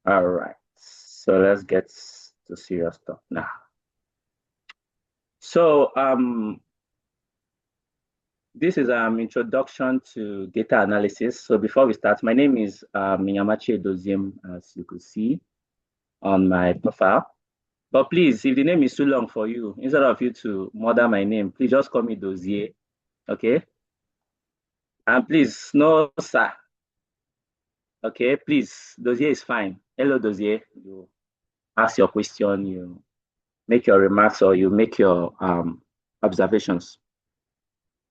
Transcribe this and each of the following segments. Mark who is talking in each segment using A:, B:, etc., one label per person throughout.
A: All right. So let's get to serious stuff now. So this is introduction to data analysis. So before we start, my name is Minyamachi Doziem, as you could see on my profile. But please, if the name is too long for you, instead of you to murder my name, please just call me Dozier. Okay? And please, no sir. Okay, please, Dozier is fine. Hello, Dozier. You ask your question, you make your remarks, or you make your observations.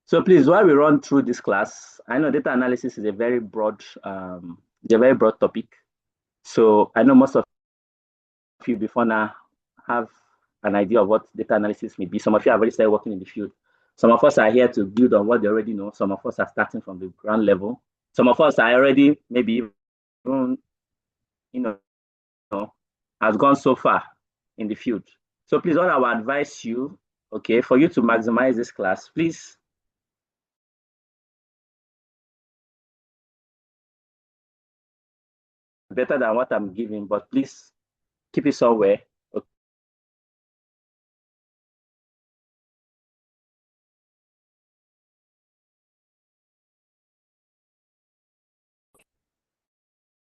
A: So please, while we run through this class, I know data analysis is a very broad, topic. So I know most of you before now have an idea of what data analysis may be. Some of you have already started working in the field. Some of us are here to build on what they already know. Some of us are starting from the ground level. Some of us are already maybe even, has gone so far in the field. So please, what I would advise you, okay, for you to maximize this class, please better than what I'm giving, but please keep it somewhere. Okay.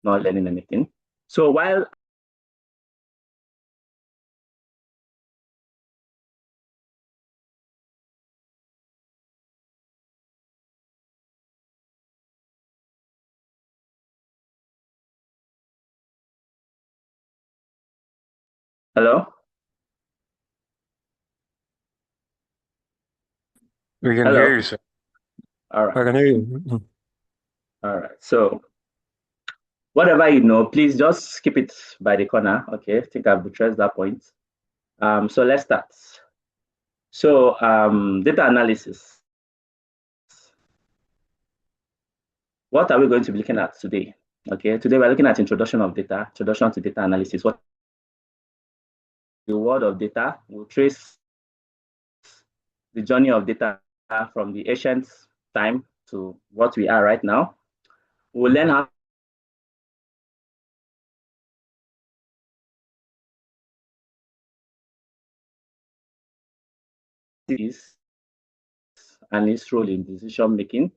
A: Not learning anything. So while hello?
B: We can
A: Hello.
B: hear you, sir.
A: All right.
B: I can hear you.
A: All right. So whatever you know, please just keep it by the corner. Okay. I think I've addressed that point. So let's start. So data analysis. What are we going to be looking at today? Okay. Today we're looking at introduction of data, introduction to data analysis. What the world of data will trace the journey of data from the ancient time to what we are right now. We'll learn how it is and its role in decision making.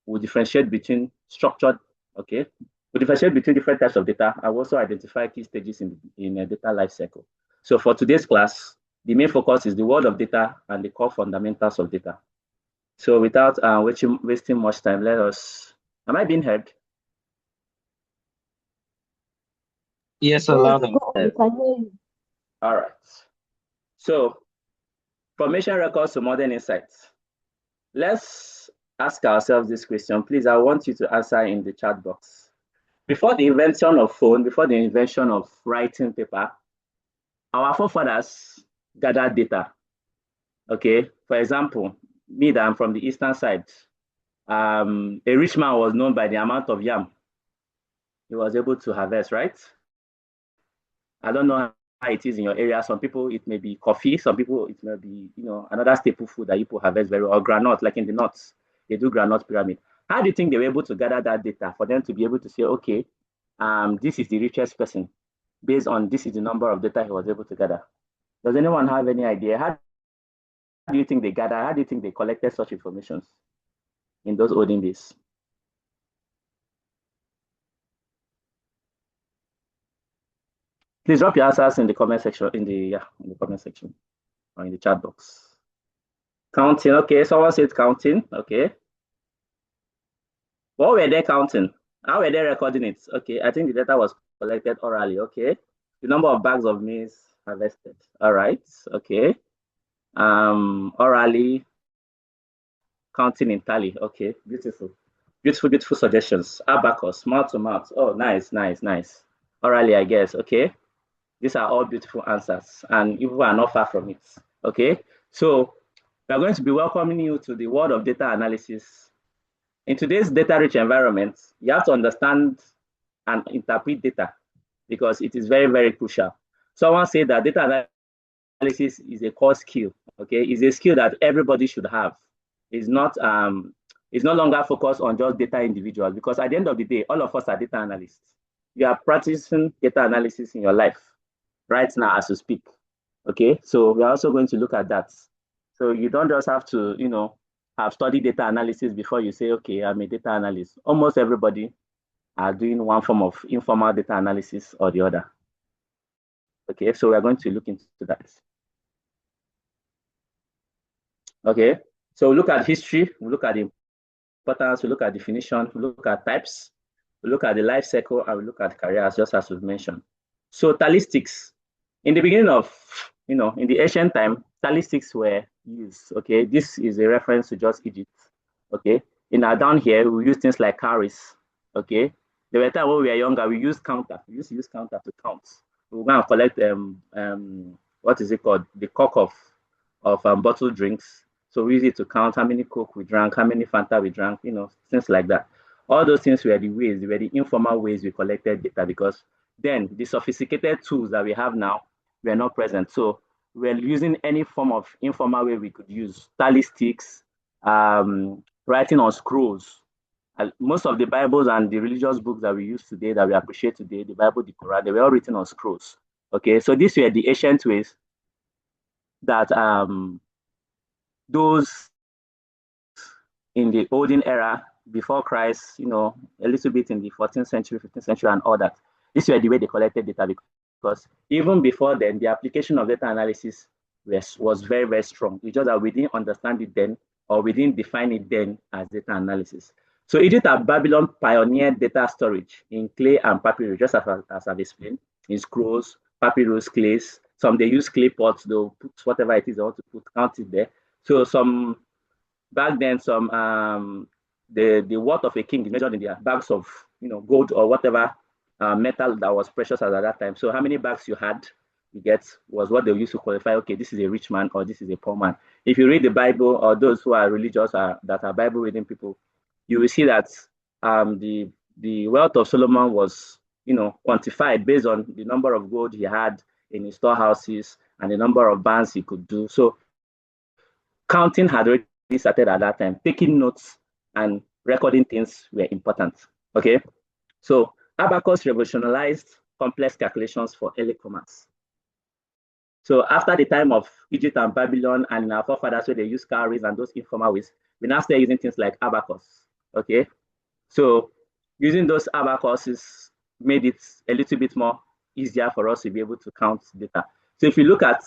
A: We'll differentiate between structured, okay, we'll differentiate between different types of data. I will also identify key stages in a data lifecycle. So for today's class, the main focus is the world of data and the core fundamentals of data. So without wasting much time, let us, am I being heard?
C: Yes, loud and clear.
A: All right. So formation records to modern insights. Let's ask ourselves this question. Please, I want you to answer in the chat box. Before the invention of phone, before the invention of writing paper, our forefathers gathered data. Okay, for example, me that I'm from the eastern side, a rich man was known by the amount of yam he was able to harvest, right? I don't know how it is in your area. Some people, it may be coffee. Some people, it may be, another staple food that people harvest very well, or granite, like in the north, they do granite pyramid. How do you think they were able to gather that data for them to be able to say, okay, this is the richest person based on this is the number of data he was able to gather? Does anyone have any idea? How do you think they gathered? How do you think they collected such information in those olden days? Please drop your answers in the comment section, in the comment section or in the chat box. Counting, okay. Someone said counting, okay. What were they counting? How were they recording it? Okay, I think the data was collected orally, okay. The number of bags of maize harvested. All right, okay. Orally counting in tally. Okay, beautiful. Beautiful, beautiful suggestions. Abacus, mouth to mouth. Oh, nice, nice, nice. Orally, I guess. Okay. These are all beautiful answers, and you are not far from it. Okay. So we are going to be welcoming you to the world of data analysis. In today's data-rich environment, you have to understand and interpret data because it is very, very crucial. Someone said that data analysis is a core skill. Okay, it's a skill that everybody should have. It's not it's no longer focused on just data individuals because at the end of the day, all of us are data analysts. you are practicing data analysis in your life right now as you speak. Okay, so we're also going to look at that. So you don't just have to, have studied data analysis before you say, okay, I'm a data analyst. Almost everybody are doing one form of informal data analysis or the other. Okay, so we're going to look into that. Okay, so we look at history, we look at the importance, we look at definition, we look at types, we look at the life cycle, and we look at careers, just as we've mentioned. So statistics, in the beginning of, in the ancient time, statistics were used. Okay, this is a reference to just Egypt. Okay, in our down here, we use things like cowries. Okay, there were times when we were younger, we used counter. We used to use counter to count. We will go and collect what is it called? The cork of bottled drinks. So we use it to count how many Coke we drank, how many Fanta we drank, things like that. All those things were the ways, were the informal ways we collected data, because then the sophisticated tools that we have now were not present. So we're using any form of informal way we could use. Statistics, writing on scrolls. Most of the Bibles and the religious books that we use today, that we appreciate today, the Bible, the Quran, they were all written on scrolls. Okay, so these were the ancient ways that those in the olden era before Christ, a little bit in the 14th century, 15th century, and all that. This were the way they collected data, because even before then, the application of data analysis was very, very strong. It's just that we didn't understand it then, or we didn't define it then as data analysis. So Egypt and Babylon pioneered data storage in clay and papyrus, just as I've explained, in scrolls, papyrus, clays. Some they use clay pots, they'll put whatever it is they want to put, count it there. So some back then, some the worth of a king is measured in their bags of gold or whatever metal that was precious at that time. So how many bags you had, you get, was what they used to qualify. Okay, this is a rich man or this is a poor man. If you read the Bible, or those who are religious that are Bible reading people, you will see that the wealth of Solomon was quantified based on the number of gold he had in his storehouses and the number of barns he could do. So counting had already started at that time. Taking notes and recording things were important. Okay, so abacus revolutionized complex calculations for early commerce. So after the time of Egypt and Babylon and our forefathers, where they use cowries and those informal ways, we now start using things like abacus. Okay, so using those abacuses made it a little bit more easier for us to be able to count data. So if you look at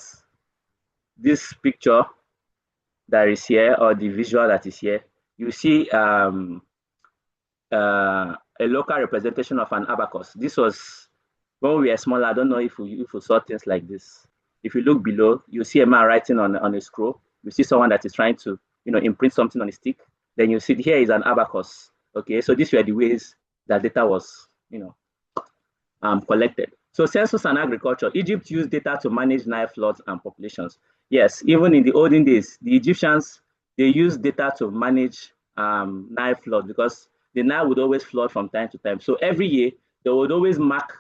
A: this picture that is here, or the visual that is here, you see a local representation of an abacus. This was when we were smaller. I don't know if we saw things like this. If you look below, you see a man writing on a scroll. You see someone that is trying to imprint something on a stick. Then you see here is an abacus. Okay, so these were the ways that data was collected. So census and agriculture. Egypt used data to manage Nile floods and populations. Yes, even in the olden days, the Egyptians, they used data to manage Nile flood, because the Nile would always flood from time to time. So every year, they would always mark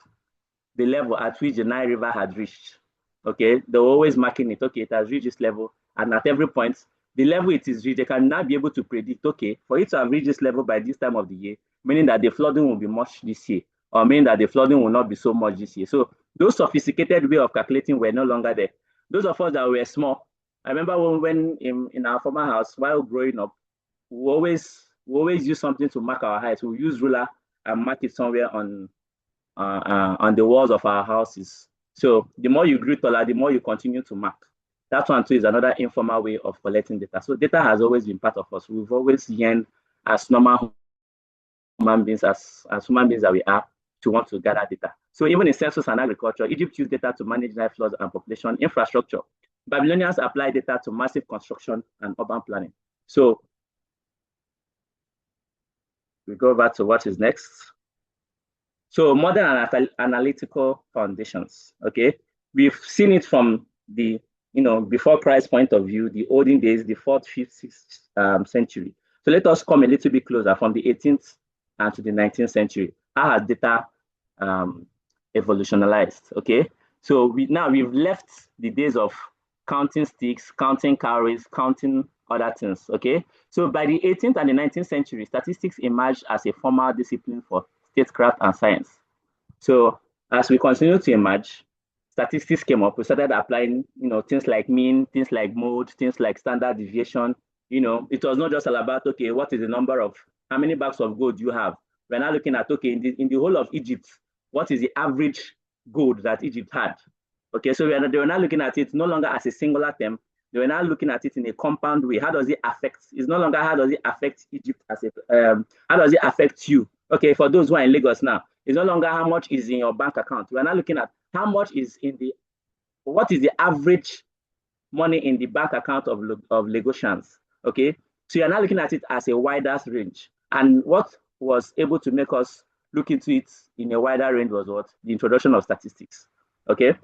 A: the level at which the Nile River had reached. Okay, they were always marking it. Okay, it has reached this level, and at every point, the level it is reached, they can now be able to predict. Okay, for it to have reached this level by this time of the year, meaning that the flooding will be much this year, or meaning that the flooding will not be so much this year. So those sophisticated way of calculating were no longer there. Those of us that were small, I remember when in our former house, while growing up, we always use something to mark our height. We use ruler and mark it somewhere on the walls of our houses. So the more you grew taller, the more you continue to mark. That one too is another informal way of collecting data. So data has always been part of us. We've always yearned, as normal human beings, as human beings that we are, to want to gather data. So even in census and agriculture, Egypt used data to manage life floods and population infrastructure. Babylonians applied data to massive construction and urban planning. So we go back to what is next. So modern analytical foundations. Okay, we've seen it from the before Christ point of view, the olden days, the 4th, 5th, 6th century. So let us come a little bit closer from the 18th and to the 19th century. How has data evolutionized? Okay, so we've left the days of counting sticks, counting calories, counting other things. Okay, so by the 18th and the 19th century, statistics emerged as a formal discipline for statecraft and science. So as we continue to emerge, statistics came up. We started applying, things like mean, things like mode, things like standard deviation. It was not just all about, okay, what is the number of, how many bags of gold you have? We're now looking at, okay, in the whole of Egypt, what is the average gold that Egypt had? Okay, so they were now looking at it no longer as a singular term. They were now looking at it in a compound way. How does it affect? It's no longer how does it affect Egypt as how does it affect you? Okay, for those who are in Lagos now, it's no longer how much is in your bank account. We're now looking at how much is what is the average money in the bank account of Lagosians. Okay, so you're now looking at it as a wider range. And what was able to make us look into it in a wider range was what? The introduction of statistics. Okay,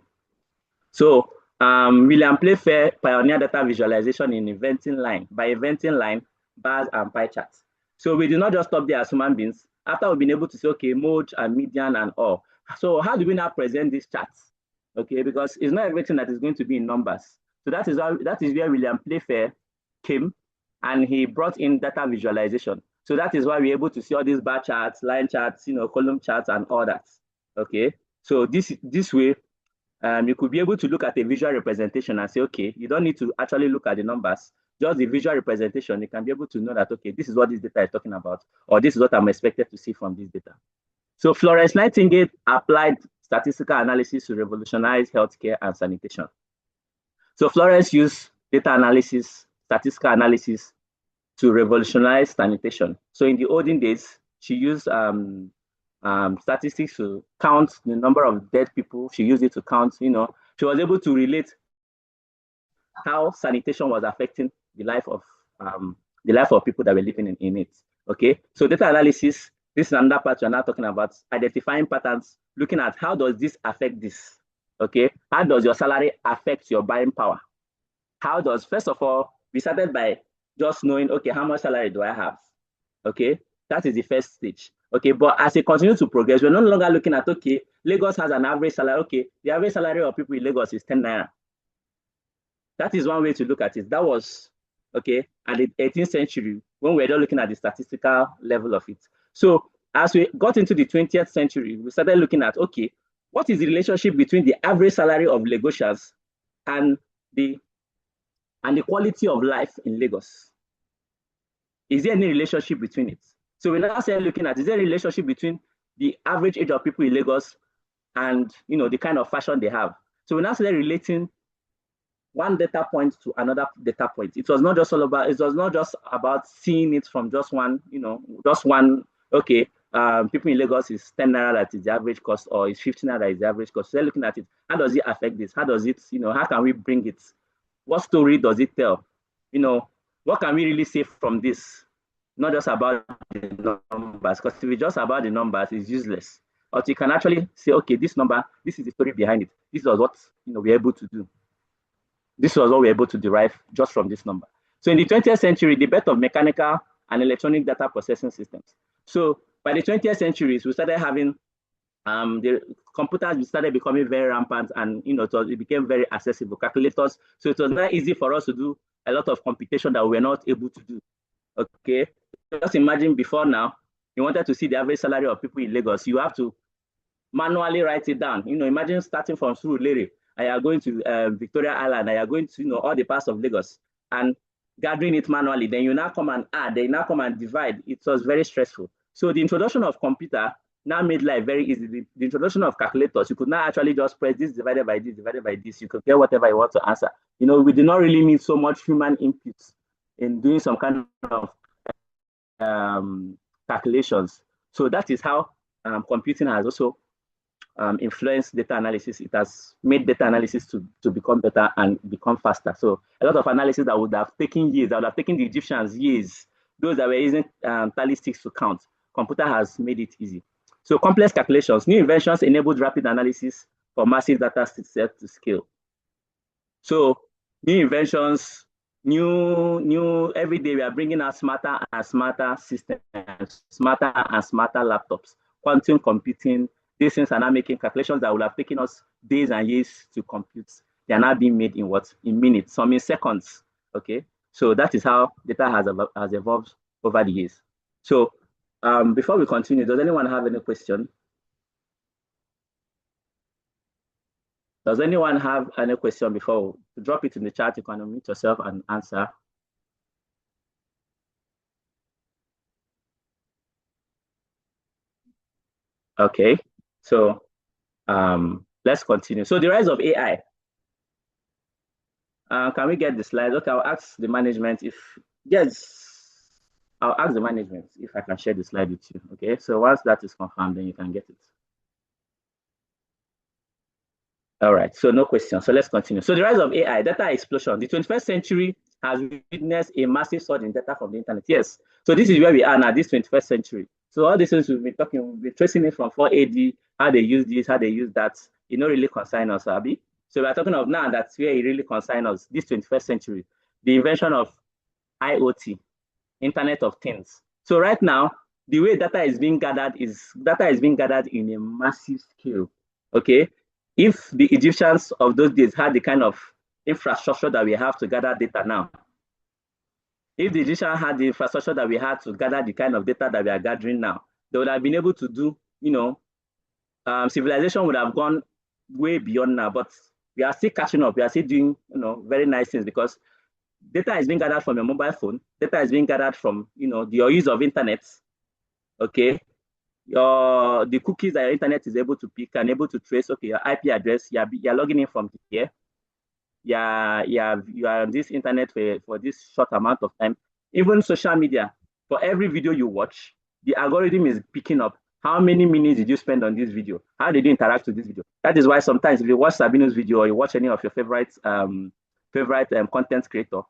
A: so William Playfair pioneered data visualization in inventing line, by inventing line, bars, and pie charts. So we did not just stop there as human beings. After we've been able to say, okay, mode and median and all. So how do we now present these charts? Okay, because it's not everything that is going to be in numbers. So that is where William Playfair came, and he brought in data visualization. So that is why we're able to see all these bar charts, line charts, column charts, and all that. Okay, so this way you could be able to look at a visual representation and say, okay, you don't need to actually look at the numbers, just the visual representation. You can be able to know that, okay, this is what this data is talking about, or this is what I'm expected to see from this data. So Florence Nightingale applied statistical analysis to revolutionize healthcare and sanitation. So Florence used data analysis, statistical analysis to revolutionize sanitation. So in the olden days, she used statistics to count the number of dead people. She used it to count, she was able to relate how sanitation was affecting the life of people that were living in it. Okay, so data analysis, this is another part we're now talking about, identifying patterns, looking at how does this affect this. Okay, how does your salary affect your buying power? How does, first of all, we started by just knowing, okay, how much salary do I have? Okay, that is the first stage. Okay, but as it continues to progress, we're no longer looking at, okay, Lagos has an average salary. Okay, the average salary of people in Lagos is 10 naira. That is one way to look at it. That was, okay, at the 18th century, when we were just looking at the statistical level of it. So as we got into the 20th century, we started looking at, okay, what is the relationship between the average salary of Lagosians and the quality of life in Lagos? Is there any relationship between it? So we're now saying, looking at, is there a relationship between the average age of people in Lagos and the kind of fashion they have? So we're now started relating one data point to another data point. It was not just about seeing it from just one, okay, people in Lagos is 10 naira that is the average cost, or is 15 naira that is the average cost. So they're looking at it. How does it affect this? How does it, how can we bring it? What story does it tell? What can we really say from this? Not just about the numbers, because if it's just about the numbers, it's useless. But you can actually say, okay, this number, this is the story behind it. This was what we're able to do. This was what we're able to derive just from this number. So in the 20th century, the birth of mechanical and electronic data processing systems. So by the 20th century, we started having the computers started becoming very rampant, and it became very accessible, calculators. So it was not easy for us to do a lot of computation that we were not able to do. Okay, just imagine before now, you wanted to see the average salary of people in Lagos, you have to manually write it down. Imagine starting from Surulere, and you are going to Victoria Island, and you are going to all the parts of Lagos, and gathering it manually. Then you now come and add, then you now come and divide. It was very stressful. So the introduction of computer now made life very easy. The introduction of calculators, you could now actually just press this divided by this, divided by this. You could get whatever you want to answer. We did not really need so much human input in doing some kind of calculations. So that is how computing has also influenced data analysis. It has made data analysis to become better and become faster. So a lot of analysis that would have taken years, that would have taken the Egyptians years, those that were using tally sticks to count, computer has made it easy. So complex calculations, new inventions enabled rapid analysis for massive data set to scale. So new inventions, every day we are bringing out smarter and smarter systems, smarter and smarter laptops, quantum computing. These things are now making calculations that would have taken us days and years to compute. They are now being made in what? In minutes, some in seconds. Okay, so that is how data has evolved over the years. So before we continue, does anyone have any question? Does anyone have any question before? Drop it in the chat. You can unmute yourself and answer. Okay, so let's continue. So the rise of AI. Can we get the slides? Okay, I'll ask the management if, yes, I'll ask the management if I can share the slide with you. Okay, so once that is confirmed, then you can get it. All right, so no question. So let's continue. So the rise of AI, data explosion. The 21st century has witnessed a massive surge in data from the internet. Yes. So this is where we are now, this 21st century. So all these things we've been talking, we've been tracing it from 4 AD, how they use this, how they use that. You know, really concern us, Abby. So we're talking of now that's where it really concerns us, this 21st century. The invention of IoT, Internet of Things. So right now, the way data is being gathered in a massive scale. Okay, if the Egyptians of those days had the kind of infrastructure that we have to gather data now, if the Egyptians had the infrastructure that we had to gather the kind of data that we are gathering now, they would have been able to do, civilization would have gone way beyond now. But we are still catching up. We are still doing, very nice things because data is being gathered from your mobile phone. Data is being gathered from, your use of internet. Okay, the cookies that your internet is able to pick and able to trace. Okay, your IP address. You're logging in from here. You are on this internet for this short amount of time. Even social media. For every video you watch, the algorithm is picking up how many minutes did you spend on this video? How did you interact with this video? That is why sometimes if you watch Sabino's video or you watch any of your favorite content creator,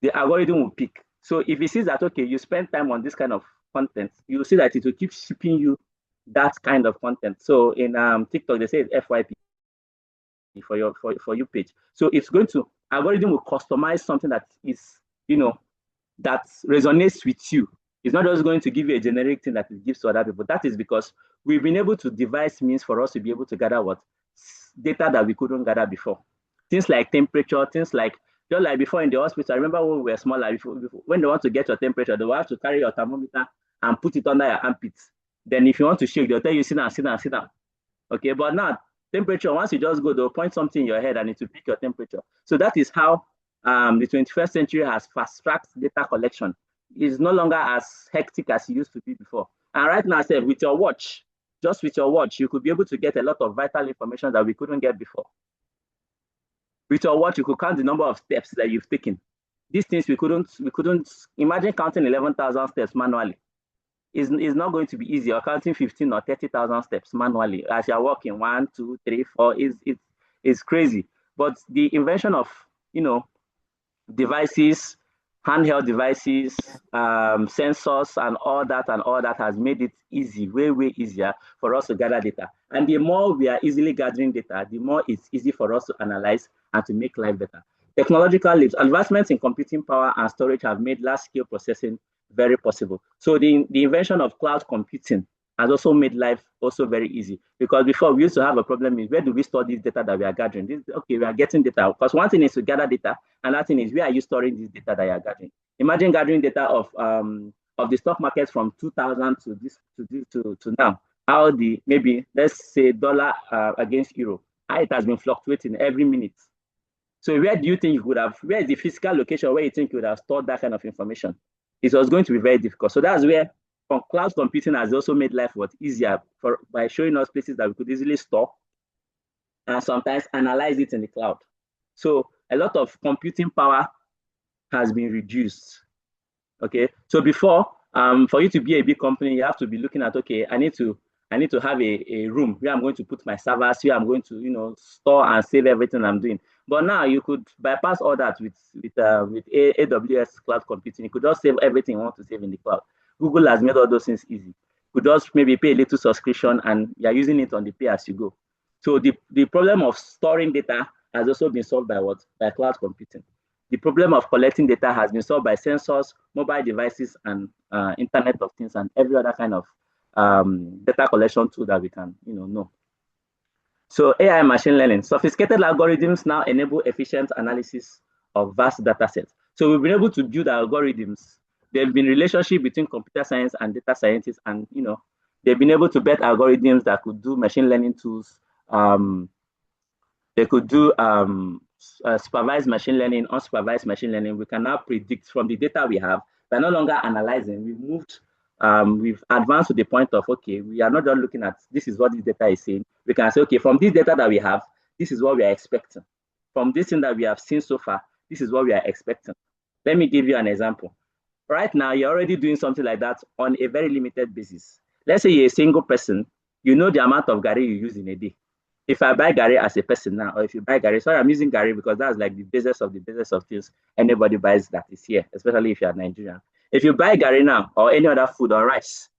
A: the algorithm will pick. So if it sees that, okay, you spend time on this kind of content, you will see that it will keep shipping you that kind of content. So in TikTok, they say it's FYP for your page. So it's going to, algorithm will customize something that is, that resonates with you. It's not just going to give you a generic thing that it gives to other people. That is because we've been able to devise means for us to be able to gather what? Data that we couldn't gather before. Things like temperature, things like, just like before in the hospital, I remember when we were smaller, before, when they want to get your temperature, they will have to carry your thermometer and put it under your armpits. Then if you want to shake, they'll tell you sit down, sit down, sit down. Okay, but now temperature, once you just go, they'll point something in your head and it will pick your temperature. So that is how the 21st century has fast-tracked data collection. It's no longer as hectic as it used to be before. And right now, say, with your watch, just with your watch, you could be able to get a lot of vital information that we couldn't get before. With your watch, you could count the number of steps that you've taken. These things we couldn't imagine counting 11,000 steps manually. Is not going to be easy, or counting 15 or 30,000 steps manually as you're walking 1, 2, 3, 4 is crazy. But the invention of devices, handheld devices, sensors, and all that has made it easy, way easier for us to gather data. And the more we are easily gathering data, the more it's easy for us to analyze and to make life better. Technological leaps, advancements in computing power and storage have made large-scale processing very possible. So the invention of cloud computing has also made life also very easy, because before we used to have a problem is, where do we store this data that we are gathering? Okay, we are getting data, because one thing is to gather data, and that thing is, where are you storing this data that you are gathering? Imagine gathering data of the stock market from 2000 to now. How maybe let's say dollar against euro, how it has been fluctuating every minute. So where do you think you could have, where is the physical location where you think you would have stored that kind of information? It was going to be very difficult. So that's where cloud computing has also made life easier by showing us places that we could easily store and sometimes analyze it in the cloud. So a lot of computing power has been reduced. Okay, so before, for you to be a big company, you have to be looking at, okay, I need to have a room where I'm going to put my servers, where I'm going to store and save everything I'm doing. But now you could bypass all that with AWS cloud computing. You could just save everything you want to save in the cloud. Google has made all those things easy. You could just maybe pay a little subscription and you're using it on the pay as you go. So the problem of storing data has also been solved by what? By cloud computing. The problem of collecting data has been solved by sensors, mobile devices, and Internet of Things, and every other kind of data collection tool that we can know. So AI machine learning, sophisticated algorithms now enable efficient analysis of vast data sets. So we've been able to build algorithms. There've been relationship between computer science and data scientists, and they've been able to build algorithms that could do machine learning tools They could do supervised machine learning, unsupervised machine learning. We can now predict from the data we have. We're no longer analyzing. We've advanced to the point of, okay, we are not just looking at this is what this data is saying. We can say, okay, from this data that we have, this is what we are expecting. From this thing that we have seen so far, this is what we are expecting. Let me give you an example. Right now, you're already doing something like that on a very limited basis. Let's say you're a single person, you know the amount of Gary you use in a day. If I buy Gary as a person now, or if you buy Gary, sorry, I'm using Gary because that's like the basis of things anybody buys that is here, especially if you're Nigerian. If you buy Gary now or any other food or rice,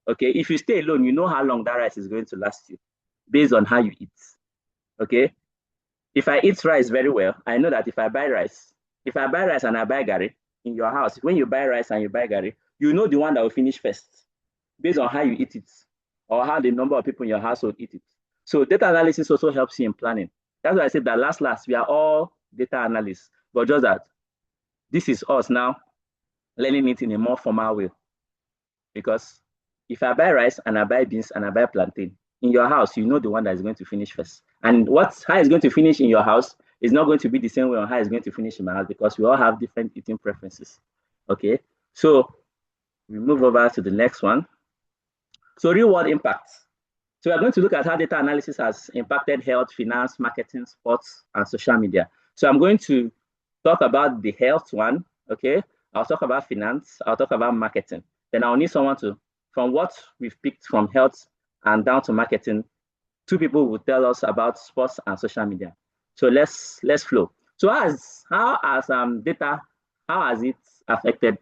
A: okay, if you stay alone, you know how long that rice is going to last you based on how you eat. Okay. If I eat rice very well, I know that if I buy rice and I buy Gary in your house, when you buy rice and you buy Gary, you know the one that will finish first based on how you eat it or how the number of people in your household eat it. So data analysis also helps you in planning. That's why I said that last, we are all data analysts, but just that this is us now learning it in a more formal way. Because if I buy rice and I buy beans and I buy plantain, in your house, you know the one that is going to finish first. And how it's going to finish in your house is not going to be the same way on how it's going to finish in my house because we all have different eating preferences. Okay, so we move over to the next one. So real world impacts. So we're going to look at how data analysis has impacted health, finance, marketing, sports, and social media. So I'm going to talk about the health one, okay? I'll talk about finance, I'll talk about marketing. Then I'll need someone to, from what we've picked from health and down to marketing, two people will tell us about sports and social media. So let's flow. So how has it affected?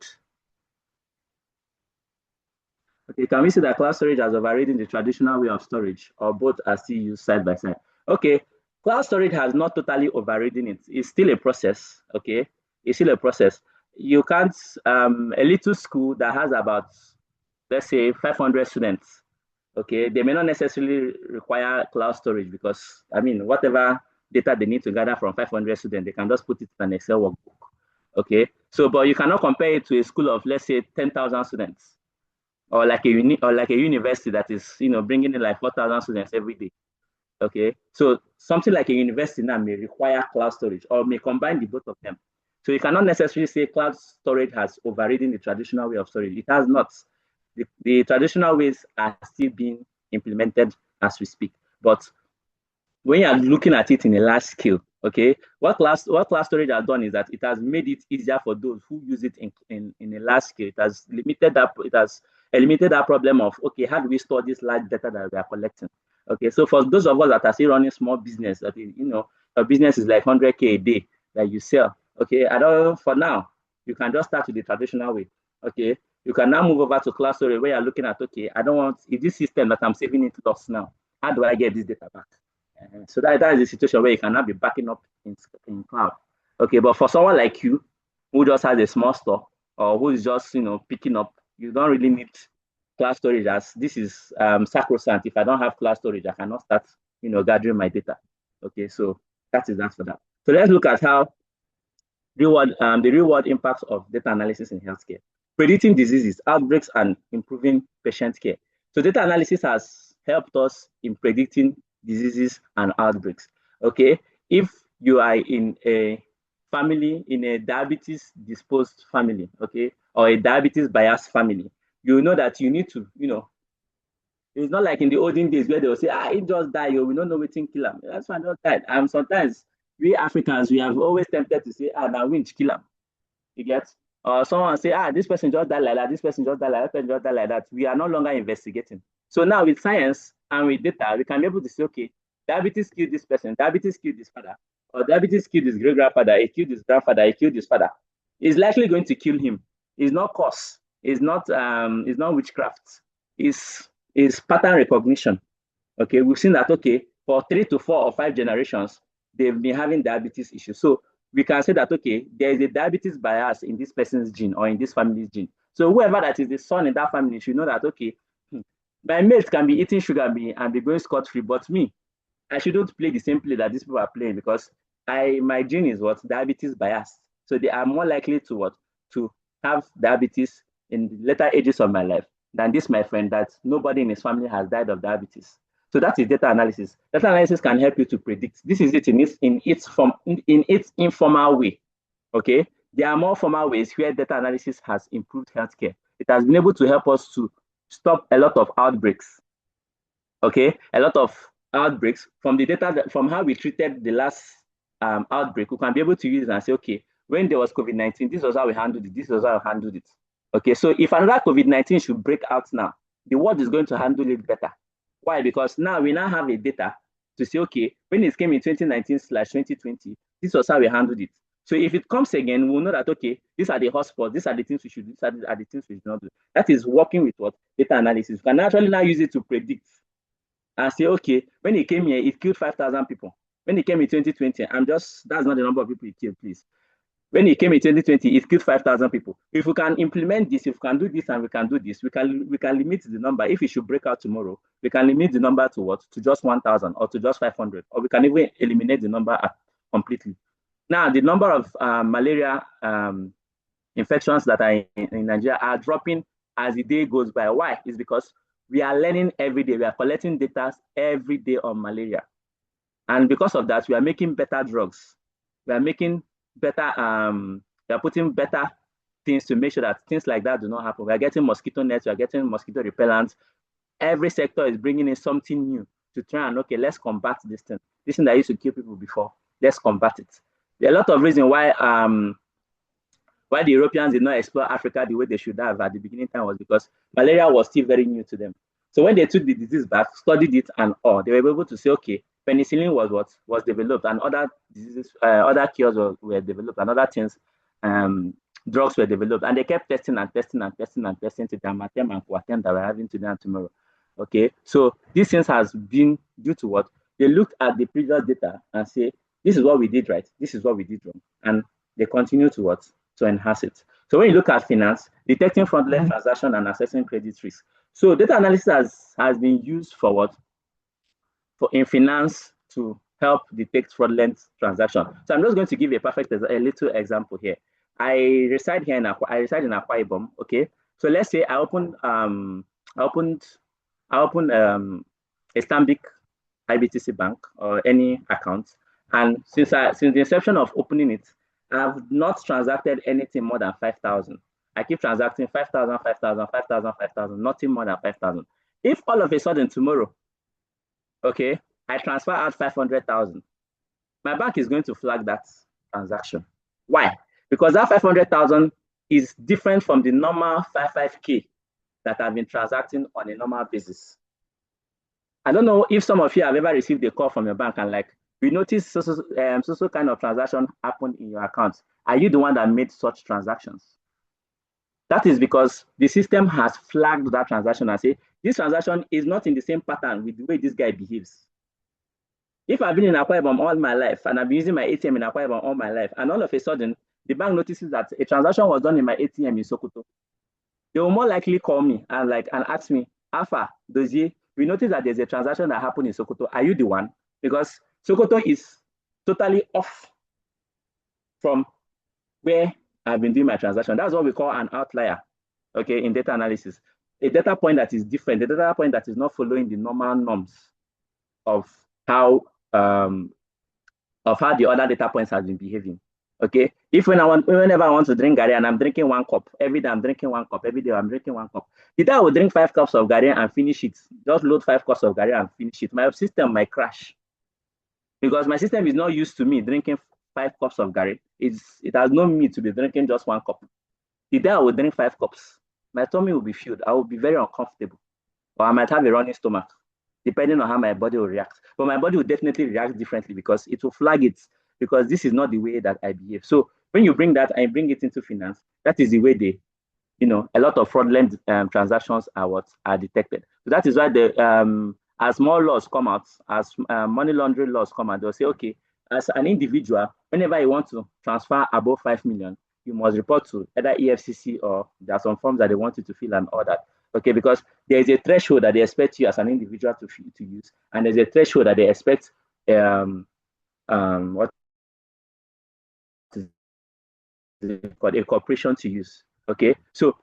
A: Okay, can we see that cloud storage has overridden the traditional way of storage, or both are still used side by side? Okay, cloud storage has not totally overridden it. It's still a process, okay? It's still a process. You can't, a little school that has about, let's say, 500 students, okay, they may not necessarily require cloud storage because, I mean, whatever data they need to gather from 500 students, they can just put it in an Excel workbook, okay? So, but you cannot compare it to a school of, let's say, 10,000 students or like a university that is bringing in like 4,000 students every day. Okay, so something like a university now may require cloud storage or may combine the both of them. So you cannot necessarily say cloud storage has overridden the traditional way of storage. It has not. The traditional ways are still being implemented as we speak. But when you are looking at it in a large scale, okay, what cloud storage has done is that it has made it easier for those who use it in a large scale. It has eliminated that problem of, okay, how do we store this large data that we are collecting? Okay, so for those of us that are still running small business, that is, a business is like 100K a day that you sell. Okay, for now, you can just start with the traditional way. Okay, you can now move over to cloud storage where you're looking at, okay, I don't want, if this system that I'm saving into lost now, how do I get this data back? So that is the situation where you cannot be backing up in cloud. Okay, but for someone like you who just has a small store or who is just picking up, you don't really need cloud storage as this is sacrosanct. If I don't have cloud storage, I cannot start gathering my data. Okay, so that is that for that. So let's look at how the real world impacts of data analysis in healthcare, predicting diseases, outbreaks, and improving patient care. So data analysis has helped us in predicting diseases and outbreaks. Okay, if you are in a family, in a diabetes disposed family, okay, or a diabetes biased family, you know that you need to, it's not like in the olden days where they will say, he just died, we don't know what kill him. That's why just died. And sometimes we Africans, we have always tempted to say, now winch kill him. You get? Or someone say, this person just died like that, this person just died like that, this person just died like that. We are no longer investigating. So now with science and with data, we can be able to say, okay, diabetes killed this person, diabetes killed this father, or diabetes killed his great-grandfather, he killed his grandfather, he killed his father. It's likely going to kill him. It's not cause. It's not witchcraft. It's pattern recognition. Okay, we've seen that, okay, for 3 to 4 or 5 generations, they've been having diabetes issues. So we can say that, okay, there is a diabetes bias in this person's gene or in this family's gene. So whoever that is the son in that family should know that, okay, my mate can be eating sugar and be going scot-free, but me, I shouldn't play the same play that these people are playing because my gene is diabetes bias. So they are more likely to have diabetes in the later ages of my life than this, my friend, that nobody in his family has died of diabetes. So that is data analysis. Data analysis can help you to predict. This is it in its informal way. Okay, there are more formal ways where data analysis has improved healthcare. It has been able to help us to stop a lot of outbreaks. Okay, a lot of outbreaks from the data from how we treated the last outbreak. We can be able to use it and say, okay, when there was COVID-19, this was how we handled it. This was how we handled it. Okay, so if another COVID-19 should break out now, the world is going to handle it better. Why? Because now we now have a data to say, okay, when it came in 2019/2020, this was how we handled it. So if it comes again, we'll know that, okay, these are the hotspots, these are the things we should do, these are the things we should not do. That is working with what? Data analysis. We can actually now use it to predict and say, okay, when it came here, it killed 5,000 people. When it came in 2020, that's not the number of people it killed, please. When it came in 2020, it killed 5,000 people. If we can implement this, if we can do this and we can do this, we can limit the number. If it should break out tomorrow, we can limit the number to what? To just 1,000 or to just 500, or we can even eliminate the number completely. Now, the number of malaria infections that are in Nigeria are dropping as the day goes by. Why? It's because we are learning every day. We are collecting data every day on malaria. And because of that, we are making better drugs. We are making better, we are putting better things to make sure that things like that do not happen. We are getting mosquito nets, we are getting mosquito repellents. Every sector is bringing in something new to try and, okay, let's combat this thing. This thing that used to kill people before, let's combat it. There are a lot of reasons why the Europeans did not explore Africa the way they should have at the beginning time was because malaria was still very new to them. So when they took the disease back, studied it and all, they were able to say, okay, penicillin was developed and other diseases, other cures were developed and other things, drugs were developed. And they kept testing and testing and testing and testing to the Amatem and Coatem that we're having today and tomorrow. Okay, so these things has been due to what? They looked at the previous data and say, this is what we did right, this is what we did wrong. And they continue to what? To enhance it. So when you look at finance, detecting fraudulent transaction and assessing credit risk. So data analysis has been used for what? In finance to help detect fraudulent transaction. So I'm just going to give a little example here. I reside in Akwa Ibom. Okay, so let's say I opened a Stanbic IBTC bank or any account, and since the inception of opening it, I have not transacted anything more than 5,000. I keep transacting 5,000, 5,000, 5,000, 5,000, nothing more than 5,000. If all of a sudden tomorrow, okay, I transfer out 500,000, my bank is going to flag that transaction. Why? Because that 500,000 is different from the normal 55K that I've been transacting on a normal basis. I don't know if some of you have ever received a call from your bank and like, we noticed so kind of transaction happened in your account. Are you the one that made such transactions? That is because the system has flagged that transaction and say, this transaction is not in the same pattern with the way this guy behaves. If I've been in Akwa Ibom all my life and I've been using my ATM in Akwa Ibom all my life, and all of a sudden, the bank notices that a transaction was done in my ATM in Sokoto, they will more likely call me and ask me, Alpha, Dozier, we noticed that there's a transaction that happened in Sokoto. Are you the one? Because Sokoto is totally off from where I've been doing my transaction. That's what we call an outlier, okay, in data analysis. A data point that is different, a data point that is not following the normal norms of how the other data points have been behaving. Okay, whenever I want to drink Gary and I'm drinking 1 cup every day, I'm drinking 1 cup every day, I'm drinking 1 cup. The day I will drink 5 cups of Gary and finish it, just load 5 cups of Gary and finish it, my system might crash because my system is not used to me drinking 5 cups of Gary. It has known me to be drinking just 1 cup. The day I will drink 5 cups, my tummy will be filled. I will be very uncomfortable, or I might have a running stomach, depending on how my body will react. But my body will definitely react differently because it will flag it, because this is not the way that I behave. So when you bring that and bring it into finance, that is the way a lot of fraudulent transactions are detected. So that is why as more laws come out, as money laundering laws come out, they'll say, okay, as an individual, whenever you want to transfer above 5 million, you must report to either EFCC or there are some forms that they want you to fill and all that. Okay, because there is a threshold that they expect you as an individual to use, and there's a threshold that they expect what is it called, a corporation to use. Okay, so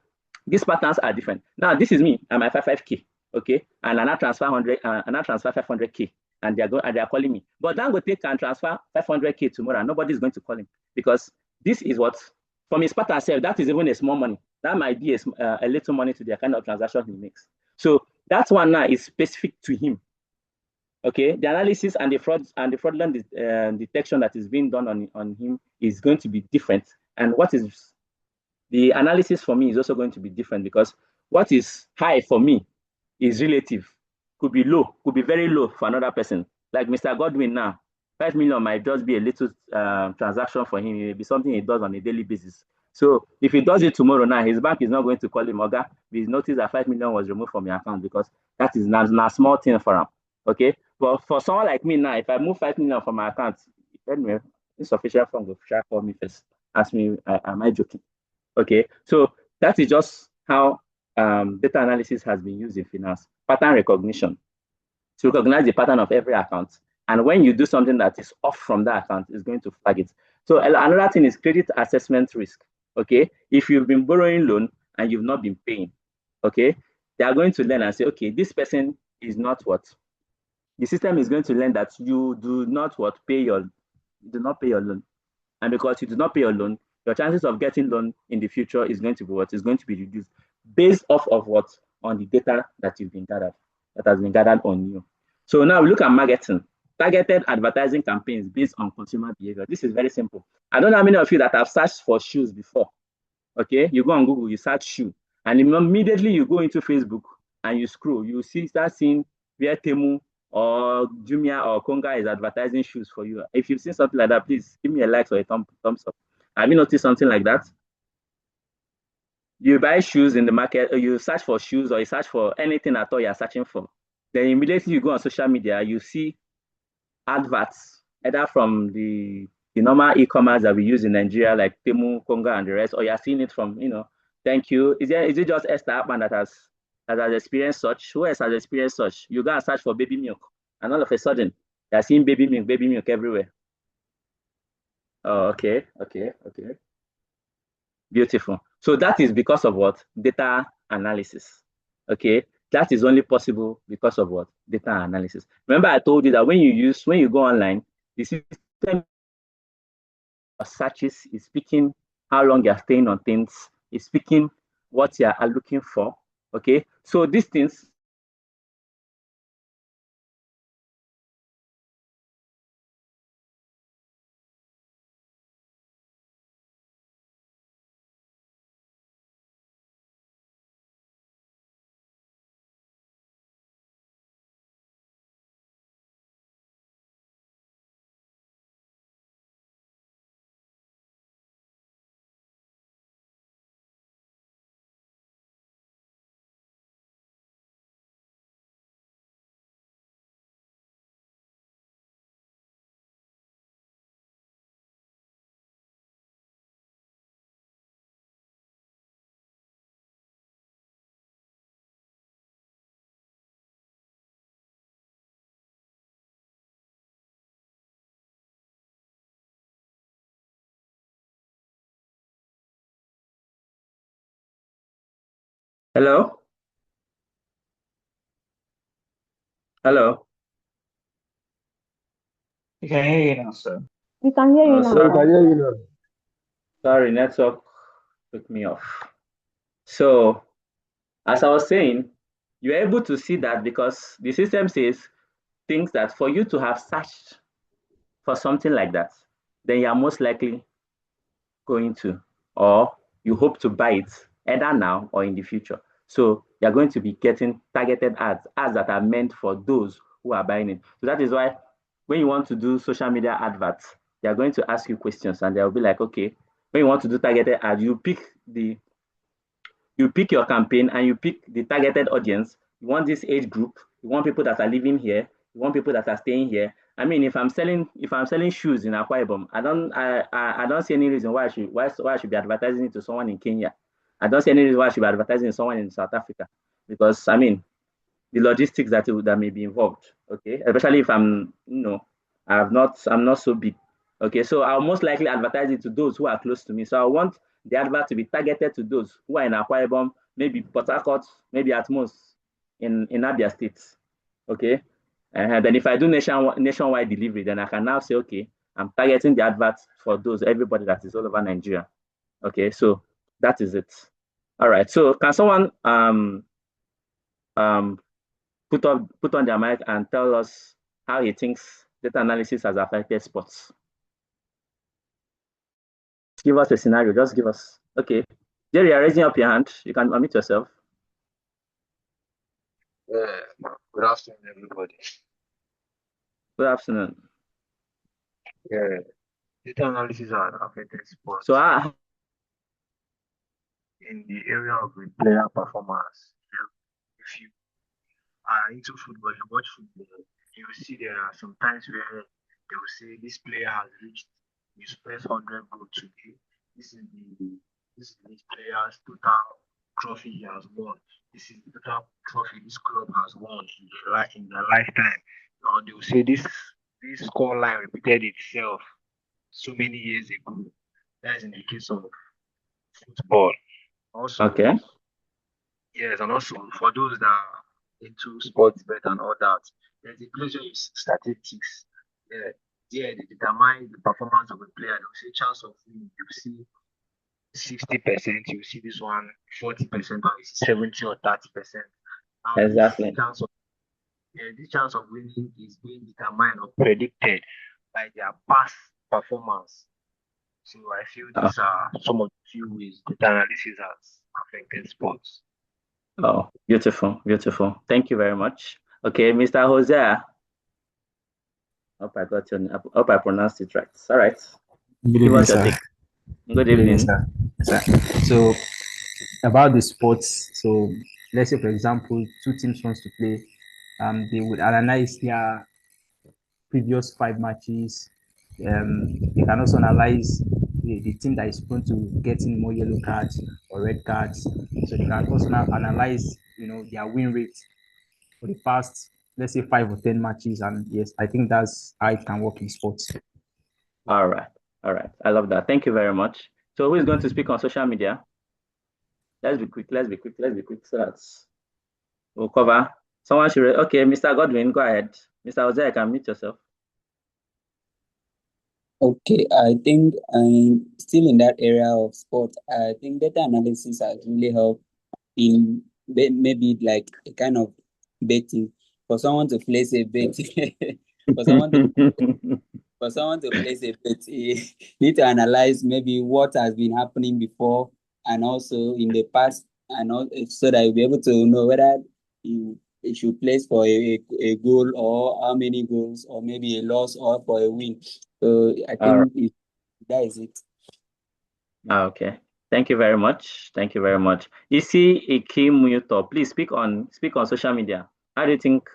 A: these patterns are different. Now, this is me and my 55K. okay, and I now transfer 100, and I transfer 500K, and they are calling me. But Dangote can transfer 500K tomorrow, and nobody is going to call him because this is what, from his part herself, that is even a small money. That might be a little money to the kind of transaction he makes. So that one now is specific to him. Okay, the analysis and the fraudulent detection that is being done on him is going to be different. And what is the analysis for me is also going to be different because what is high for me is relative, could be low, could be very low for another person. Like Mr. Godwin now, 5 million might just be a little transaction for him. It may be something he does on a daily basis. So if he does it tomorrow now, his bank is not going to call him, Oga, we notice that 5 million was removed from your account because that is not a small thing for him. Okay. But for someone like me now, if I move 5 million from my account, anyway, insufficient funds will try call me first. Ask me, am I joking? Okay. So that is just how data analysis has been used in finance. Pattern recognition to recognize the pattern of every account. And when you do something that is off from that account, it's going to flag it. So another thing is credit assessment risk. Okay. If you've been borrowing loan and you've not been paying, okay, they are going to learn and say, okay, this person is not what? The system is going to learn that you do not what? Do not pay your loan. And because you do not pay your loan, your chances of getting loan in the future is going to be what? Is going to be reduced based off of what? On the data that you've been gathered, that has been gathered on you. So now we look at marketing, targeted advertising campaigns based on consumer behavior. This is very simple. I don't know how many of you that have searched for shoes before. Okay, you go on Google, you search shoe, and immediately you go into Facebook and you scroll, you start seeing where Temu or Jumia or Konga is advertising shoes for you. If you've seen something like that, please give me a like or a thumbs up. Have you noticed something like that? You buy shoes in the market, or you search for shoes, or you search for anything at all you're searching for. Then immediately you go on social media, you see adverts, either from the normal e-commerce that we use in Nigeria, like Temu, Konga, and the rest, or you're seeing it from, thank you. Is it just Esther Appman that has experienced such? Who else has experienced such? You go and search for baby milk, and all of a sudden, you're seeing baby milk everywhere. Oh, okay, okay, okay. Beautiful. So that is because of what? Data analysis. Okay. That is only possible because of what? Data analysis. Remember, I told you that when you go online, the system searches is speaking how long you're staying on things, is speaking what you are looking for. Okay. So these things. Hello? Hello?
C: You can hear you now, sir.
B: We can hear you now.
A: Sorry.
D: I can hear you now.
A: Sorry, network took me off. So, as I was saying, you're able to see that because the system says things that for you to have searched for something like that, then you are most likely going to, or you hope to buy it either now or in the future. So you're going to be getting targeted ads that are meant for those who are buying it. So that is why when you want to do social media adverts, they're going to ask you questions and they'll be like, okay, when you want to do targeted ads, you pick your campaign and you pick the targeted audience. You want this age group, you want people that are living here, you want people that are staying here. I mean, if I'm selling shoes in Akwa Ibom, I don't see any reason why I should be advertising it to someone in Kenya. I don't see any reason why I should be advertising to someone in South Africa, because I mean the logistics that may be involved. Okay, especially if I'm not so big. Okay, so I'll most likely advertise it to those who are close to me. So I want the advert to be targeted to those who are in Akwa Ibom, maybe Port Harcourt, maybe at most in Abia State. Okay. And then if I do nationwide delivery, then I can now say, okay, I'm targeting the adverts for everybody that is all over Nigeria. Okay, so that is it. All right. So can someone um put on their mic and tell us how he thinks data analysis has affected sports? Give us a scenario. Just give us. Okay. Jerry, you're raising up your hand. You can unmute yourself.
B: Yeah, good afternoon, everybody.
A: Good afternoon.
B: Yeah, data analysis are affected sports
A: So,
B: in the area of the player performance. If you are into football, you watch football, you will see there are some times where they will say this player has reached his first 100 goal today. This is this player's total trophy he has won. This is the total trophy this club has won in their lifetime. Or they will say this score line repeated itself so many years ago. That is in the case of football. Also,
A: okay.
B: yes, and also for those that are into sports bet and all that, there's a place where you see statistics. Yeah, yeah, they determine the performance of a player. They'll say chance of winning. You see 60%, you see this one 40%, or you see 70 or 30%. Now
A: Exactly.
B: this chance of winning is being determined or predicted by their past performance. So I feel these are some of the few ways data analysis has affected sports.
A: Oh, beautiful, beautiful. Thank you very much. Okay, Mr. Hosea. Hope I pronounced it right. All right.
C: Good
A: Give
C: evening,
A: us your
C: sir.
A: take. Good
C: Good evening,
A: evening.
C: sir. Sir. So about the sports, so let's say for example, two teams wants to play, they would analyze their previous 5 matches. They can also analyze the team that is prone to getting more yellow cards or red cards. So they can also now analyze, their win rate for the past, let's say 5 or 10 matches. And yes, I think that's how it can work in sports.
A: All right. All right. I love that. Thank you very much. So who is going to speak on social media? Let's be quick. Let's be quick. Let's be quick. So that's we'll cover. Someone should. Okay, Mr. Godwin, go ahead. Mr. Jose, you can mute yourself.
D: Okay, I think I'm still in that area of sport. I think data analysis has really helped in maybe like a kind of betting for someone to place a bet. for someone to for someone to place a bet, you need to analyze maybe what has been happening before and also in the past, and all, so that you'll be able to know whether you should place for a goal or how many goals or maybe a loss or for a win. So I
A: All right.
D: think that is it.
A: Okay. Thank you very much. Thank you very much. Isi Ikimuto, please speak on social media. How do you think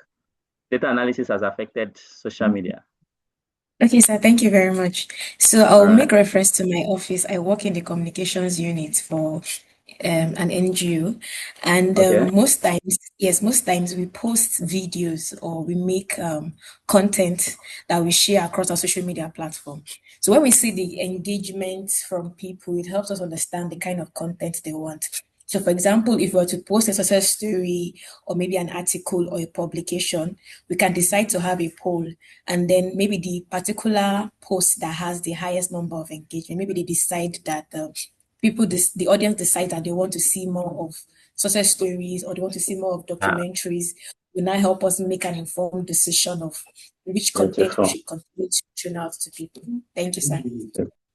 A: data analysis has affected social media?
E: Okay, sir, thank you very much. So
A: All
E: I'll
A: right.
E: make reference to my office. I work in the communications unit for an NGO, and
A: Okay.
E: most times we post videos or we make content that we share across our social media platform. So when we see the engagement from people, it helps us understand the kind of content they want. So, for example, if we were to post a success story or maybe an article or a publication, we can decide to have a poll, and then maybe the particular post that has the highest number of engagement, maybe they decide that the audience decide that they want to see more of success stories or they want to see more of
A: Ah,
E: documentaries, will now help us make an informed decision of which content we
A: beautiful.
E: should continue to tune out to people. Thank you, sir.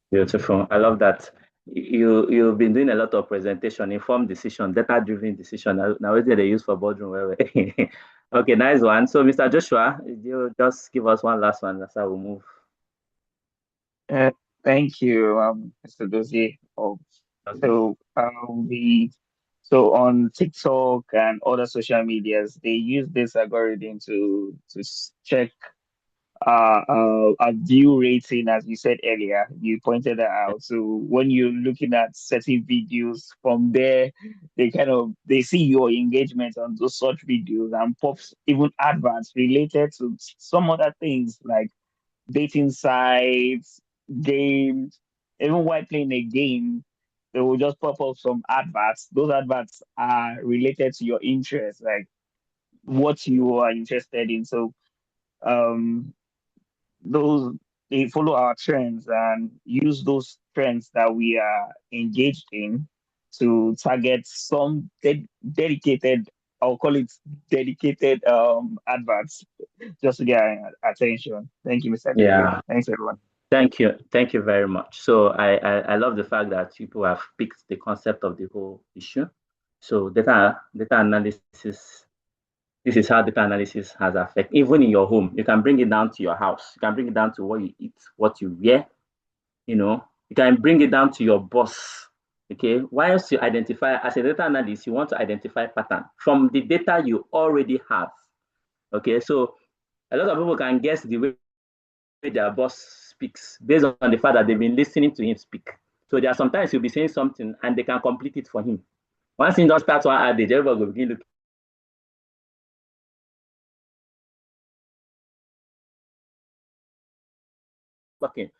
A: Beautiful. I love that. You've been doing a lot of presentation, informed decision, data-driven decision. Now what they use for boardroom. Okay, nice one. So, Mr. Joshua, you just give us one last one. That's how we move.
F: Uh, Thank you, Mr. Dozie.
A: Okay.
F: So on TikTok and other social medias, they use this algorithm to check a view rating, as you said earlier. You pointed that out. So when you're looking at certain videos from there, they see your engagement on those such videos and pops even adverts related to some other things like dating sites, games, even while playing a game, they will just pop up some adverts. Those adverts are related to your interests. Like what you are interested in. So um, those they follow our trends and use those trends that we are engaged in to target some dedicated, I'll call it dedicated adverts just to get our attention. Thank you, Mr. DJ.
A: Yeah.
F: Thanks, everyone.
A: Thank you very much. So I love the fact that people have picked the concept of the whole issue. So data analysis, this is how data analysis has affected even in your home. You can bring it down to your house. You can bring it down to what you eat, what you wear. You can bring it down to your boss. Okay, once you identify as a data analyst, you want to identify pattern from the data you already have. Okay, so a lot of people can guess the way their boss speaks based on the fact that they've been listening to him speak. So there are sometimes he'll be saying something and they can complete it for him. Once he does start one adage, everybody will begin looking.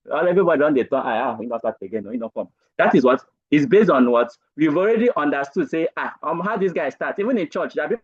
A: Well, everybody on the turn, he not start again, no, he not come. That is what is based on what we've already understood. Say, how this guy starts. Even in church, there are people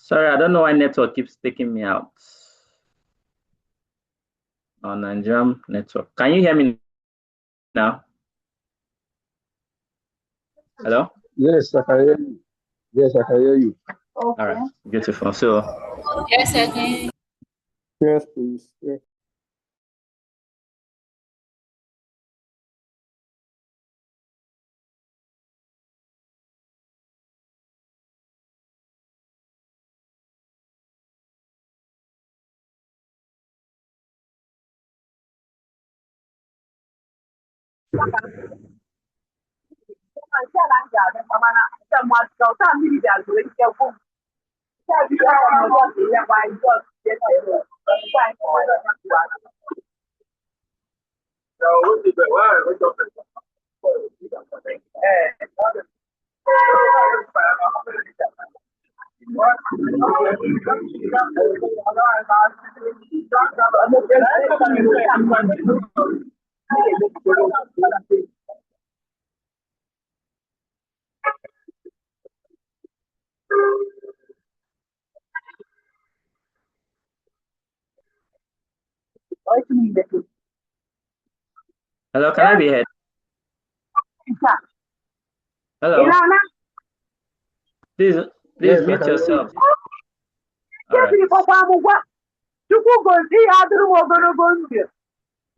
A: sorry, I don't know why network keeps taking me out on Nigerian network. Can you hear me now? Hello?
G: Yes, I can hear you. Yes, I can hear you.
A: All right, beautiful. So,
E: Yes, I can.
G: Yes, please. Yes.
A: hello, can I be heard? Hello? Please,
G: Yes, I
A: mute
G: can hear
A: yourself.
G: you.
A: All right.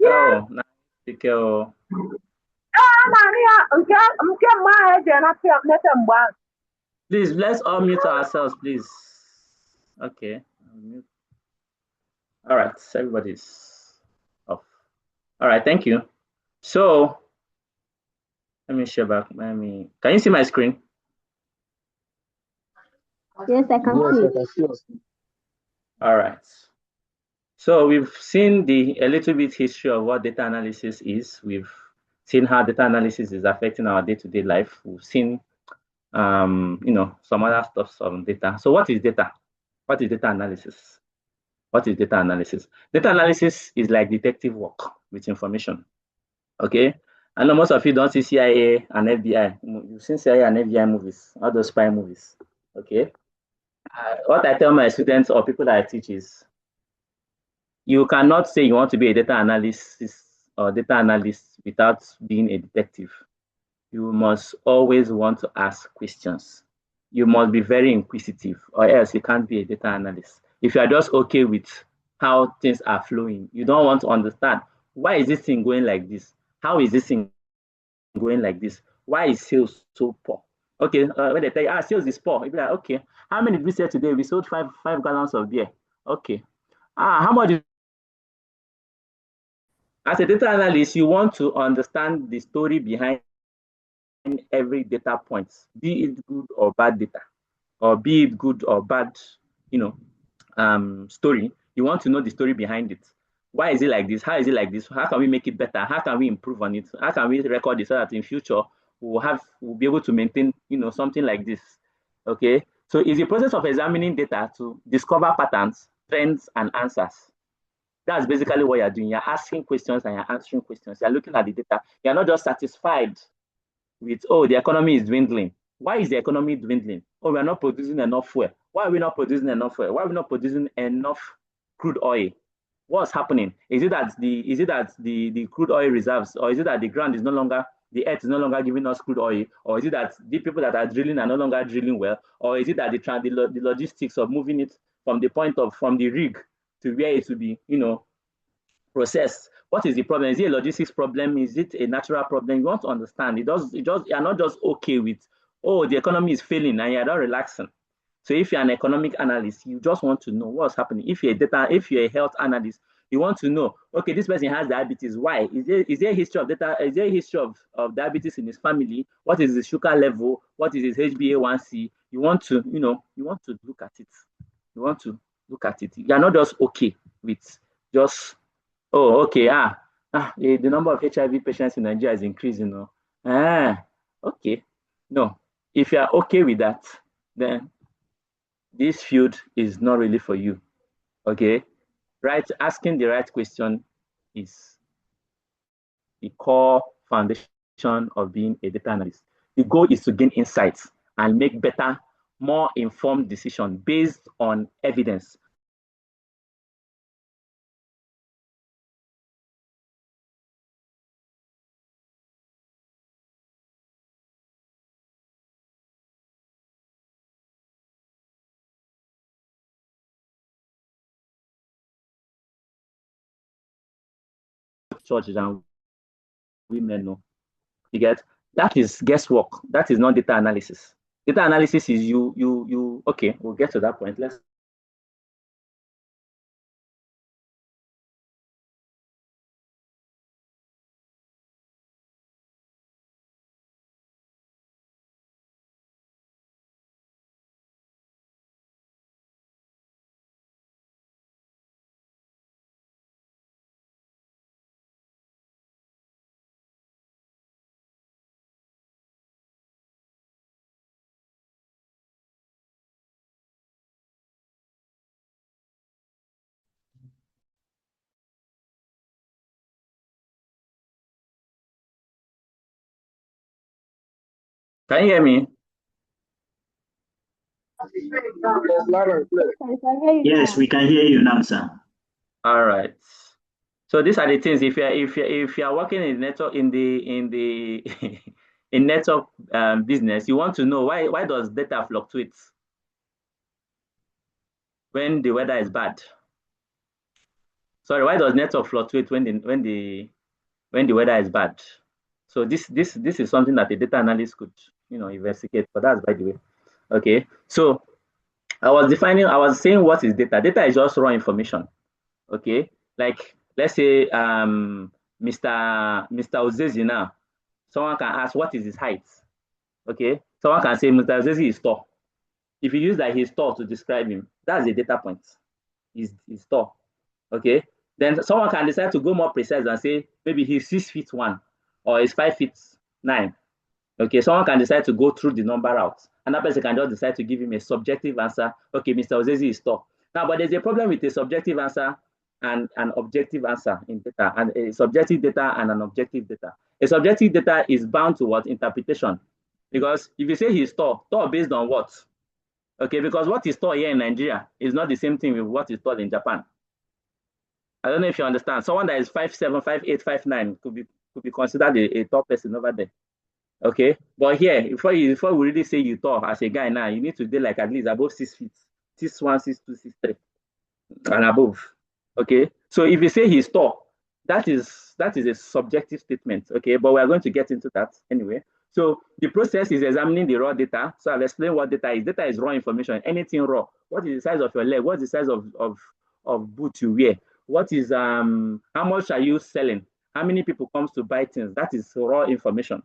A: Oh, nice. Oh. Please, let's all mute ourselves, please. Okay. All right, everybody's off. All right, thank you. So, let me share back. Can you see my screen?
H: Yes, I can
G: Yes,
H: see.
G: I can see us.
A: All right. So we've seen a little bit history of what data analysis is. We've seen how data analysis is affecting our day-to-day life. We've seen, some other stuff on data. So what is data? What is data analysis? What is data analysis? Data analysis is like detective work with information. Okay. I know most of you don't see CIA and FBI. You've seen CIA and FBI movies, all those spy movies. Okay. What I tell my students or people that I teach is you cannot say you want to be a data analyst without being a detective. You must always want to ask questions. You must be very inquisitive, or else you can't be a data analyst. If you are just okay with how things are flowing, you don't want to understand why is this thing going like this? How is this thing going like this. Why is sales so poor? Okay, when they tell you, sales is poor, you be like, okay, how many did we sell today? We sold five gallons of beer. Okay. How much? As a data analyst, you want to understand the story behind every data point, be it good or bad data, or be it good or bad, you know, story. You want to know the story behind it. Why is it like this? How is it like this? How can we make it better? How can we improve on it? How can we record it so that in future we'll be able to maintain, something like this? Okay. So it's a process of examining data to discover patterns, trends, and answers. That's basically what you're doing. You're asking questions and you're answering questions. You're looking at the data. You're not just satisfied with, oh, the economy is dwindling. Why is the economy dwindling? Oh, we're not producing enough fuel. Why are we not producing enough fuel? Why are we not producing enough crude oil? What's happening? Is it that the crude oil reserves, or is it that the ground is no longer, the earth is no longer giving us crude oil, or is it that the people that are drilling are no longer drilling well, or is it that the logistics of moving it from the rig to where it will be, processed? What is the problem? Is it a logistics problem? Is it a natural problem? You want to understand. You're not just okay with, oh, the economy is failing and you're not relaxing. So if you're an economic analyst, you just want to know what's happening. If you're a health analyst, you want to know, okay, this person has diabetes. Why? Is there a history of data? Is there a history of diabetes in his family? What is his sugar level? What is his HbA1c? You want to look at it. You want to look at it. You're not just okay with just, oh, okay. The number of HIV patients in Nigeria is increasing. No. Okay. No. If you are okay with that, then this field is not really for you. Okay. Right. Asking the right question is the core foundation of being a data analyst. The goal is to gain insights and make better, more informed decisions based on evidence. Churches and women know. You get, that is guesswork. That is not data analysis. Data analysis is you. Okay, we'll get to that point. Let's. Can you hear me?
G: Yes, loud and clear.
F: Yes, we can hear you now, sir.
A: All right. So these are the things. If you're working in network in the in network business, you want to know why does data fluctuate when the weather is bad? Sorry, why does network fluctuate when the weather is bad? So this is something that a data analyst could investigate. But that's by the way. Okay. So I was saying, what is data? Data is just raw information. Okay. Like, let's say Mr. Ozezi now. Someone can ask, what is his height? Okay. Someone can say Mr. Ozezi is tall. If you use that he's tall to describe him, that's a data point. He's tall. Okay. Then someone can decide to go more precise and say maybe he's 6 feet 1 or he's 5 feet 9. Okay, someone can decide to go through the number route. Another person can just decide to give him a subjective answer. Okay, Mr. Ozezi is tall. Now, but there's a problem with a subjective answer and an objective answer in data, and a subjective data and an objective data. A subjective data is bound to what? Interpretation. Because if you say he's tall based on what? Okay, because what is tall here in Nigeria is not the same thing with what is tall in Japan. I don't know if you understand. Someone that is 5'7", 5'8", 5'9" could be considered a tall person over there. Okay, but here, before we really say you tall as a guy now, you need to be like at least above 6 feet, 6'1", 6'2", 6'3", and above. Okay, so if you say he's tall, that is a subjective statement, okay? But we are going to get into that anyway. So the process is examining the raw data. So I'll explain what data is. Data is raw information, anything raw. What is the size of your leg? What's the size of boot you wear? What is how much are you selling? How many people comes to buy things? That is raw information.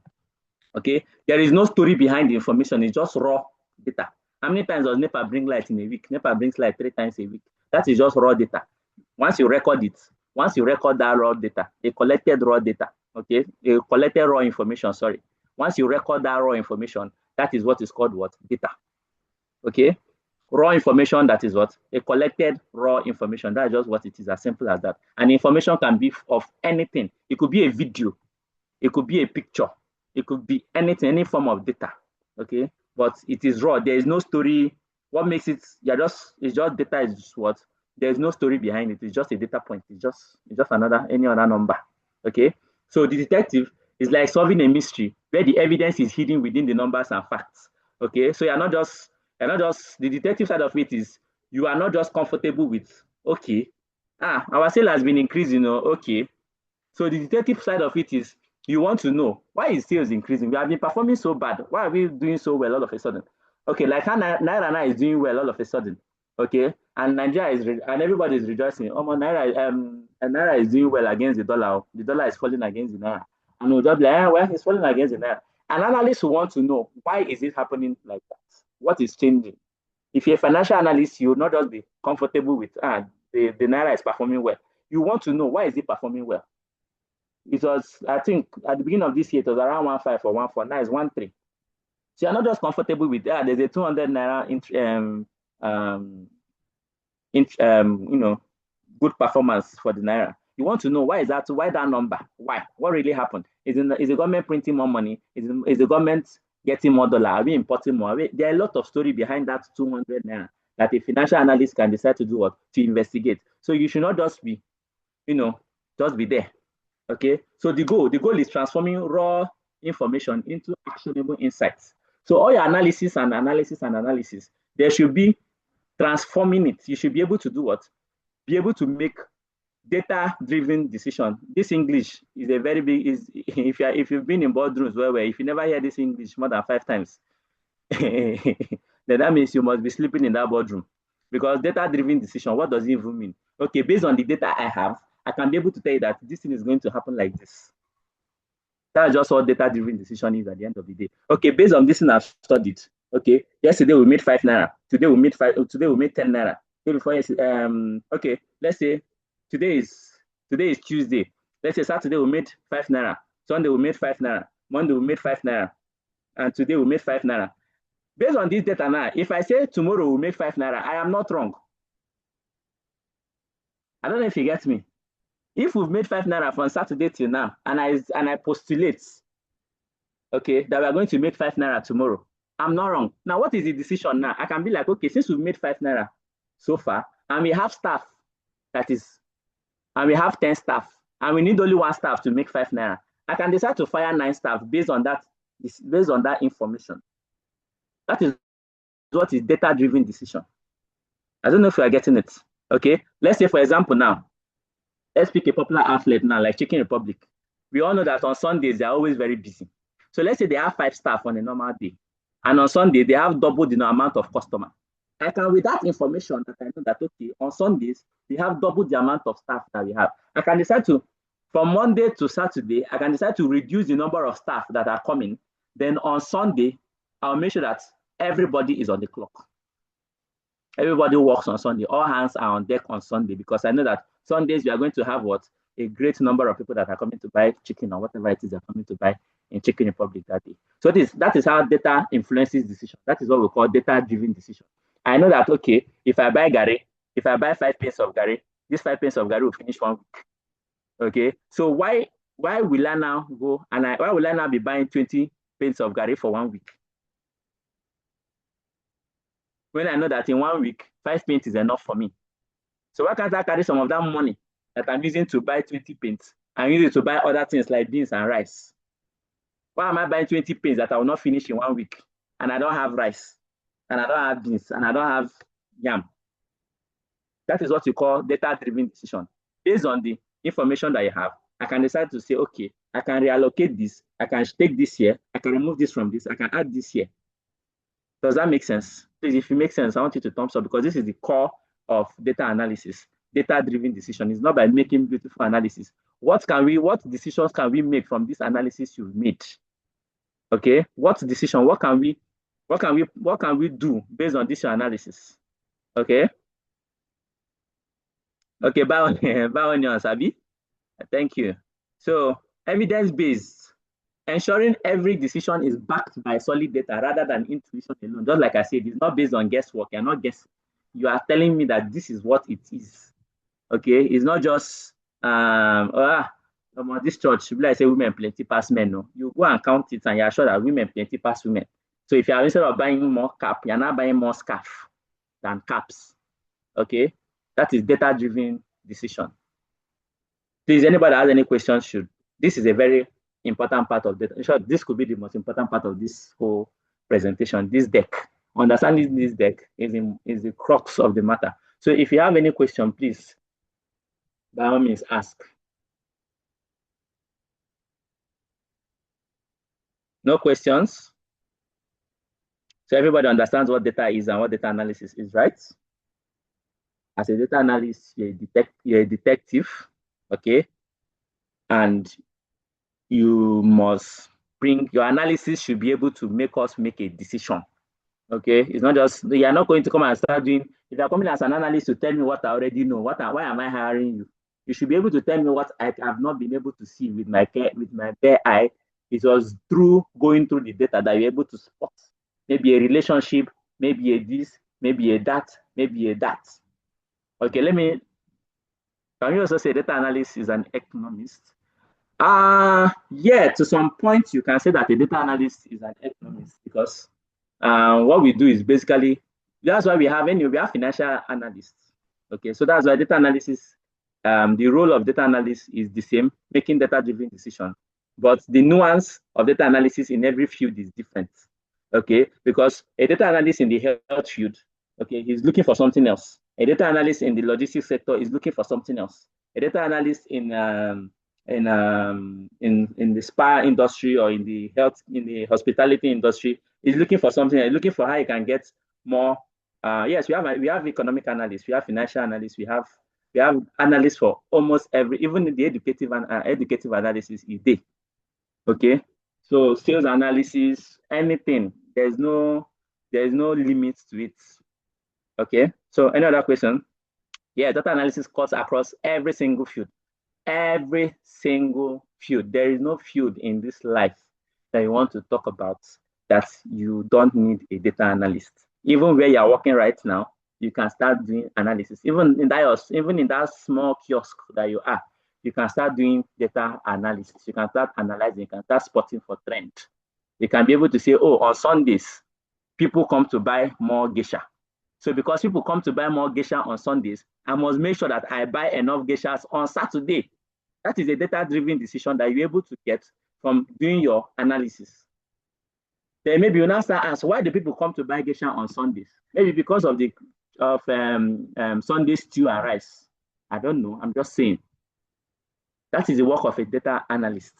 A: Okay, there is no story behind the information, it's just raw data. How many times does NEPA bring light in a week? NEPA brings light 3 times a week. That is just raw data. Once you record it, once you record that raw data, a collected raw data, okay, a collected raw information, sorry. Once you record that raw information, that is what is called what? Data. Okay, raw information, that is what? A collected raw information. That's just what it is, as simple as that. And information can be of anything. It could be a video, it could be a picture, it could be anything, any form of data. Okay, but it is raw. There is no story. What makes it? It's just data. Is just what? There is no story behind it. It's just a data point. It's just any other number. Okay, so the detective is like solving a mystery where the evidence is hidden within the numbers and facts. Okay, so you're not just the detective side of it is you are not just comfortable with, okay, our sale has been increasing, okay. So the detective side of it is you want to know why is sales increasing? We have been performing so bad. Why are we doing so well all of a sudden? Okay, like how Naira now is doing well all of a sudden. Okay, and Nigeria is and everybody is rejoicing. Oh, Naira is doing well against the dollar. The dollar is falling against the Naira. And we'll just be like, well, it's falling against the Naira. An analyst will want to know why is it happening like that? What is changing? If you're a financial analyst, you will not just be comfortable with the Naira is performing well. You want to know why is it performing well? It was, I think, at the beginning of this year, it was around 1.5 or 1.4. Now it's 1.3. So you're not just comfortable with that. There's a 200 naira good performance for the naira. You want to know why is that? Why that number? Why? What really happened? Is the government printing more money? Is the government getting more dollar? Are we importing more? There are a lot of story behind that 200 naira that a financial analyst can decide to do what? To investigate. So you should not just be, just be there. Okay, so the goal is transforming raw information into actionable insights. So all your analysis and analysis, there should be transforming it. You should be able to do what? Be able to make data-driven decision. This English is a very big. Is if you've been in boardrooms where if you never hear this English more than 5 times, then that means you must be sleeping in that boardroom. Because data-driven decision, what does it even mean? Okay, based on the data I have, I can be able to tell you that this thing is going to happen like this. That's just what data-driven decision is at the end of the day. Okay, based on this thing I've studied. Okay, yesterday we made 5 naira. Today we made 5. Today we made 10 naira. Okay, let's say today is Tuesday. Let's say Saturday we made 5 naira. Sunday we made 5 naira. Monday we made 5 naira. And today we made 5 naira. Based on this data now, if I say tomorrow we'll make 5 naira, I am not wrong. I don't know if you get me. If we've made 5 naira from Saturday till now, and I postulate, okay, that we are going to make 5 naira tomorrow, I'm not wrong. Now, what is the decision now? I can be like, okay, since we've made 5 naira so far, and we have staff, and we have 10 staff, and we need only 1 staff to make 5 naira, I can decide to fire 9 staff based on that information. That is what is data-driven decision. I don't know if you are getting it. Okay, let's say for example now, let's pick a popular outlet now like Chicken Republic. We all know that on Sundays they are always very busy. So let's say they have 5 staff on a normal day, and on Sunday they have double the amount of customer. I can, with that information, that I know that okay, on Sundays we have double the amount of staff that we have. I can decide to, from Monday to Saturday, I can decide to reduce the number of staff that are coming. Then on Sunday, I'll make sure that everybody is on the clock. Everybody works on Sunday. All hands are on deck on Sunday, because I know that Sundays we are going to have what? A great number of people that are coming to buy chicken or whatever it is they're coming to buy in Chicken Republic that day. So that is how data influences decision. That is what we call data-driven decision. I know that okay, if I buy 5 pints of Gary, this 5 pints of Gary will finish 1 week. Okay, so why will I now go and why will I now be buying 20 pints of Gary for 1 week? When I know that in 1 week, 5 pints is enough for me. So why can't I carry some of that money that I'm using to buy 20 pints and use it to buy other things like beans and rice? Why am I buying 20 pints that I will not finish in 1 week, and I don't have rice, and I don't have beans, and I don't have yam? That is what you call data-driven decision, based on the information that you have, I can decide to say, okay, I can reallocate this, I can take this here, I can remove this from this, I can add this here. Does that make sense? Please, if it makes sense, I want you to thumbs up because this is the core of data analysis, data-driven decision. It's not by making beautiful analysis. What decisions can we make from this analysis you've made? Okay, what decision? What can we do based on this analysis? Okay. Okay, bye on your Sabi. Thank you. So, evidence-based, ensuring every decision is backed by solid data rather than intuition alone. Just like I said, it's not based on guesswork. You're not guessing. You are telling me that this is what it is. Okay, it's not just this church, like say women plenty pass men. No, you go and count it, and you're sure that women plenty pass women. So if you are, instead of buying more cap, you're now buying more scarf than caps. Okay, that is data-driven decision. Please, anybody has any questions? This is a very important part of data. In short, this could be the most important part of this whole presentation. This deck, understanding this deck is the crux of the matter. So if you have any question, please, by all means, ask. No questions? So everybody understands what data is and what data analysis is, right? As a data analyst, you're a detective, okay? And you must bring your analysis should be able to make us make a decision. Okay, it's not just you are not going to come and start doing. If you are coming as an analyst to tell me what I already know, why am I hiring you? You should be able to tell me what I have not been able to see with my bare eye. It was through going through the data that you're able to spot maybe a relationship, maybe a this, maybe a that, maybe a that. Okay, can you also say data analyst is an economist? Yeah, to some point you can say that a data analyst is an economist because what we do is basically, that's why we have financial analysts. Okay, so that's why data analysis, the role of data analyst is the same, making data-driven decision. But the nuance of data analysis in every field is different. Okay, because a data analyst in the health field, okay, he's looking for something else. A data analyst in the logistics sector is looking for something else. A data analyst in the spa industry or in the hospitality industry is looking for something. Looking for how you can get more. Yes, we have economic analysts, we have financial analysts, we have analysts for almost even the educative analysis is there. Okay, so sales analysis, anything. There's no limit to it. Okay, so any other question? Yeah, data analysis cuts across every single field. Every single field. There is no field in this life that you want to talk about that you don't need a data analyst. Even where you're working right now, you can start doing analysis. Even in that small kiosk that you are, you can start doing data analysis. You can start analyzing, you can start spotting for trend. You can be able to say, oh, on Sundays, people come to buy more geisha. So because people come to buy more geisha on Sundays, I must make sure that I buy enough geishas on Saturday. That is a data-driven decision that you're able to get from doing your analysis. Then maybe you now start asking, why do people come to buy geisha on Sundays? Maybe because of Sunday stew and rice. I don't know. I'm just saying. That is the work of a data analyst.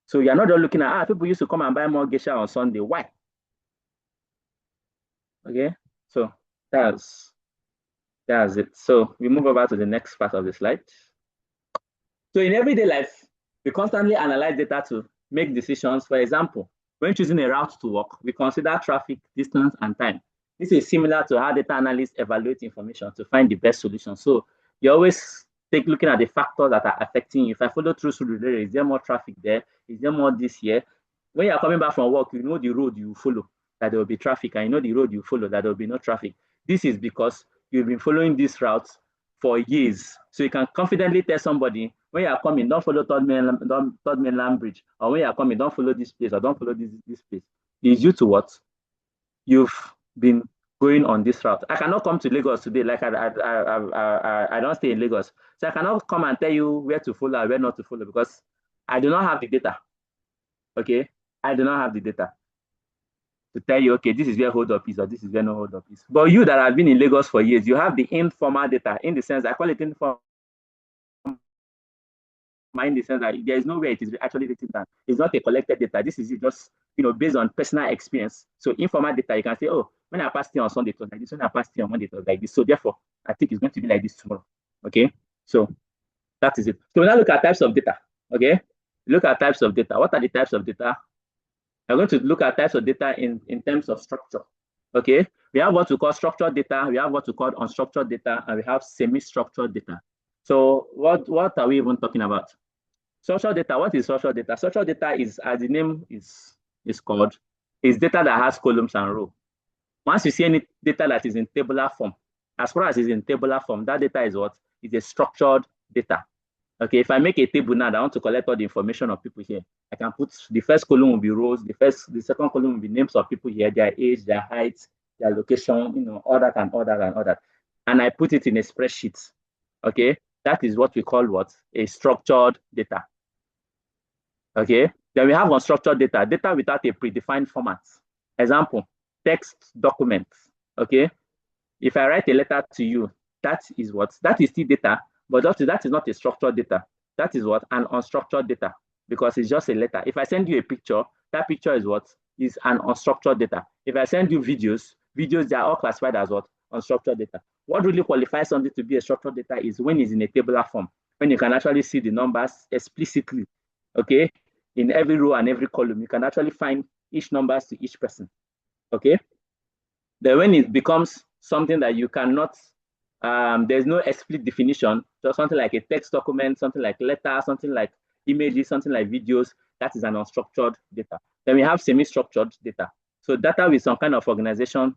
A: So you're not just looking at, people used to come and buy more geisha on Sunday. Why? Okay. So that's it. So we move over to the next part of the slide. So in everyday life, we constantly analyze data to make decisions. For example, when choosing a route to work, we consider traffic, distance, and time. This is similar to how data analysts evaluate information to find the best solution. So you always looking at the factors that are affecting you. If I follow through Surulere, is there more traffic there? Is there more this year? When you're coming back from work, you know the road you follow, that there will be traffic, and you know the road you follow, that there will be no traffic. This is because you've been following this route for years. So you can confidently tell somebody, when you are coming, don't follow Third Mainland Bridge, or when you are coming, don't follow this place, or don't follow this place. It's due to what? You've been going on this route. I cannot come to Lagos today, like I don't stay in Lagos. So I cannot come and tell you where to follow and where not to follow because I do not have the data. Okay? I do not have the data to tell you, okay, this is where hold up is or this is where no hold up is. But you that have been in Lagos for years, you have the informal data, in the sense I call it informal in the sense that there is no way it is actually written down. It's not a collected data. This is just based on personal experience. So informal data, you can say, oh, when I passed here on Sunday, it was like this. When I passed here on Monday, it was like this. So therefore, I think it's going to be like this tomorrow. Okay. So that is it. So we now look at types of data. Okay. Look at types of data. What are the types of data? We're going to look at types of data in terms of structure. Okay. We have what we call structured data. We have what we call unstructured data, and we have semi-structured data. So what are we even talking about? Structured data. What is structured data? Structured data is, as the name is called, is data that has columns and rows. Once you see any data that is in tabular form, as far as it's in tabular form, that data is what? Is a structured data. Okay, if I make a table now that I want to collect all the information of people here, I can put the first column will be rows, the second column will be names of people here, their age, their height, their location, all that and all that and all that. And I put it in a spreadsheet. Okay, that is what we call what? A structured data. Okay, then we have unstructured data, data without a predefined format. Example, text documents. Okay, if I write a letter to you, that is what? That is still data, but that is not a structured data. That is what? An unstructured data, because it's just a letter. If I send you a picture, that picture is what? Is an unstructured data. If I send you videos, they are all classified as what? Unstructured data. What really qualifies something to be a structured data is when it's in a tabular form, when you can actually see the numbers explicitly. Okay, in every row and every column, you can actually find each numbers to each person. Okay. Then when it becomes something that you cannot, there's no explicit definition, so something like a text document, something like letter, something like images, something like videos, that is an unstructured data. Then we have semi-structured data. So data with some kind of organization,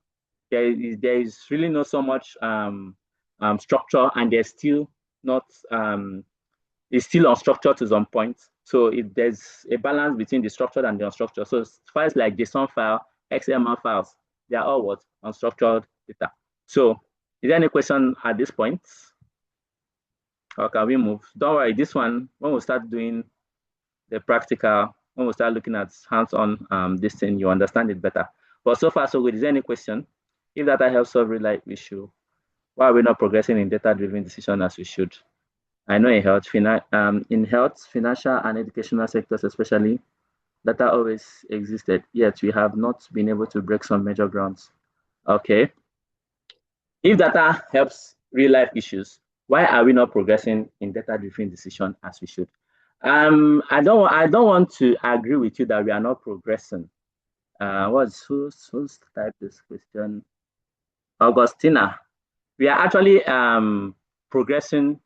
A: there is really not so much structure, and there's still not, it's still unstructured to some point. So there's a balance between the structured and the unstructured. So files like JSON file, XML files, they are all what? Unstructured data. So is there any question at this point? Or can we move? Don't worry, this one, when we start doing the practical, when we start looking at hands-on this thing, you understand it better. But so far, so good. Is there any question? If data helps solve real life issue, why are we not progressing in data-driven decision as we should? I know in health, financial and educational sectors especially, data always existed, yet we have not been able to break some major grounds. Okay. If data helps real life issues, why are we not progressing in data-driven decision as we should? I don't want to agree with you that we are not progressing. Who's typed this question? Augustina. We are actually progressing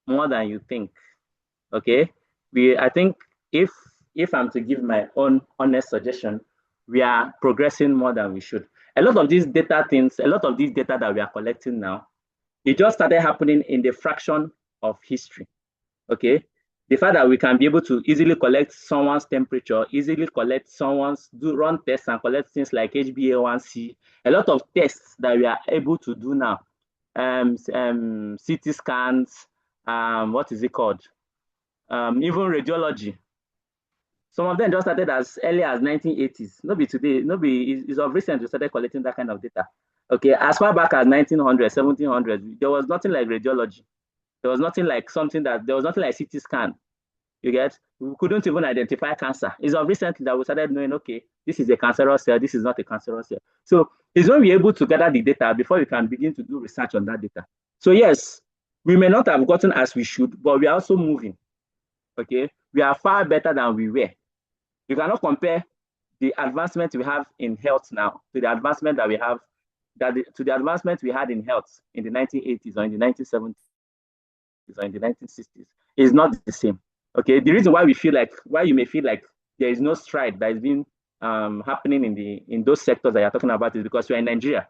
A: more than you think. Okay, I think if I'm to give my own honest suggestion, we are progressing more than we should. A lot of these data things, a lot of these data that we are collecting now, it just started happening in the fraction of history. Okay, the fact that we can be able to easily collect someone's temperature, easily collect run tests and collect things like HbA1c, a lot of tests that we are able to do now, CT scans, what is it called? Even radiology. Some of them just started as early as 1980s. Not be today, not be it's of recent we started collecting that kind of data. Okay, as far back as 1900, 1700, there was nothing like radiology. There was nothing like CT scan. You get? We couldn't even identify cancer. It's of recently that we started knowing, okay, this is a cancerous cell, this is not a cancerous cell. So it's when we're able to gather the data before we can begin to do research on that data. So yes, we may not have gotten as we should, but we are also moving. Okay, we are far better than we were. You cannot compare the advancement we have in health now to the advancement that we have to the advancement we had in health in the 1980s or in the 1970s or in the 1960s. Is not the same. Okay, the reason why you may feel like there is no stride that is being happening in those sectors that you're talking about is because you're in Nigeria.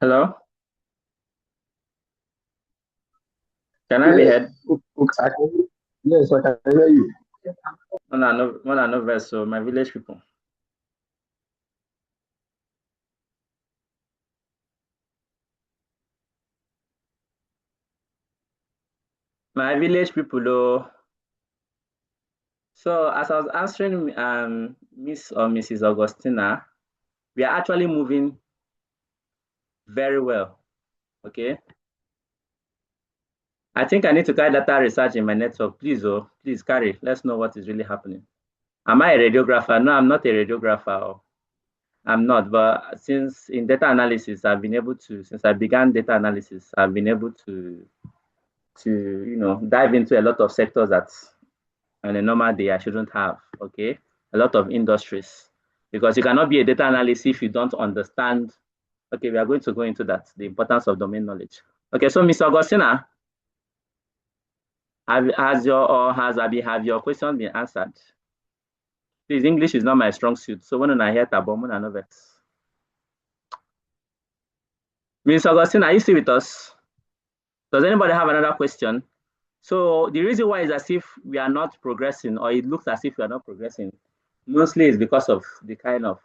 A: Hello? Can I be heard?
G: Yes, I can hear you.
A: No verse, so my village people. My village people, though. So as I was answering Miss or Mrs. Augustina, we are actually moving very well. Okay. I think I need to carry data research in my network. Please carry. Let's know what is really happening. Am I a radiographer? No, I'm not a radiographer. I'm not, but since in data analysis, since I began data analysis, I've been able to dive into a lot of sectors that on a normal day I shouldn't have. Okay, a lot of industries, because you cannot be a data analyst if you don't understand. Okay, we are going to go into that, the importance of domain knowledge. Okay, so Mr. Augustina, have your question been answered? Please, English is not my strong suit, so when I hear Tabomon and Novex. Mr. Augustine, are you still with us? Does anybody have another question? So the reason why is as if we are not progressing, or it looks as if we are not progressing, mostly is because of the kind of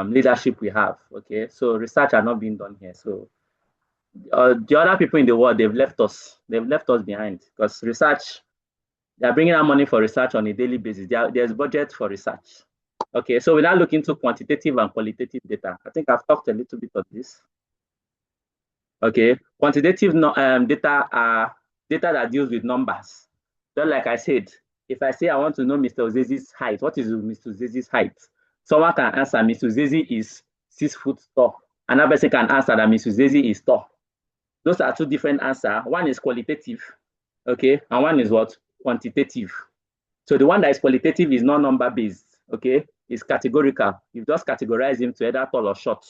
A: leadership we have. Okay, so research are not being done here. So the other people in the world, they've left us behind, because research, they are bringing out money for research on a daily basis. There's budget for research. Okay, so we now look into quantitative and qualitative data. I think I've talked a little bit of this. Okay, quantitative data are data that deals with numbers. Just like I said, if I say I want to know Mr. Ozezi's height, what is Mr. Ozezi's height? Someone can answer Mr. Ozezi is 6 foot tall. Another person can answer that Mr. Ozezi is tall. Those are two different answers. One is qualitative, okay, and one is what? Quantitative. So the one that is qualitative is not number based, okay, it's categorical. You just categorize him to either tall or short,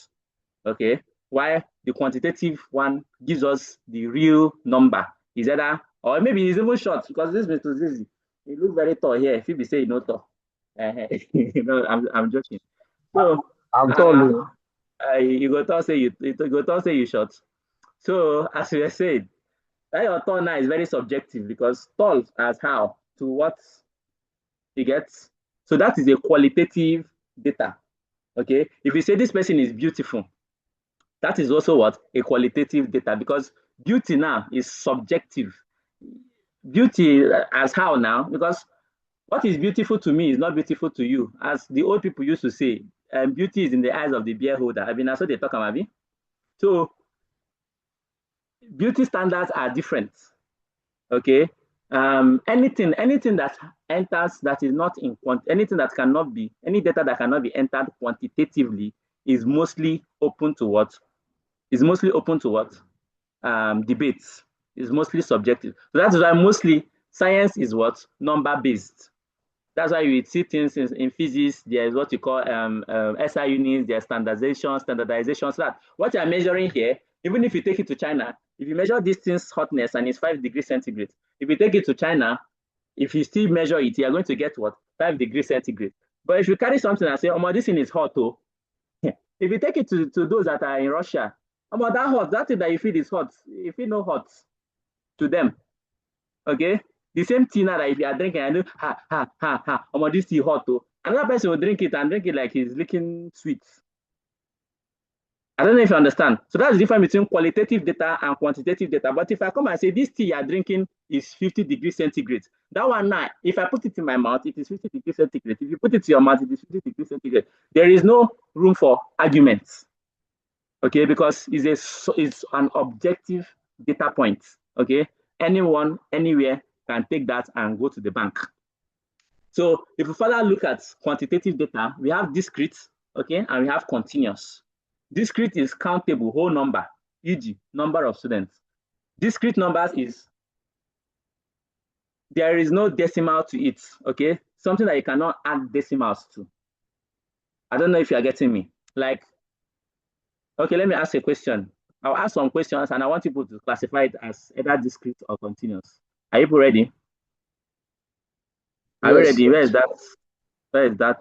A: okay, while the quantitative one gives us the real number. Is either, or maybe he's even short, because this Mr. Zizi, he looks very tall here. If you be saying no tall, I'm joking. So
G: I'm tall.
A: you go tall say you short. So as we were saying, that your tall now is very subjective, because tall as how to what you get. So that is a qualitative data. Okay, if you say this person is beautiful, that is also what? A qualitative data, because beauty now is subjective. Beauty as how now? Because what is beautiful to me is not beautiful to you. As the old people used to say, beauty is in the eyes of the beholder. I mean, that's what they talk about. So beauty standards are different. Okay. Anything that enters that is not in anything that cannot be, any data that cannot be entered quantitatively is mostly open to what? Is mostly open to what? Debates. Is mostly subjective. So that is why mostly science is what? Number based. That's why you see things in physics. There is what you call SI units, there's standardization. So that what you're measuring here, even if you take it to China, if you measure this thing's hotness and it's 5 degrees centigrade, if you take it to China, if you still measure it, you're going to get what? 5 degrees centigrade. But if you carry something and say, oh, this thing is hot, oh, if you take it to those that are in Russia, oh, that hot, that thing that you feel is hot, you feel no hot to them. Okay? The same tea now that if you are drinking, I know, this tea hot, oh. Another person will drink it and drink it like he's licking sweets. I don't know if you understand. So that's the difference between qualitative data and quantitative data. But if I come and say this tea you are drinking is 50 degrees centigrade, that one now, if I put it in my mouth, it is 50 degrees centigrade. If you put it to your mouth, it is 50 degrees centigrade. There is no room for arguments. Okay, because it's an objective data point. Okay, anyone, anywhere can take that and go to the bank. So if we further look at quantitative data, we have discrete, okay, and we have continuous. Discrete is countable, whole number, e.g., number of students. Discrete numbers is, there is no decimal to it, okay? Something that you cannot add decimals to. I don't know if you are getting me. Like, okay, let me ask a question. I'll ask some questions and I want people to classify it as either discrete or continuous. Are you ready? Are you ready? Where is that? Where is that?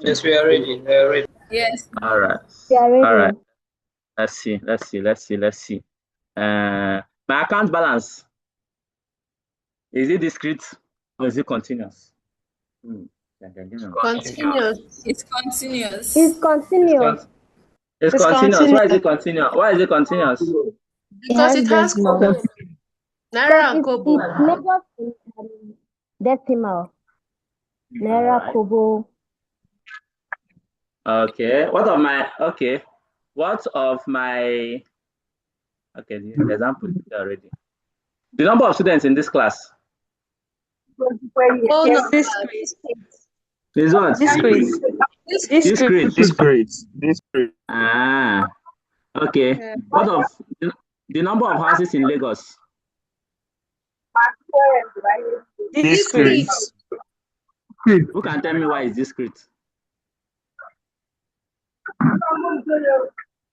D: Yes, we are ready. We are ready.
E: Yes.
A: All right.
G: Yeah,
A: All right. Let's see. My account balance, is it discrete or is it continuous?
H: Continuous.
E: It's continuous.
I: It's continuous.
A: It's
H: It's
A: continuous. Why is it
H: continuous.
A: continuous? Why is it continuous?
H: Because it has
I: decimal.
H: Kobo. Naira and
I: It's
H: Kobo.
I: measured in decimal. Naira,
A: Alright.
I: kobo.
A: Okay. What of my the example is there already. The number of students in this class
H: Oh no.
A: is what?
H: Discrete.
F: Discrete.
A: Ah, okay.
H: Yeah.
A: What of the number of houses in Lagos?
H: Discrete.
A: Who can tell me why it's discrete?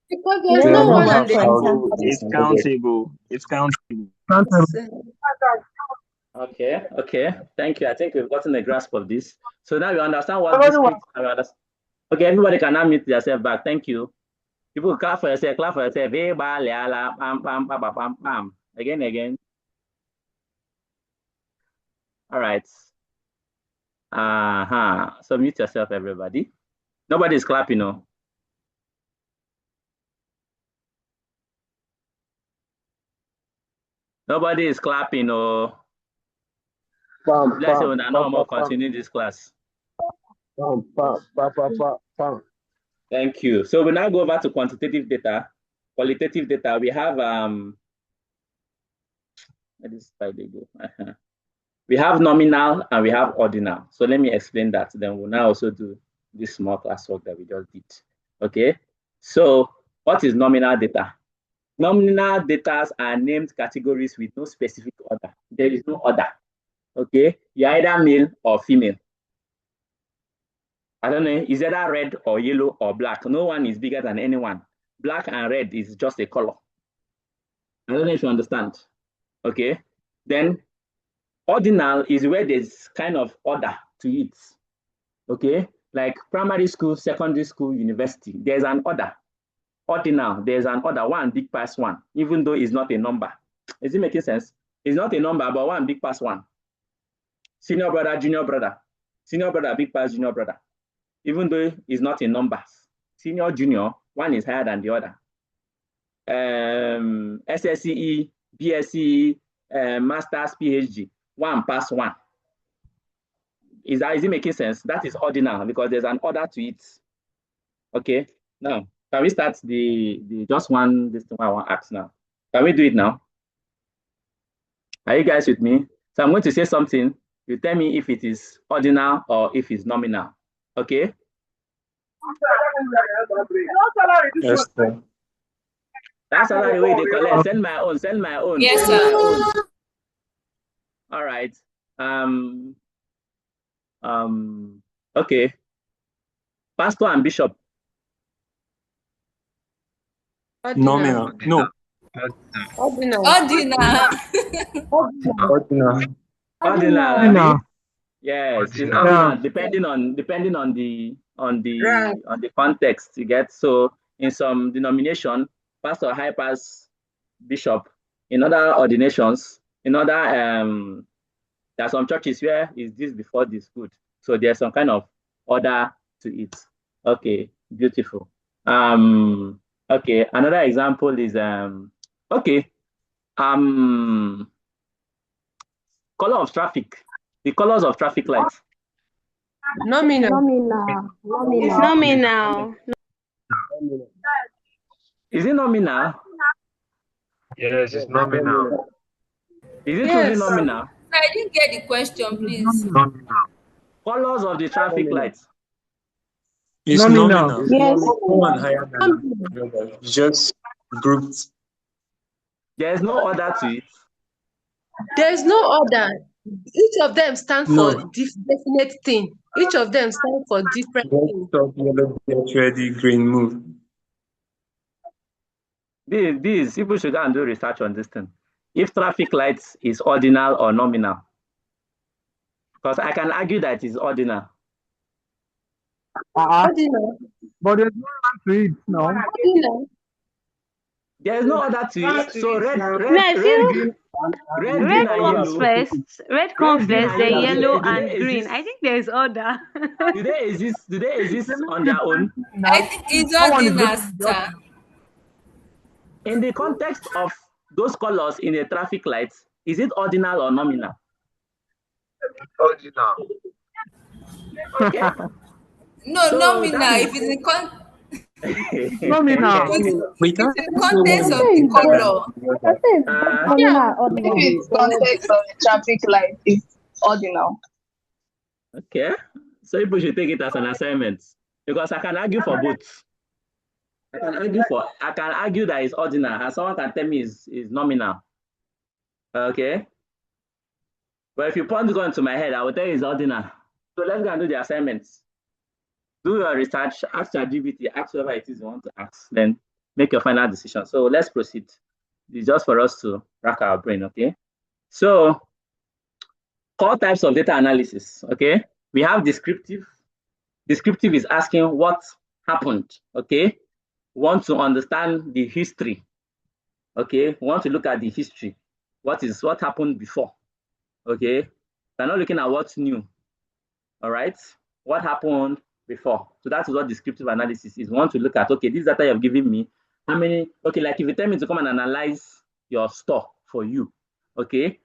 H: Because there's no one and
F: It's countable.
A: Okay. Thank you. I think we've gotten a grasp of this. So now we understand what discrete. Okay, everybody can now mute yourself back. Thank you. People clap for yourself. Hey, pam, pam. Again. All right. So mute yourself, everybody. Nobody is clapping, no. Nobody is clapping, no. Let's say we're not more continue this class. Thank you. So we now go over to quantitative data. Qualitative data, we have we have nominal and we have ordinal. So let me explain that. Then we'll now also do this small classwork that we just did. Okay. So what is nominal data? Nominal data are named categories with no specific order. There is no order. Okay. You're either male or female. I don't know, is either red or yellow or black. No one is bigger than anyone. Black and red is just a color. I don't know if you understand. Okay. Then ordinal is where there's kind of order to it. Okay. Like primary school, secondary school, university, there's an order. Ordinal, there's an order, one big past one, even though it's not a number. Is it making sense? It's not a number, but one big past one. Senior brother, junior brother. Senior brother, big past junior brother. Even though it's not in numbers. Senior, junior, one is higher than the other. SSCE, BSCE, Masters, PhD, one past one. Is it making sense? That is ordinal because there's an order to it. Okay, now can we start the just one this thing I want to ask now? Can we do it now? Are you guys with me? So I'm going to say something. You tell me if it is ordinal or if it's nominal. Okay?
F: Yes, sir.
A: That's another way they collect. Send my own.
E: Yes,
A: send
E: sir.
A: my own. All right. Okay. Pastor and bishop.
F: Nominal. No.
A: Ordinal. Yes, it's ordinal, depending on the context you get. So in some denomination, pastor, high pass, bishop. In other ordinations, in other there are some churches where is this before this good. So there's some kind of order to it. Okay, beautiful. Okay, another example is color of traffic. The colors of traffic lights.
H: Nominal.
I: It's
H: nominal.
A: Is it nominal?
B: Yes, it's nominal.
A: Is it truly nominal?
E: I didn't get the question, please.
A: Colors of the traffic lights.
F: It's nominal.
H: Yes.
F: One higher than the other. Just grouped.
A: There is no order to it.
H: There's no order. Each of them stand for definite thing. Each of them stand for different things.
F: Stop, yellow, get ready, green, move.
A: These people should go and do research on this thing. If traffic lights is ordinal or nominal. Because I can argue that it's ordinal.
H: Ordinal.
G: But there's no one to it now.
H: Ordinal.
A: There's no other to it. So red,
I: I feel
A: green, red,
J: Red
A: green, and
J: comes
A: yellow.
J: first. Red comes
A: Red, green,
J: first,
A: and
J: then
A: yellow.
J: yellow
A: Do
J: and
A: they
J: green.
A: exist?
J: I think there's order.
A: Do they exist? Do they exist on their own?
E: I think it's ordinary, sir.
A: In the context of those colors in a traffic light, is it ordinal or nominal?
B: Ordinal.
A: Okay.
E: No,
A: So
E: nominal.
A: that
E: If it's in
G: Nominal.
D: We
E: it's
D: can't
E: in
D: say
E: context
I: I
E: of
I: say
E: the
I: it's both.
E: color.
I: I can say it's
A: uh,
H: Yeah,
I: nominal or
H: if
I: ordinal.
H: it's context of the traffic light, it's ordinal.
A: okay. So people should take it as an assignment because I can argue for both. I can argue that it's ordinal, and someone can tell me is nominal. Okay. But if you point the gun to my head, I will tell you it's ordinal. So let's go and do the assignments. Do your research, ask ChatGPT, ask whoever it is you want to ask, then make your final decision. So let's proceed. It's just for us to rack our brain, okay? So, core types of data analysis, okay? We have descriptive. Descriptive is asking what happened, okay? We want to understand the history, okay? We want to look at the history. What happened before, okay? We're not looking at what's new, all right? What happened before? So that's what descriptive analysis is. We want to look at, okay, this data you have given me, how many, okay, like if you tell me to come and analyze your store for you, okay?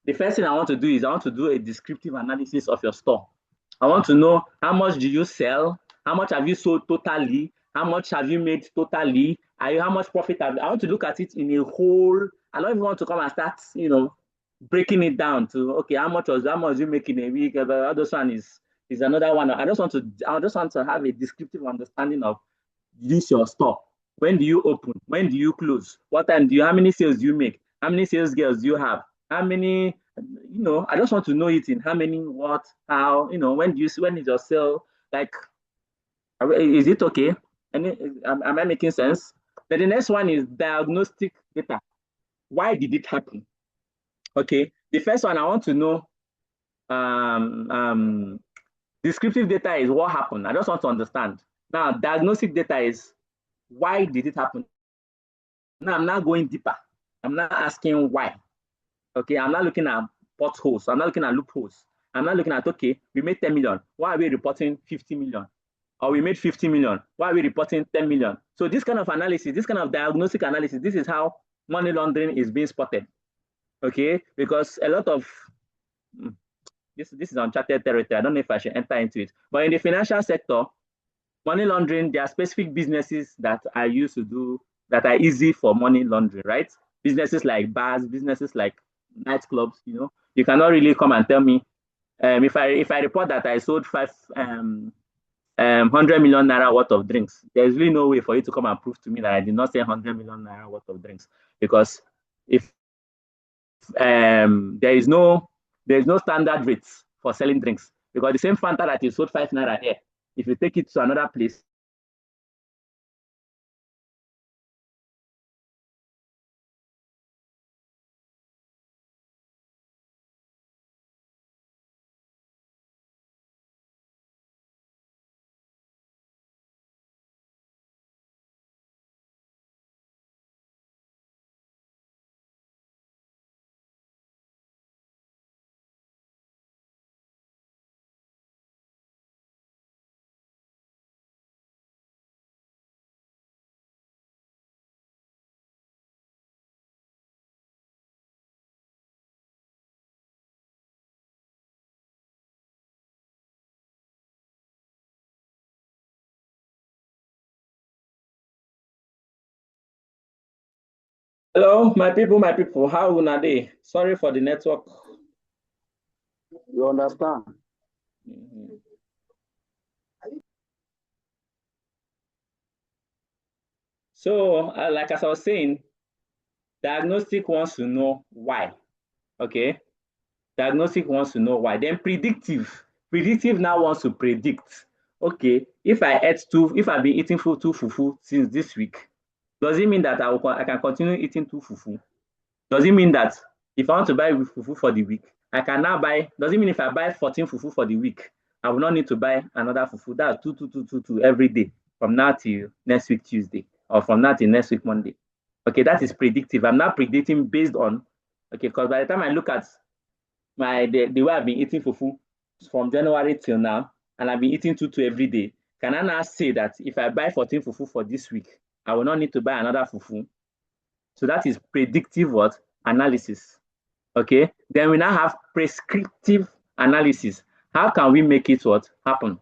A: The first thing I want to do is I want to do a descriptive analysis of your store. I want to know how much do you sell, how much have you sold totally, how much have you made totally, how much profit have you, I want to look at it in a whole. I don't even want to come and start, breaking it down to, okay, how much you make in a week. All those one is another one. I just want to have a descriptive understanding of this your store. When do you open? When do you close? What time do you? How many sales do you make? How many sales girls do you have? How many? I just want to know it in how many, what, how. When is your sale? Like, is it okay? Am I making sense? Then the next one is diagnostic data. Why did it happen? Okay. The first one I want to know. Descriptive data is what happened. I just want to understand. Now, diagnostic data is why did it happen? Now, I'm not going deeper. I'm not asking why. Okay, I'm not looking at potholes. I'm not looking at loopholes. I'm not looking at, okay, we made 10 million. Why are we reporting 50 million? Or we made 50 million. Why are we reporting 10 million? So this kind of analysis, this kind of diagnostic analysis, this is how money laundering is being spotted. Okay, because a lot of this is uncharted territory. I don't know if I should enter into it. But in the financial sector, money laundering, there are specific businesses that are used to do that are easy for money laundering, right? Businesses like bars, businesses like nightclubs. You cannot really come and tell me if I report that I sold 100 million naira worth of drinks. There's really no way for you to come and prove to me that I did not sell 100 million naira worth of drinks, because if there's no standard rates for selling drinks, because the same Fanta that is sold 5 naira here, if you take it to another place, hello, my people, how una dey? Sorry for the network.
G: You understand?
A: So, like as I was saying, diagnostic wants to know why. Okay, diagnostic wants to know why. Then predictive now wants to predict. Okay, if I've been eating two fufu since this week, does it mean that I can continue eating two fufu? Does it mean that if I want to buy fufu for the week, I can now buy? Does it mean if I buy 14 fufu for the week, I will not need to buy another fufu? That's two every day from now till next week Tuesday, or from now till next week Monday. Okay, that is predictive. I'm not predicting based on, okay, because by the time I look at the way I've been eating fufu from January till now, and I've been eating tutu every day, can I now say that if I buy 14 fufu for this week, I will not need to buy another fufu? So that is predictive what? Analysis. Okay. Then we now have prescriptive analysis. How can we make it what? Happen?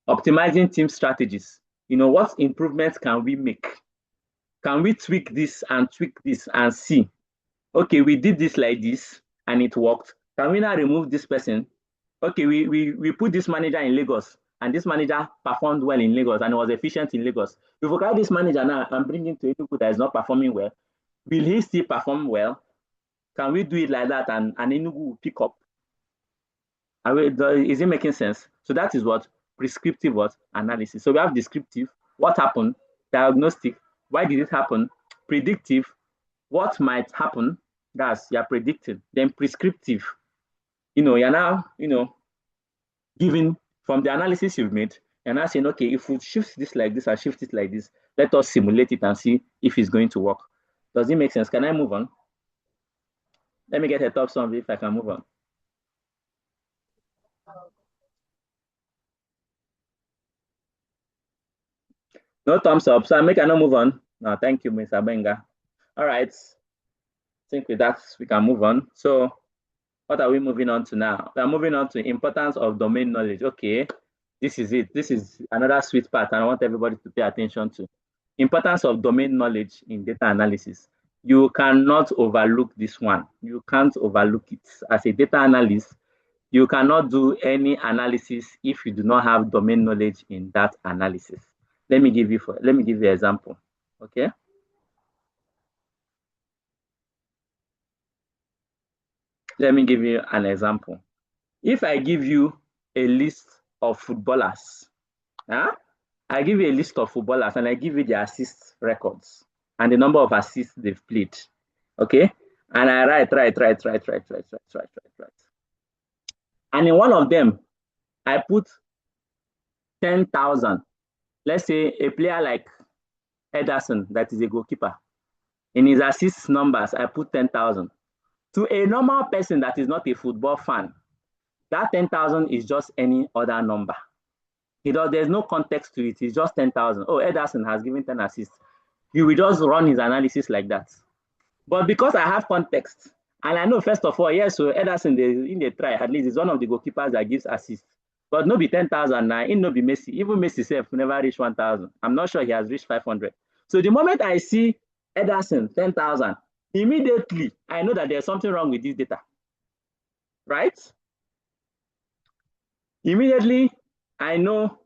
A: Optimizing team strategies. What improvements can we make? Can we tweak this and see? Okay, we did this like this and it worked. Can we now remove this person? Okay, we put this manager in Lagos and this manager performed well in Lagos and was efficient in Lagos. If we carry this manager now and bring him to Enugu that is not performing well, will he still perform well? Can we do it like that and Enugu will pick up? Is it making sense? So that is what prescriptive what analysis. So we have descriptive, what happened, diagnostic, why did it happen, predictive, what might happen, that's you're predicting. Then prescriptive, you're now, giving from the analysis you've made, you're now saying, okay, if we shift this like this and shift it like this, let us simulate it and see if it's going to work. Does it make sense? Can I move on? Let me get a top summary if I can move on. No thumbs up, so I cannot move on. No, thank you, Mr. Benga. All right. I think with that, we can move on. So what are we moving on to now? We are moving on to importance of domain knowledge. Okay, this is it. This is another sweet part, and I want everybody to pay attention to. Importance of domain knowledge in data analysis. You cannot overlook this one. You can't overlook it. As a data analyst, you cannot do any analysis if you do not have domain knowledge in that analysis. Let me give you an example. Okay. Let me give you an example. If I give you a list of footballers, I give you a list of footballers and I give you their assist records and the number of assists they've played. Okay. And I write. And in one of them, I put 10,000. Let's say a player like Ederson, that is a goalkeeper. In his assist numbers, I put 10,000. To a normal person that is not a football fan, that 10,000 is just any other number. There's no context to it. It's just 10,000. Oh, Ederson has given 10 assists. He will just run his analysis like that. But because I have context, and I know, first of all, yes, so Ederson, in the try, at least, is one of the goalkeepers that gives assists. But no be 10,000 now, it no be Messi. Even Messi himself never reached 1,000. I'm not sure he has reached 500. So the moment I see Ederson, 10,000, immediately, I know that there's something wrong with this data. Right? Immediately, I know,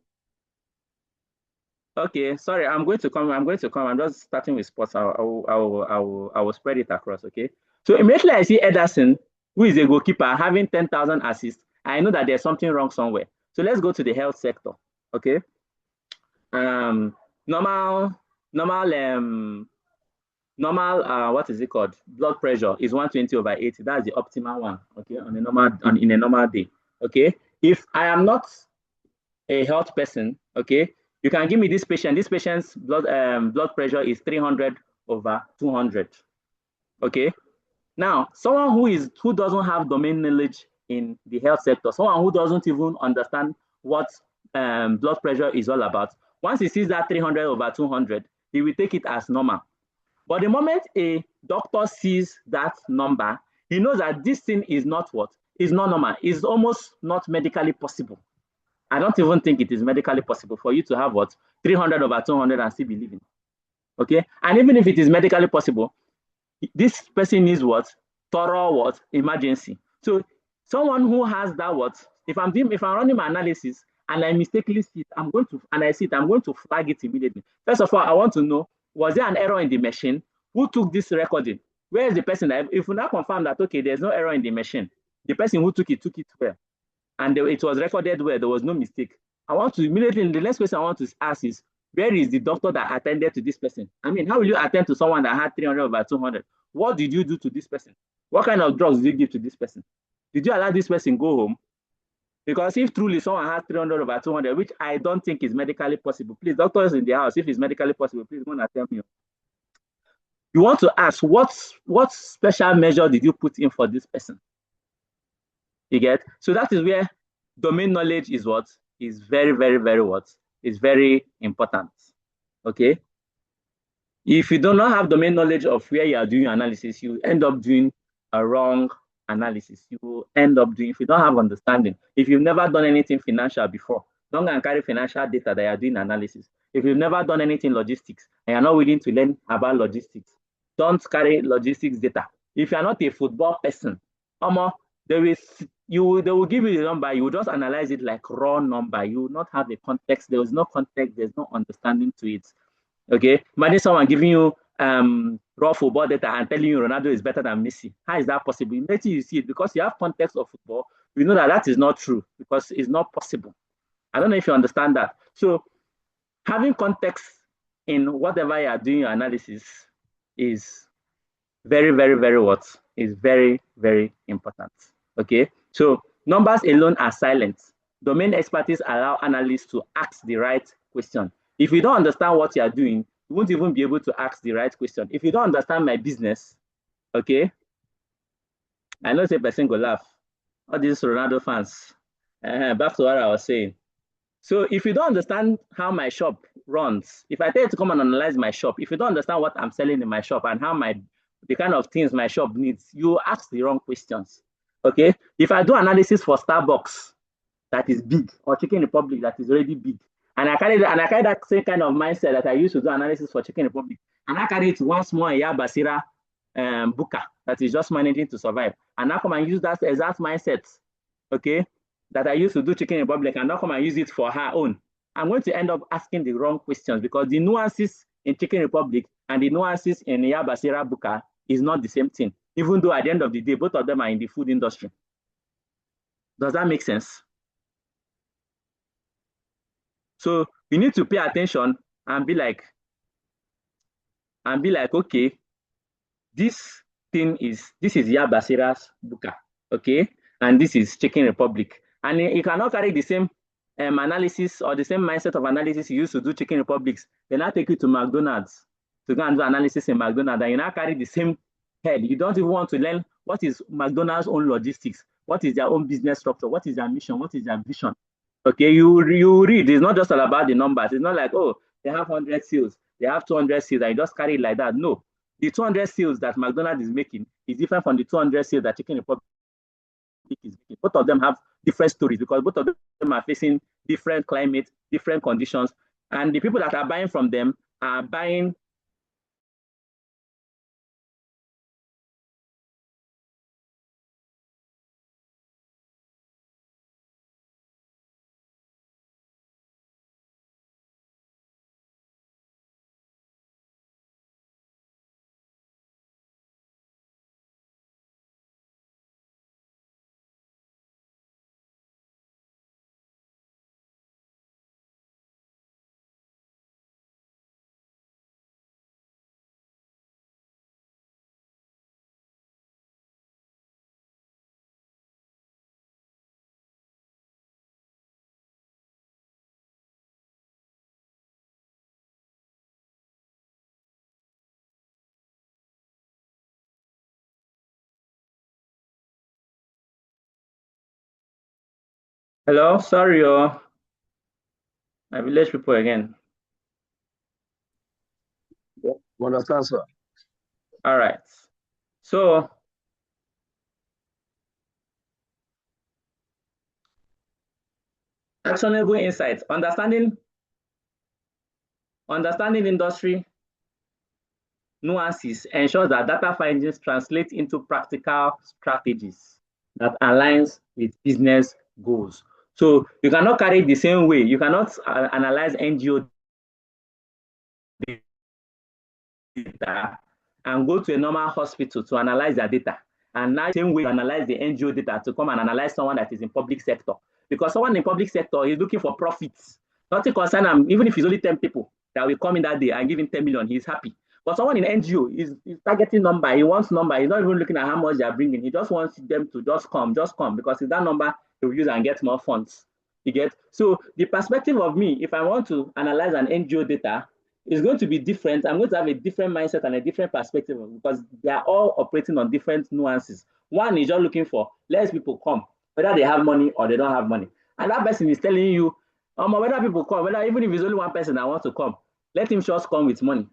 A: okay, sorry, I'm going to come. I'm just starting with sports. I will spread it across, okay? So immediately I see Ederson, who is a goalkeeper, having 10,000 assists. I know that there's something wrong somewhere. So let's go to the health sector, okay? Normal, what is it called? Blood pressure is 120/80. That's the optimal one, okay, in a normal day, okay? If I am not a health person, okay, you can give me this patient. This patient's blood pressure is 300/200, okay? Now, someone who doesn't have domain knowledge in the health sector, someone who doesn't even understand what blood pressure is all about, once he sees that 300/200, he will take it as normal. But the moment a doctor sees that number, he knows that this thing is not what? Is not normal. It's almost not medically possible. I don't even think it is medically possible for you to have what? 300/200 and still be living. Okay? And even if it is medically possible, this person needs what? Thorough what? Emergency. So someone who has that what? If I'm running my analysis and I mistakenly see it, I'm going to flag it immediately. First of all, I want to know, was there an error in the machine? Who took this recording? Where is the person? If we now confirm that, okay, there's no error in the machine, the person who took it well, and it was recorded well, there was no mistake. I want to immediately, the next question I want to ask is, where is the doctor that attended to this person? I mean, how will you attend to someone that had 300/200? What did you do to this person? What kind of drugs did you give to this person? Did you allow this person go home? Because if truly someone has 300/200, which I don't think is medically possible, please, doctors in the house, if it's medically possible, please go and tell me. You want to ask what special measure did you put in for this person? You get? So that is where domain knowledge is what? Is very, very, very what? Is very important. Okay? If you do not have domain knowledge of where you are doing analysis, you end up doing a wrong analysis. You will end up doing, if you don't have understanding, if you've never done anything financial before, don't go and carry financial data that you are doing analysis. If you've never done anything logistics and you're not willing to learn about logistics, don't carry logistics data. If you're not a football person, they will give you the number, you will just analyze it like raw number. You will not have a context. There is no context, there's no understanding to it. Okay, imagine someone giving you raw football data and telling you Ronaldo is better than Messi. How is that possible? Immediately you see it, because you have context of football, you know that that is not true, because it's not possible. I don't know if you understand that. So having context in whatever you are doing your analysis is very, very, very what? Is very, very important. Okay, so numbers alone are silent. Domain expertise allow analysts to ask the right question. If you don't understand what you are doing, you won't even be able to ask the right question. If you don't understand my business, okay, I know say person go laugh. All these Ronaldo fans. Back to what I was saying. So if you don't understand how my shop runs, if I tell you to come and analyze my shop, if you don't understand what I'm selling in my shop and how the kind of things my shop needs, you ask the wrong questions. Okay. If I do analysis for Starbucks that is big, or Chicken Republic that is already big, and I carry that same kind of mindset that I used to do analysis for Chicken Republic, and I carry it to one small Basira booker that is just managing to survive, and now come and use that exact mindset, okay, that I used to do Chicken Republic, and now come and use it for her own, I'm going to end up asking the wrong questions, because the nuances in Chicken Republic and the nuances in Basira Buka is not the same thing, even though at the end of the day, both of them are in the food industry. Does that make sense? So you need to pay attention and be like, okay, this is Basira's Buka, okay, and this is Chicken Republic, and you cannot carry the same analysis or the same mindset of analysis you used to do Chicken Republics. They now take you to McDonald's to go and do analysis in McDonald's, and you now carry the same head. You don't even want to learn what is McDonald's own logistics, what is their own business structure, what is their mission, what is their vision. Okay, you read. It's not just all about the numbers. It's not like, oh, they have 100 sales, they have 200 sales, and you just carry it like that. No, the 200 sales that McDonald's is making is different from the 200 sales that Chicken Republic is making. Both of them have different stories, because both of them are facing different climates, different conditions, and the people that are buying from them are buying hello, sorry, my village people again.
G: Yeah, understand, sir.
A: All right. So actionable insights, understanding industry nuances ensures that data findings translate into practical strategies that aligns with business goals. So you cannot carry it the same way. You cannot analyze NGO data and go to a normal hospital to analyze their data. And now, same way you analyze the NGO data to come and analyze someone that is in public sector. Because someone in public sector is looking for profits. Nothing concern him, even if it's only 10 people that will come in that day and give him 10 million, he's happy. But someone in NGO is targeting number, he wants number, he's not even looking at how much they are bringing. He just wants them to just come, because it's that number he will use and get more funds. You get? So the perspective of me, if I want to analyze an NGO data, is going to be different. I'm going to have a different mindset and a different perspective because they are all operating on different nuances. One is just looking for less people come, whether they have money or they don't have money. And that person is telling you, whether people come, whether even if it's only one person that wants to come, let him just come with money.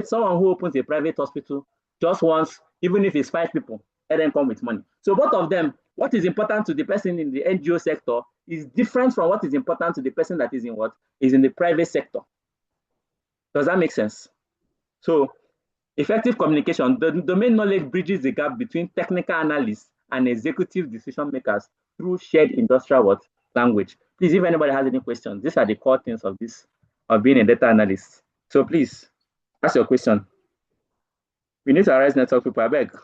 A: Someone who opens a private hospital just wants, even if it's 5 people, let them come with money. So both of them, what is important to the person in the NGO sector is different from what is important to the person that is in what is in the private sector. Does that make sense? So effective communication, the domain knowledge bridges the gap between technical analysts and executive decision makers through shared industrial language. Please, if anybody has any questions, these are the core things of being a data analyst. So please, ask your question. We need to arrest network people, I beg.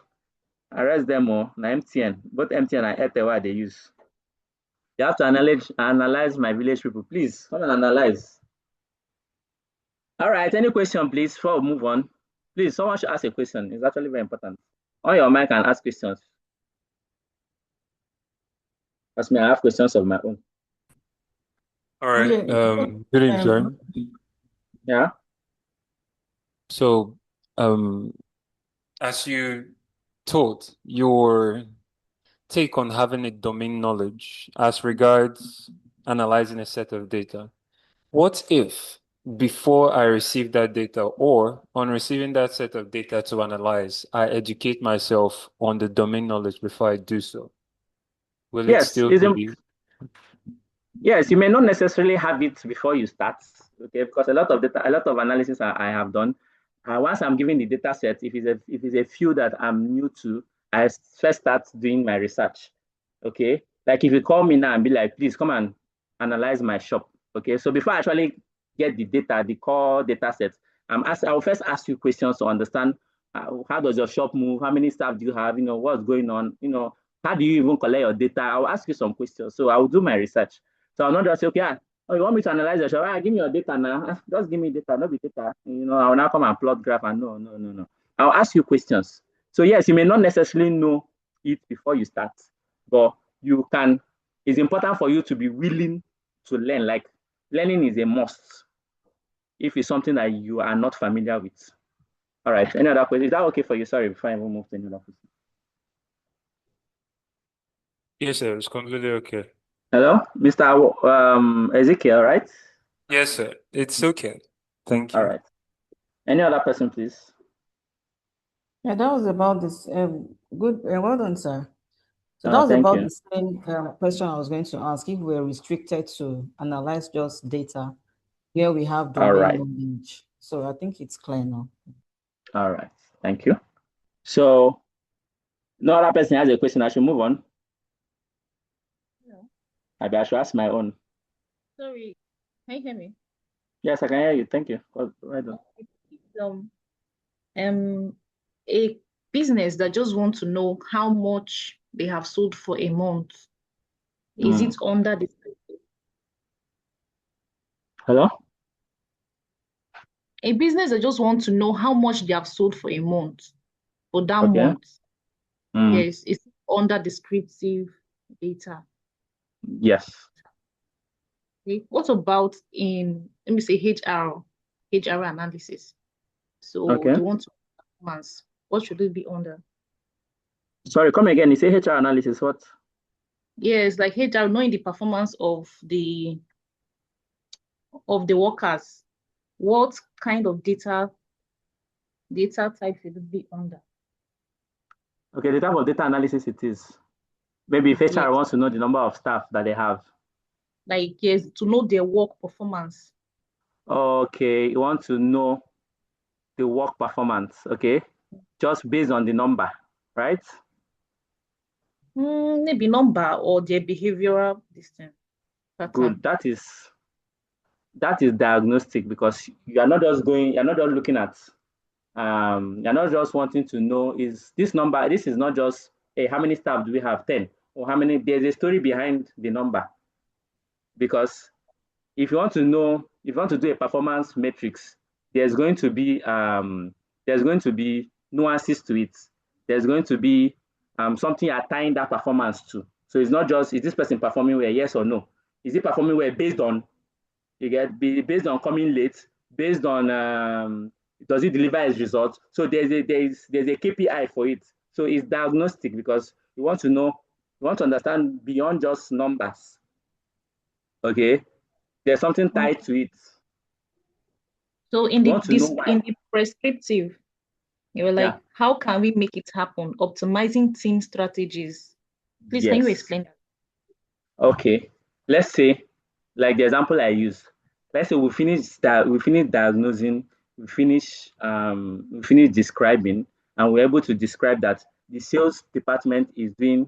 A: Arrest them all, na MTN, both MTN and Airtel what they use. You have to analyze my village people. Please, come and analyze. All right, any question, please, before we move on? Please, someone should ask a question. It's actually very important. On your mic and ask questions. Ask me, I have questions of my own.
K: All right. Good evening.
A: Yeah.
K: So, as you taught, your take on having a domain knowledge as regards analyzing a set of data. What if before I receive that data or on receiving that set of data to analyze, I educate myself on the domain knowledge before I do so? Will it still be?
A: Yes, you may not necessarily have it before you start, okay? Because a lot of analysis I have done. Once I'm given the data set, if it's a field that I'm new to, I first start doing my research, okay? Like if you call me now and be like, please come and analyze my shop, okay? So before I actually get the data, the core data set, I will first ask you questions to understand how does your shop move, how many staff do you have, what's going on, how do you even collect your data? I will ask you some questions. So I will do my research. So I'll not just say, okay, you want me to analyze your shop? Give me your data now. Just give me data, not be data. I will now come and plot graph and no. I'll ask you questions. So yes, you may not necessarily know it before you start, but you can. It's important for you to be willing to learn. Like learning is a must if it's something that you are not familiar with. All right. Any other question? Is that okay for you? Sorry, before I even move to any other question.
K: Yes, sir. It's completely okay.
A: Hello, Mr. Ezekiel, right?
K: Yes, sir. It's okay. Thank you.
A: All right. Any other person, please?
L: Yeah, that was about this. Good. Well done, sir. So that was about the same question I was going to ask. If we're restricted to analyze just data, here we have domain knowledge. So I think it's clear now.
A: All right. Thank you. So no other person has a question. I should move on.
M: No.
A: I should ask my own.
M: Sorry, can you hear me?
A: Yes, I can hear you. Thank you. Right
M: on. A business that just want to know how much they have sold for a month, is it under the?
A: Hello?
M: A business that just want to know how much they have sold for a month, for that month. Yes, it's under descriptive data.
A: Yes.
M: Okay. What about in, let me say, HR analysis? So they want to performance. What should it be under?
A: Sorry, come again. You say HR analysis, what?
M: Yes, like HR knowing the performance of the workers. What kind of data type should it be under?
A: Okay, the type of data analysis it is. Maybe if HR wants to know the number of staff that they have.
M: Like, yes, to know their work performance.
A: Okay, you want to know the work performance, okay? Just based on the number, right?
M: Maybe number or their behavioral distance.
A: Good. That is diagnostic because you're not just looking at you're not just wanting to know is this number, this is not just how many staff do we have, 10, or how many, there's a story behind the number. Because if you want to do a performance matrix, there's going to be nuances to it. There's going to be something you're tying that performance to. So it's not just, is this person performing well, yes or no? Is it performing well based on coming late, based on does it deliver its results? So there's a KPI for it. So it's diagnostic because you want to know, you want to understand beyond just numbers. Okay, there's something tied to it.
M: So in
A: You want to know
M: in the prescriptive, you were like, how can we make it happen? Optimizing team strategies. Please, can you explain that?
A: Okay, let's say, like the example I use. Let's say we finish diagnosing, we finish describing, and we're able to describe that the sales department is doing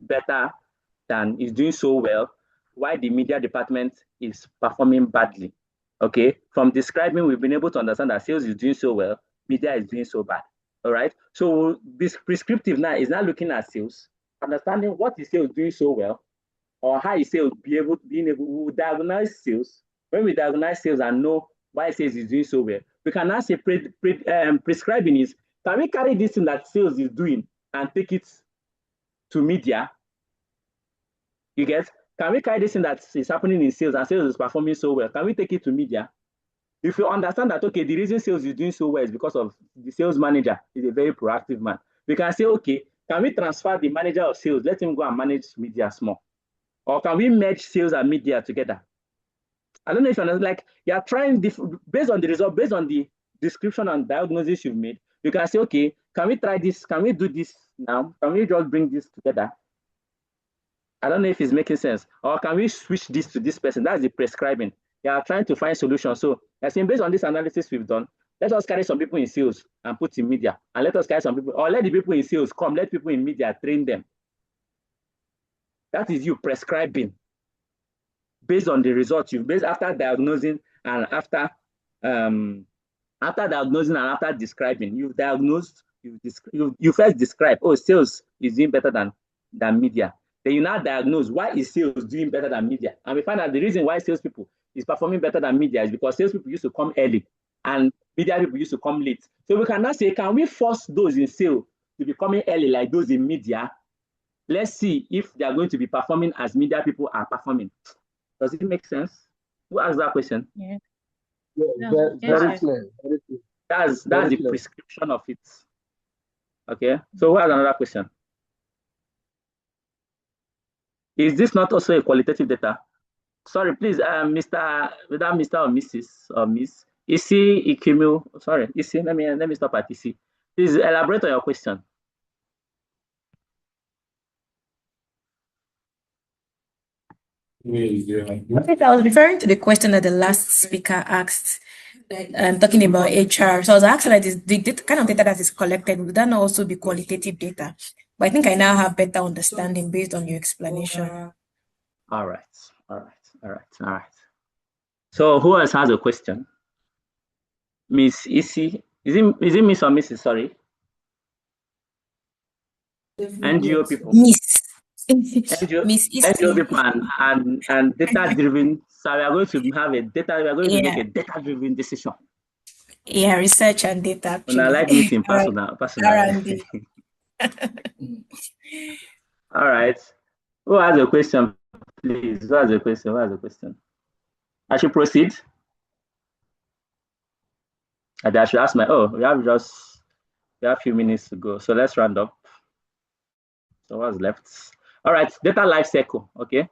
A: better is doing so well, while the media department is performing badly. Okay, from describing, we've been able to understand that sales is doing so well, media is doing so bad. All right, so this prescriptive now is now looking at sales, understanding what is sales doing so well, or how is sales being able, we will diagnose sales. When we diagnose sales and know why sales is doing so well, we can now say prescribing is, can we carry this thing that sales is doing and take it to media? You get? Can we carry this thing that is happening in sales and sales is performing so well? Can we take it to media? If you understand that, okay, the reason sales is doing so well is because of the sales manager is a very proactive man. We can say, okay, can we transfer the manager of sales? Let him go and manage media small. Or can we merge sales and media together? I don't know if you understand, like you're trying based on the result, based on the description and diagnosis you've made, you can say, okay, can we try this? Can we do this now? Can we just bring this together? I don't know if it's making sense. Or can we switch this to this person? That's the prescribing. They are trying to find solutions. So I think based on this analysis we've done, let us carry some people in sales and put in media. And let us carry some people, or let the people in sales come, let people in media train them. That is you prescribing based on the results you've based after diagnosing and after diagnosing and after describing. You've diagnosed, you first describe, oh, sales is doing better than media. Then you now diagnose why is sales doing better than media. And we find out the reason why salespeople is performing better than media is because salespeople used to come early and media people used to come late. So we can now say, can we force those in sales to be coming early like those in media? Let's see if they are going to be performing as media people are performing. Does it make sense? Who asked that question?
G: Yeah, very clear. Very clear.
A: That's the prescription of it. Okay. So who has another question? Is this not also a qualitative data? Sorry, please, Mr. Without Mr. or Mrs. or Miss Isi Ikimu. Sorry, Isi. Let me stop at Isi. Please elaborate on your question.
E: Okay, I was referring to the question that the last speaker asked, talking about HR. So I was asking that the kind of data that is collected, would that not also be qualitative data? But I think I now have better understanding based on your explanation.
A: All right. So who else has a question? Miss Isi. Is it Miss or Mrs.? Sorry. NGO people.
E: Miss.
A: NGO people and data driven. So we are going to have a data. We are going to make a data driven decision.
E: Yeah, research and data. Actually.
A: And I like meeting personal.
E: R&D.
A: All right. Who has a question, please? Who has a question? I should proceed. And I should ask we have a few minutes to go. So let's round up. So what's left? All right, data life cycle. Okay.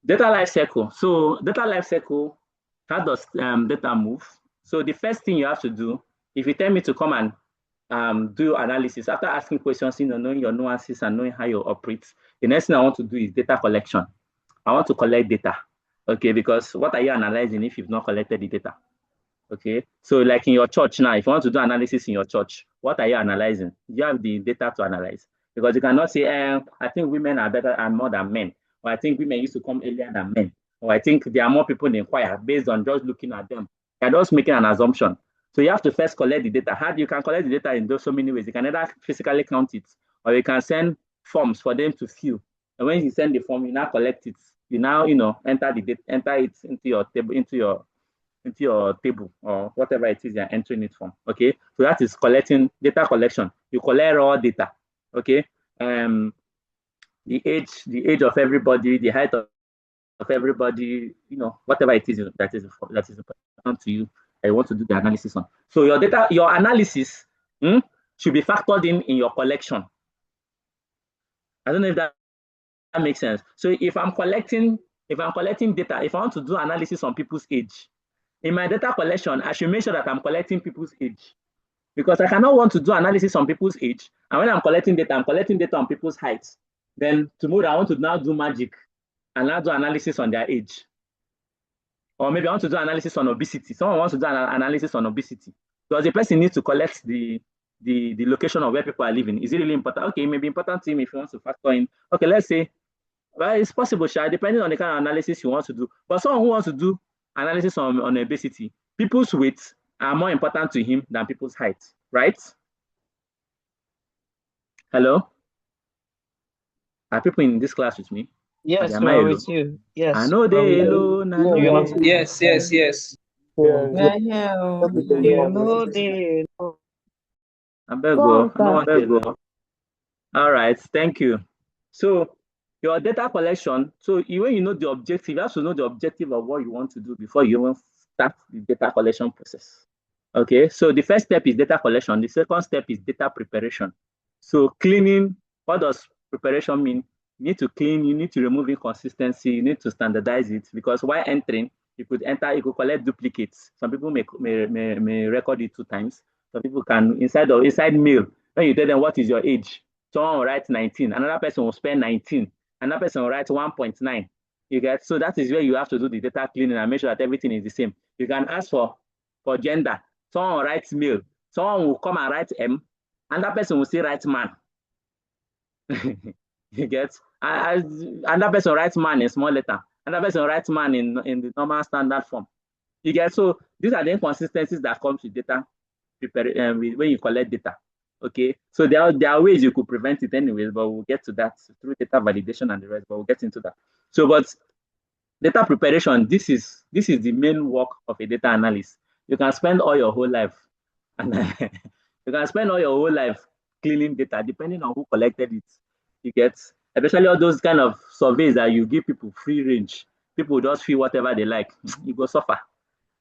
A: Data life cycle. So data life cycle, how does data move? So the first thing you have to do, if you tell me to come and do analysis after asking questions, knowing your nuances and knowing how you operate, the next thing I want to do is data collection. I want to collect data. Okay, because what are you analyzing if you've not collected the data? Okay, so like in your church now, if you want to do analysis in your church, what are you analyzing? You have the data to analyze, because you cannot say, I think women are better and more than men, or I think women used to come earlier than men, or I think there are more people in choir based on just looking at them. You're just making an assumption. So you have to first collect the data. How you can collect the data in so many ways. You can either physically count it, or you can send forms for them to fill. And when you send the form, you now collect it. You now, enter the data, enter it into your table, into your table or whatever it is you're entering it from. Okay, so that is collecting data collection. You collect raw data. Okay, the age of everybody, the height of of everybody, whatever it is that is important to you, I want to do the analysis on. So your data, your analysis should be factored in your collection. I don't know if that makes sense. So if I'm collecting data, if I want to do analysis on people's age, in my data collection, I should make sure that I'm collecting people's age. Because I cannot want to do analysis on people's age. And when I'm collecting data on people's height. Then tomorrow I want to now do magic and now do analysis on their age. Or maybe I want to do analysis on obesity. Someone wants to do an analysis on obesity. Because the person needs to collect the location of where people are living. Is it really important? Okay, it may be important to him if he wants to factor in. Okay, let's say, well, it's possible, depending on the kind of analysis you want to do. But someone who wants to do analysis on obesity, people's weight are more important to him than people's height, right? Hello? Are people in this class with me?
F: Yes, we are with you. Yes.
A: I know they alone.
D: Yes.
A: I beg go. All right, thank you. So your data collection, so when you know the objective, you have to know the objective of what you want to do before you even start the data collection process. Okay, so the first step is data collection. The second step is data preparation. So cleaning, what does preparation mean? You need to clean, you need to remove inconsistency, you need to standardize it, because while entering, you could collect duplicates. Some people may record it 2 times. Some people can, inside mail, when you tell them what is your age, someone will write 19, another person will spend 19, another person will write 1.9. You get? So that is where you have to do the data cleaning and make sure that everything is the same. You can ask for gender. Someone will write male. Someone will come and write M. Another person will say write man. You get? Another person will write man in small letter. Another person will write man in the normal standard form. You get? So these are the inconsistencies that come with data when you collect data. Okay, so there are ways you could prevent it anyways, but we'll get to that through data validation and the rest, but we'll get into that. So, but data preparation, this is the main work of a data analyst. You can spend all your whole life and you can spend all your whole life cleaning data depending on who collected it. You get? Especially all those kind of surveys that you give people free range. People just feel whatever they like. You go suffer.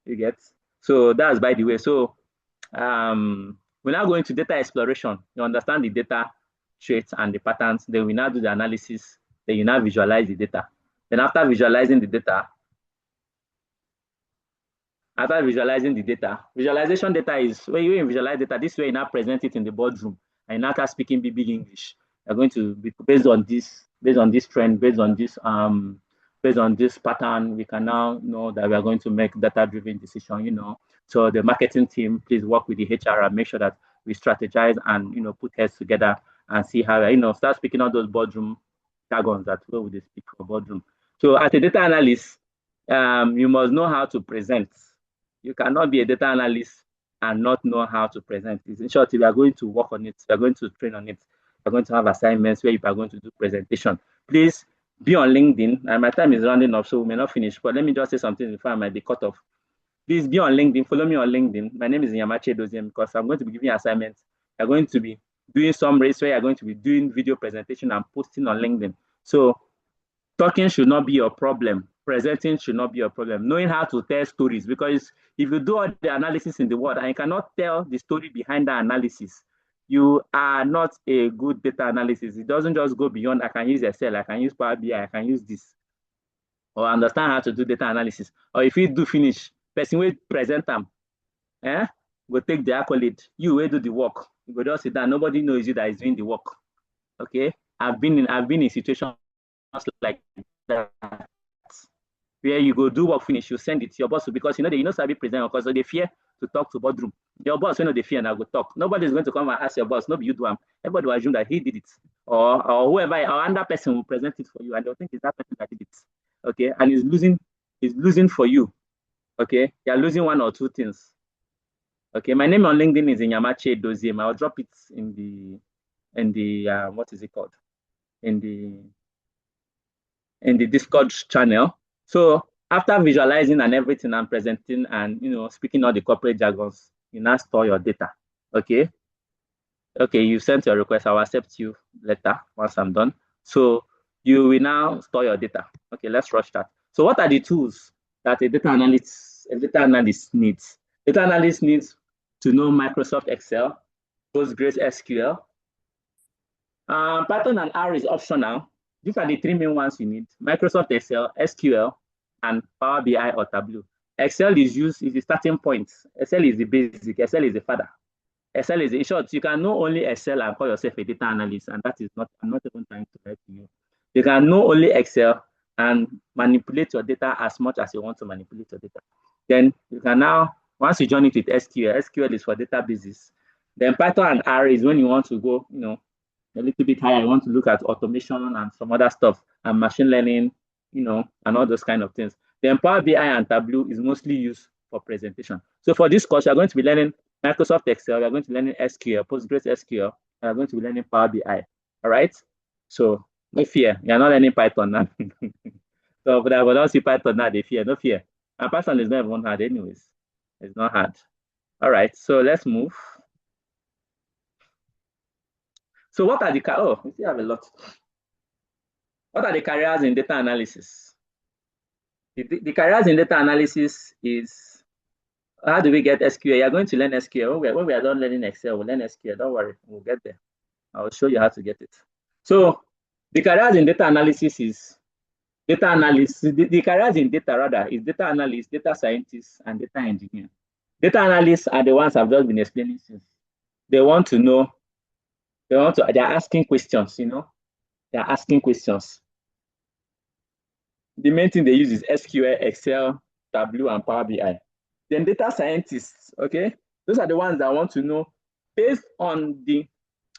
A: You get? So that's by the way. So we're now going to data exploration. You understand the data traits and the patterns. Then we now do the analysis. Then you now visualize the data. Then after visualizing the data, visualization data is when you visualize data, this way you now present it in the boardroom and you now start speaking big English. You're going to be based on this trend, based on this pattern, we can now know that we are going to make data-driven decision, So the marketing team, please work with the HR and make sure that we strategize and, put heads together and see how, start speaking all those boardroom jargons that way we speak for boardroom. So as a data analyst, you must know how to present. You cannot be a data analyst and not know how to present. In short, we are going to work on it. We are going to train on it. We're going to have assignments where you are going to do presentation. Please be on LinkedIn. And my time is running up, so we may not finish. But let me just say something before I might be cut off. Please be on LinkedIn. Follow me on LinkedIn. My name is Nyamache Doziem because I'm going to be giving you assignments. You're going to be doing some race where you're going to be doing video presentation and posting on LinkedIn. So talking should not be your problem. Presenting should not be your problem. Knowing how to tell stories, because if you do all the analysis in the world and you cannot tell the story behind the analysis, you are not a good data analysis. It doesn't just go beyond, I can use Excel, I can use Power BI, I can use this, or understand how to do data analysis. Or if you do finish, person will present them, go take the accolade. You will do the work. You go just sit down. Nobody knows you that is doing the work. Okay, I've been in situations like that, where you go do work finish, you send it to your boss because they sabi present because they fear to talk to boardroom. Your boss, they fear and I go talk. Nobody is going to come and ask your boss, no, you do them. Everybody will assume that he did it, or whoever, or another person will present it for you, and they'll think it's that person that did it. Okay, and he's losing for you. Okay, you're losing one or two things. Okay, my name on LinkedIn is Nyamache Doziem. I'll drop it in the what is it called? In the Discord channel. So after visualizing and everything and presenting and speaking all the corporate jargons, you now store your data. Okay, you sent your request. I'll accept you later once I'm done. So you will now store your data. Okay, let's rush that. So what are the tools that a data analyst needs? Data analyst needs to know Microsoft Excel, PostgreSQL. Python and R is optional. These are the three main ones you need: Microsoft Excel, SQL, and Power BI or Tableau. Excel is the starting point. Excel is the basic. Excel is the father. Excel is, in short, you can know only Excel and call yourself a data analyst, and that is not, I'm not even trying to help you. You can know only Excel and manipulate your data as much as you want to manipulate your data. Then you can now, once you join it with SQL, SQL is for databases. Then Python and R is when you want to go, a little bit higher. You want to look at automation and some other stuff and machine learning, and all those kind of things. Then Power BI and Tableau is mostly used for presentation. So for this course, you're going to be learning Microsoft Excel, you're going to be learning SQL, PostgreSQL, and you're going to be learning Power BI. All right? So no fear. You're not learning Python now. So but I will not see Python now, they fear. No fear. And Python is not even hard anyways. It's not hard. All right, so let's move. So what are the we still have a lot. What are the careers in data analysis? The careers in data analysis is, how do we get SQL? You're going to learn SQL. When we are done learning Excel, we'll learn SQL. Don't worry, we'll get there. I'll show you how to get it. So the careers in data analysis is data analyst. The careers in data rather is data analyst, data scientist, and data engineer. Data analysts are the ones I've just been explaining since. They want to know, they're asking questions, they're asking questions. The main thing they use is SQL, Excel, Tableau, and Power BI. Then data scientists, okay? Those are the ones that want to know based on the,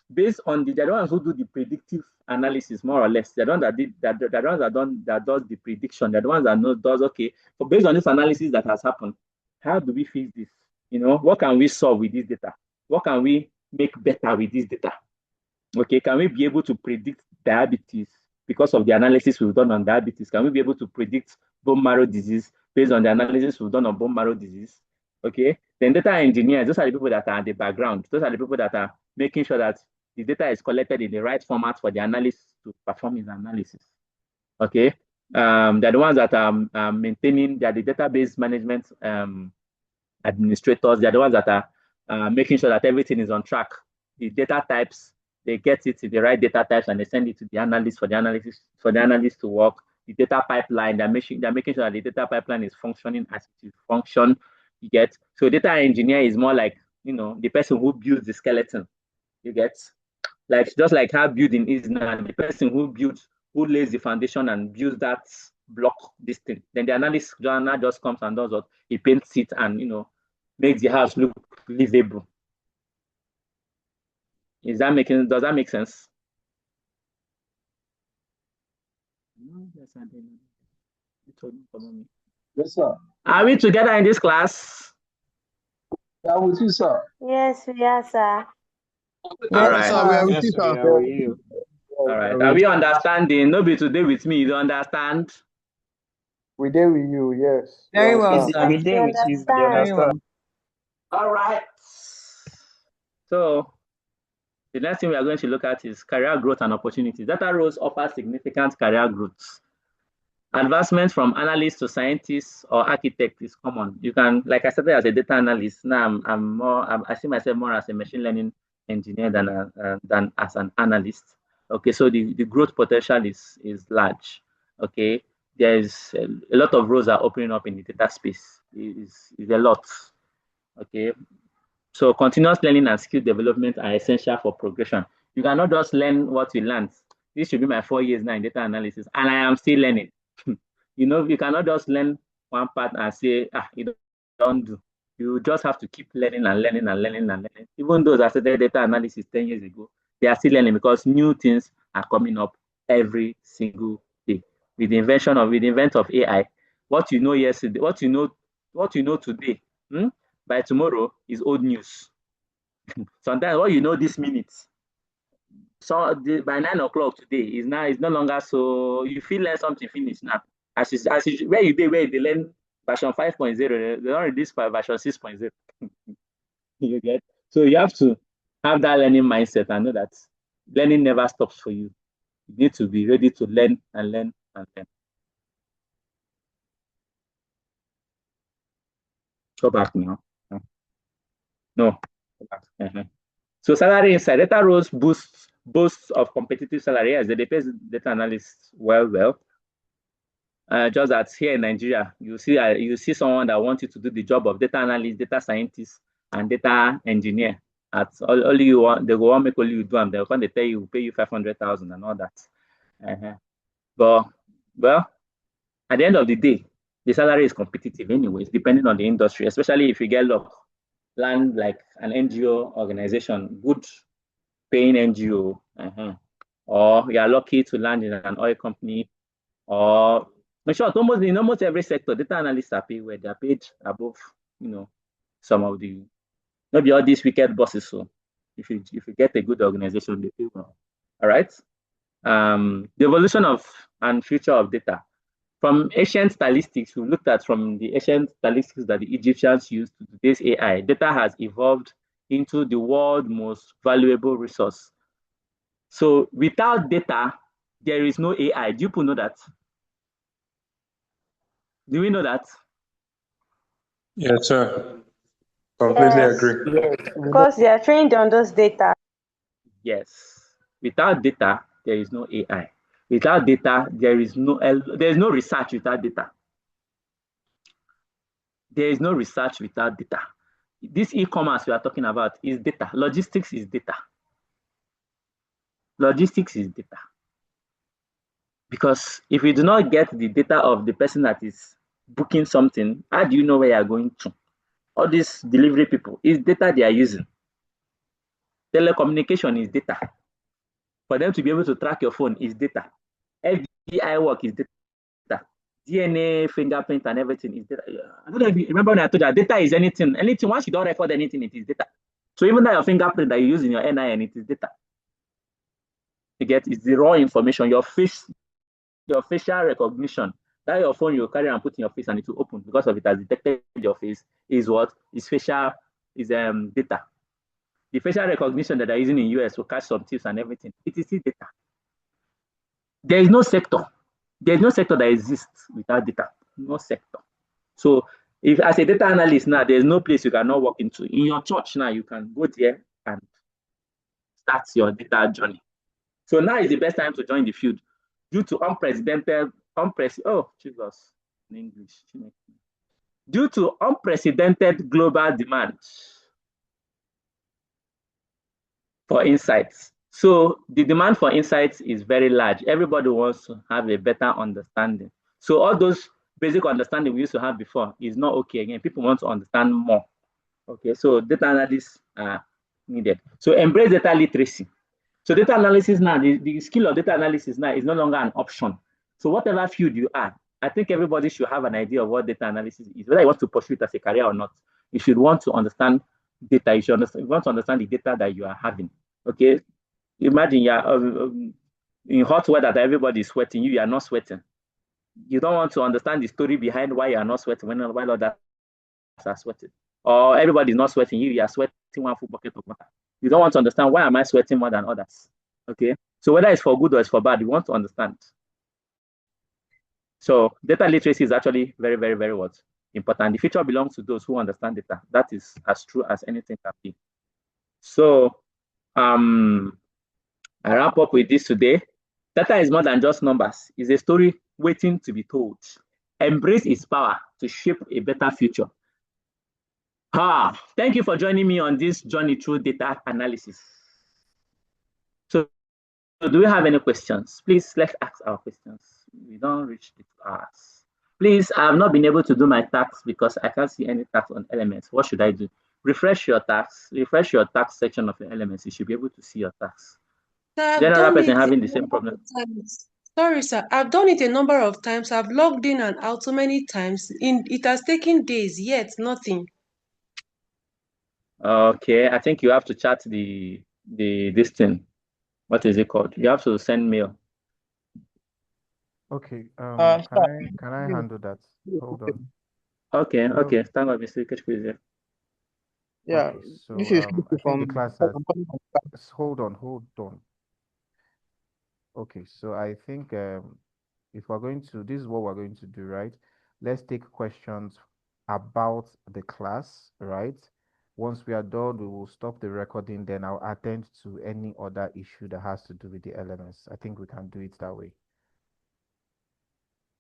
A: they're the ones who do the predictive analysis, more or less. They're the ones that does the prediction. They're the ones that does, okay, so based on this analysis that has happened, how do we fix this? What can we solve with this data? What can we make better with this data? Okay, can we be able to predict diabetes because of the analysis we've done on diabetes? Can we be able to predict bone marrow disease based on the analysis we've done on bone marrow disease? Okay, then data engineers, those are the people that are at the background. Those are the people that are making sure that the data is collected in the right format for the analyst to perform his analysis. Okay, they're the ones that are maintaining, they're the database management administrators. They're the ones that are making sure that everything is on track. The data types, they get it to the right data types and they send it to the analyst for the analyst to work. The data pipeline, they're making sure that the data pipeline is functioning as it is function. You get, so data engineer is more like, the person who builds the skeleton. You get, like, just like how building is now, the person who lays the foundation and builds that block, this thing. Then the analyst just comes and does what he paints it and makes the house look livable. Does that make sense?
G: Yes, sir.
A: Are we together in this class?
G: Yeah, with you, sir.
I: Yes, we are, sir.
A: All right.
G: Sir, we are with you, sir.
A: All right. Are we understanding? Nobody today with me. You don't understand?
G: We there with you, yes.
L: Very well, sir.
F: We there with you. You understand?
A: All right. So the next thing we are going to look at is career growth and opportunities. Data roles offer significant career growth. Advancement from analyst to scientist or architect is common. You can, like I started as a data analyst. Now I see myself more as a machine learning engineer than as an analyst. Okay, so the growth potential is large. Okay, there's a lot of roles are opening up in the data space. Is a lot. Okay, so continuous learning and skill development are essential for progression. You cannot just learn what you learned. This should be my 4 years now in data analysis, and I am still learning. You cannot just learn one part and say, you don't do. You just have to keep learning and learning and learning and learning. Even those that started data analysis 10 years ago, they are still learning because new things are coming up every single day. With the invent of AI, what you know yesterday, what you know today, by tomorrow is old news. Sometimes what you know this minute, so by 9 o'clock today is no longer, so you feel like something finished now. Where you learn version 5.0, they don't release version 6.0. You get, so you have to have that learning mindset and know that learning never stops for you. You need to be ready to learn and learn and learn. Go back now. No. Go back. So salary inside data roles boosts of competitive salary as they pay data analysts well. Just that here in Nigeria, you see someone that wants you to do the job of data analyst, data scientist, and data engineer. At only you want, they go on make only you do them. They'll come they tell you pay you 500,000 and all that. But well, at the end of the day, the salary is competitive anyways, depending on the industry, especially if you get luck, land like an NGO organization, good paying NGO, or you are lucky to land in an oil company, or in short, in almost every sector, data analysts are paid where they are paid above, some of the maybe all these wicked bosses. So if you get a good organization, they pay well. All right. The evolution of and future of data. From ancient statistics, we looked at from the ancient statistics that the Egyptians used to today's AI, data has evolved into the world's most valuable resource. So without data, there is no AI. Do you know that? Do we know that?
N: Yes, sir. Completely agree.
J: Yes, because they are trained on those data.
A: Yes. Without data, there is no AI. Without data, there is no research without data. There is no research without data. This e-commerce we are talking about is data. Logistics is data. Logistics is data. Because if you do not get the data of the person that is booking something, how do you know where you are going to? All these delivery people is data they are using. Telecommunication is data. For them to be able to track your phone is data. FBI work is data. DNA, fingerprint, and everything is data. I don't know if you remember when I told you that data is anything. Anything, once you don't record anything, it is data. So even that your fingerprint that you use in your NIN, it is data. You get it's the raw information, your facial recognition. That your phone you carry and put in your face and it will open because of it has detected your face is what? Is facial is data. The facial recognition that they're using in US will catch some tips and everything. It is still data. There is no sector. There is no sector that exists without data. No sector. So if as a data analyst now, there's no place you cannot walk into. In your church now, you can go there and start your data journey. So now is the best time to join the field due to unprecedented global demand for insights. So the demand for insights is very large. Everybody wants to have a better understanding. So all those basic understanding we used to have before is not okay again. People want to understand more. Okay, so data analysts are needed. So embrace data literacy. So data analysis now, the skill of data analysis now is no longer an option. So whatever field you are, I think everybody should have an idea of what data analysis is, whether you want to pursue it as a career or not. You should want to understand data. You want to understand the data that you are having. Okay, imagine you are in hot weather that everybody is sweating. You are not sweating. You don't want to understand the story behind why you are not sweating while others are sweating. Or everybody is not sweating. You are sweating one full bucket of water. You don't want to understand why am I sweating more than others. Okay, so whether it's for good or it's for bad, you want to understand. So data literacy is actually very what important. The future belongs to those who understand data. That is as true as anything can be. So I wrap up with this today. Data is more than just numbers. It's a story waiting to be told. Embrace its power to shape a better future. Thank you for joining me on this journey through data analysis. So do we have any questions? Please, let's ask our questions. We don't reach the hours. Please, I have not been able to do my tax because I can't see any tax on elements. What should I do? Refresh your tax section of your elements. You should be able to see your tax. General person having the same problem.
H: Sorry, sir. I've done it a number of times. I've logged in and out so many times. It has taken days, yet nothing.
A: Okay, I think you have to chat this thing. What is it called? You have to send mail.
O: Okay. Can I handle that? Hold on.
A: Okay. Thank God, Mr. Kechkuze.
G: Yeah,
O: Okay, so
G: this is
O: I think the class has. Hold on. Okay, so I think if we're going to, this is what we're going to do, right? Let's take questions about the class, right? Once we are done, we will stop the recording, then I'll attend to any other issue that has to do with the LMS. I think we can do it that way.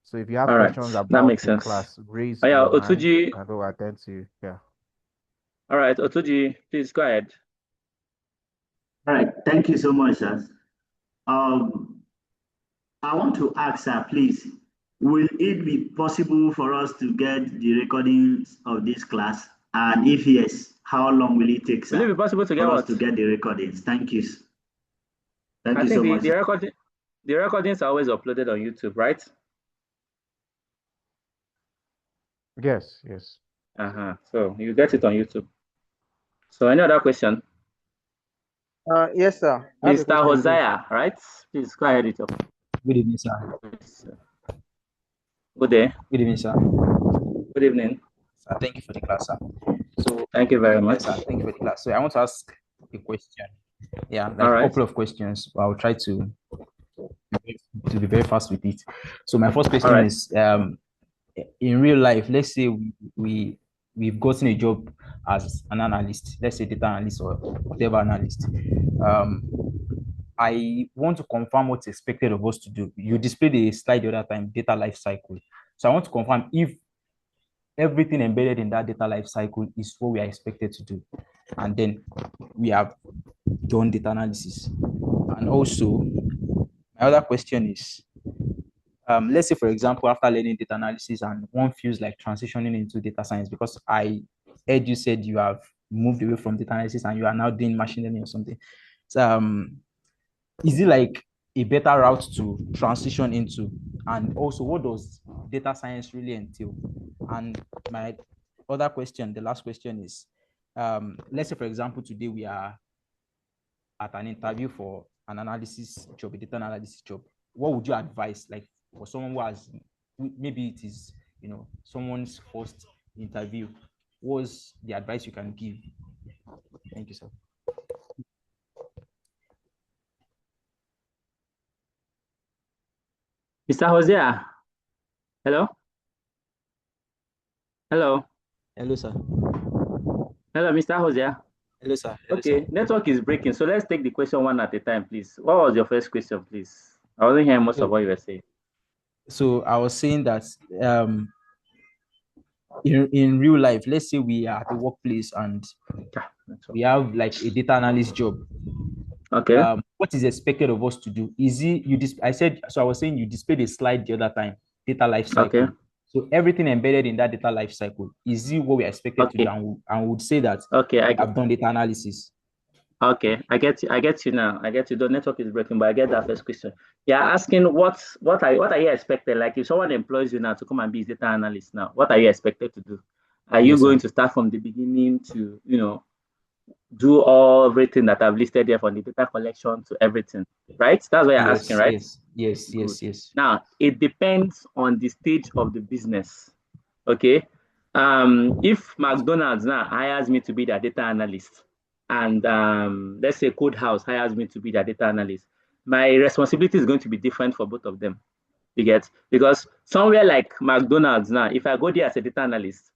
O: So if you have questions about the class, raise your hand and we'll attend to you. Yeah.
A: All right, Otuji, please go ahead.
P: All right, thank you so much, sir. I want to ask, sir, please, will it be possible for us to get the recordings of this class? And if yes, how long will it take, sir?
A: Will it be possible to get
P: for
A: what?
P: us to get the recordings? Thank you. Thank
A: I
P: you
A: think
P: so much.
A: the recordings are always uploaded on YouTube, right?
O: Yes, yes.
A: So you get it on YouTube. So any other question?
G: Yes, sir.
A: Mr. Hosea, right? Please go ahead with your.
C: Good evening, sir.
A: Good day.
C: Good evening, sir.
A: Good evening.
C: Sir, thank you for the class, sir. So
A: thank you very much.
C: Yes, sir. Thank you for the class. So I want to ask a question. Yeah, like a couple of questions. I'll try to be very fast with it. So my first question is in real life, let's say we've gotten a job as an analyst, let's say data analyst or whatever analyst. I want to confirm what's expected of us to do. You displayed a slide the other time, data life cycle. So I want to confirm if everything embedded in that data life cycle is what we are expected to do. And then we have done data analysis. And also, my other question is, let's say, for example, after learning data analysis and one feels like transitioning into data science, because I heard you said you have moved away from data analysis and you are now doing machine learning or something. So, is it like a better route to transition into? And also, what does data science really entail? And my other question, the last question is, let's say, for example, today we are at an interview for an analysis job, a data analysis job. What would you advise, like for someone who has, maybe it is, someone's first interview? What's the advice you can give? Thank you, sir.
A: Mr. Hosea. Hello? Hello?
C: Hello, sir.
A: Hello, Mr. Hosea.
C: Hello, sir. Hello,
A: okay,
C: sir.
A: Network is breaking. So let's take the question one at a time, please. What was your first question, please? I wasn't hearing most of what you were saying.
C: So I was saying that in real life, let's say we are at a workplace and we have like a data analyst job.
A: Okay.
C: What is expected of us to do? Is it I was saying you displayed a slide the other time, data life cycle.
A: Okay.
C: So everything embedded in that data life cycle, is it what we are expected to do? And we would say that I've done data analysis.
A: Okay, I get you now. I get you. The network is breaking, but I get that first question. Yeah, asking what are you expected? Like if someone employs you now to come and be a data analyst now, what are you expected to do? Are you going to start from the beginning to, do everything that I've listed here, from the data collection to everything, right? That's what you're asking, right?
C: Yes.
A: Now, it depends on the stage of the business, okay? If McDonald's now hires me to be their data analyst, and let's say Codehouse hires me to be their data analyst, my responsibility is going to be different for both of them. You get? Because somewhere like McDonald's now, if I go there as a data analyst,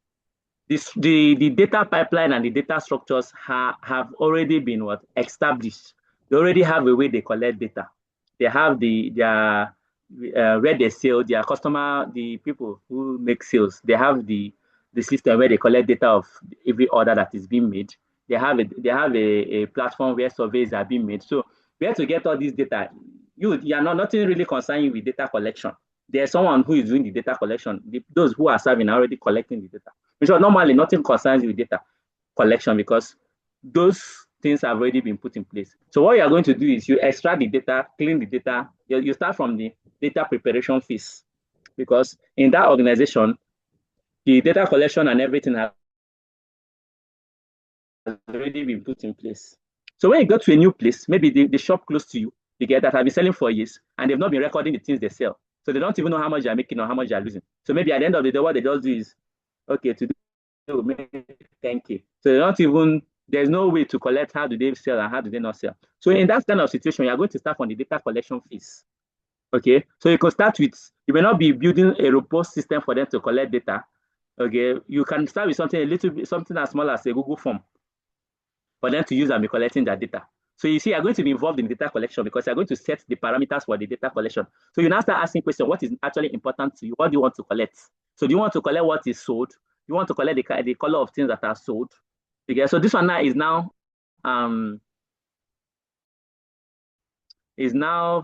A: the data pipeline and the data structures have already been established. They already have a way they collect data. They have their where they sell, their customer, the people who make sales. They have the system where they collect data of every order that is being made. They have a platform where surveys are being made. So where to get all this data? You are nothing really concerning with data collection. There's someone who is doing the data collection. Those who are serving are already collecting the data. Because normally nothing concerns you with data collection because those things have already been put in place. So what you are going to do is you extract the data, clean the data. You start from the data preparation phase, because in that organization, the data collection and everything has already been put in place. So when you go to a new place, maybe the shop close to you, they get that have been selling for years and they've not been recording the things they sell. So they don't even know how much they're making or how much they're losing. So maybe at the end of the day, what they just do is, okay, today we'll make 10K. So they don't even, there's no way to collect how do they sell and how do they not sell. So in that kind of situation, you're going to start from the data collection phase. Okay, so you can start with, you may not be building a robust system for them to collect data. Okay, you can start with something a little bit, something as small as a Google form for them to use and be collecting their data. So you see, you're going to be involved in data collection because you're going to set the parameters for the data collection. So you now start asking questions, what is actually important to you? What do you want to collect? So do you want to collect what is sold? You want to collect the color of things that are sold? Okay, so this one now um is now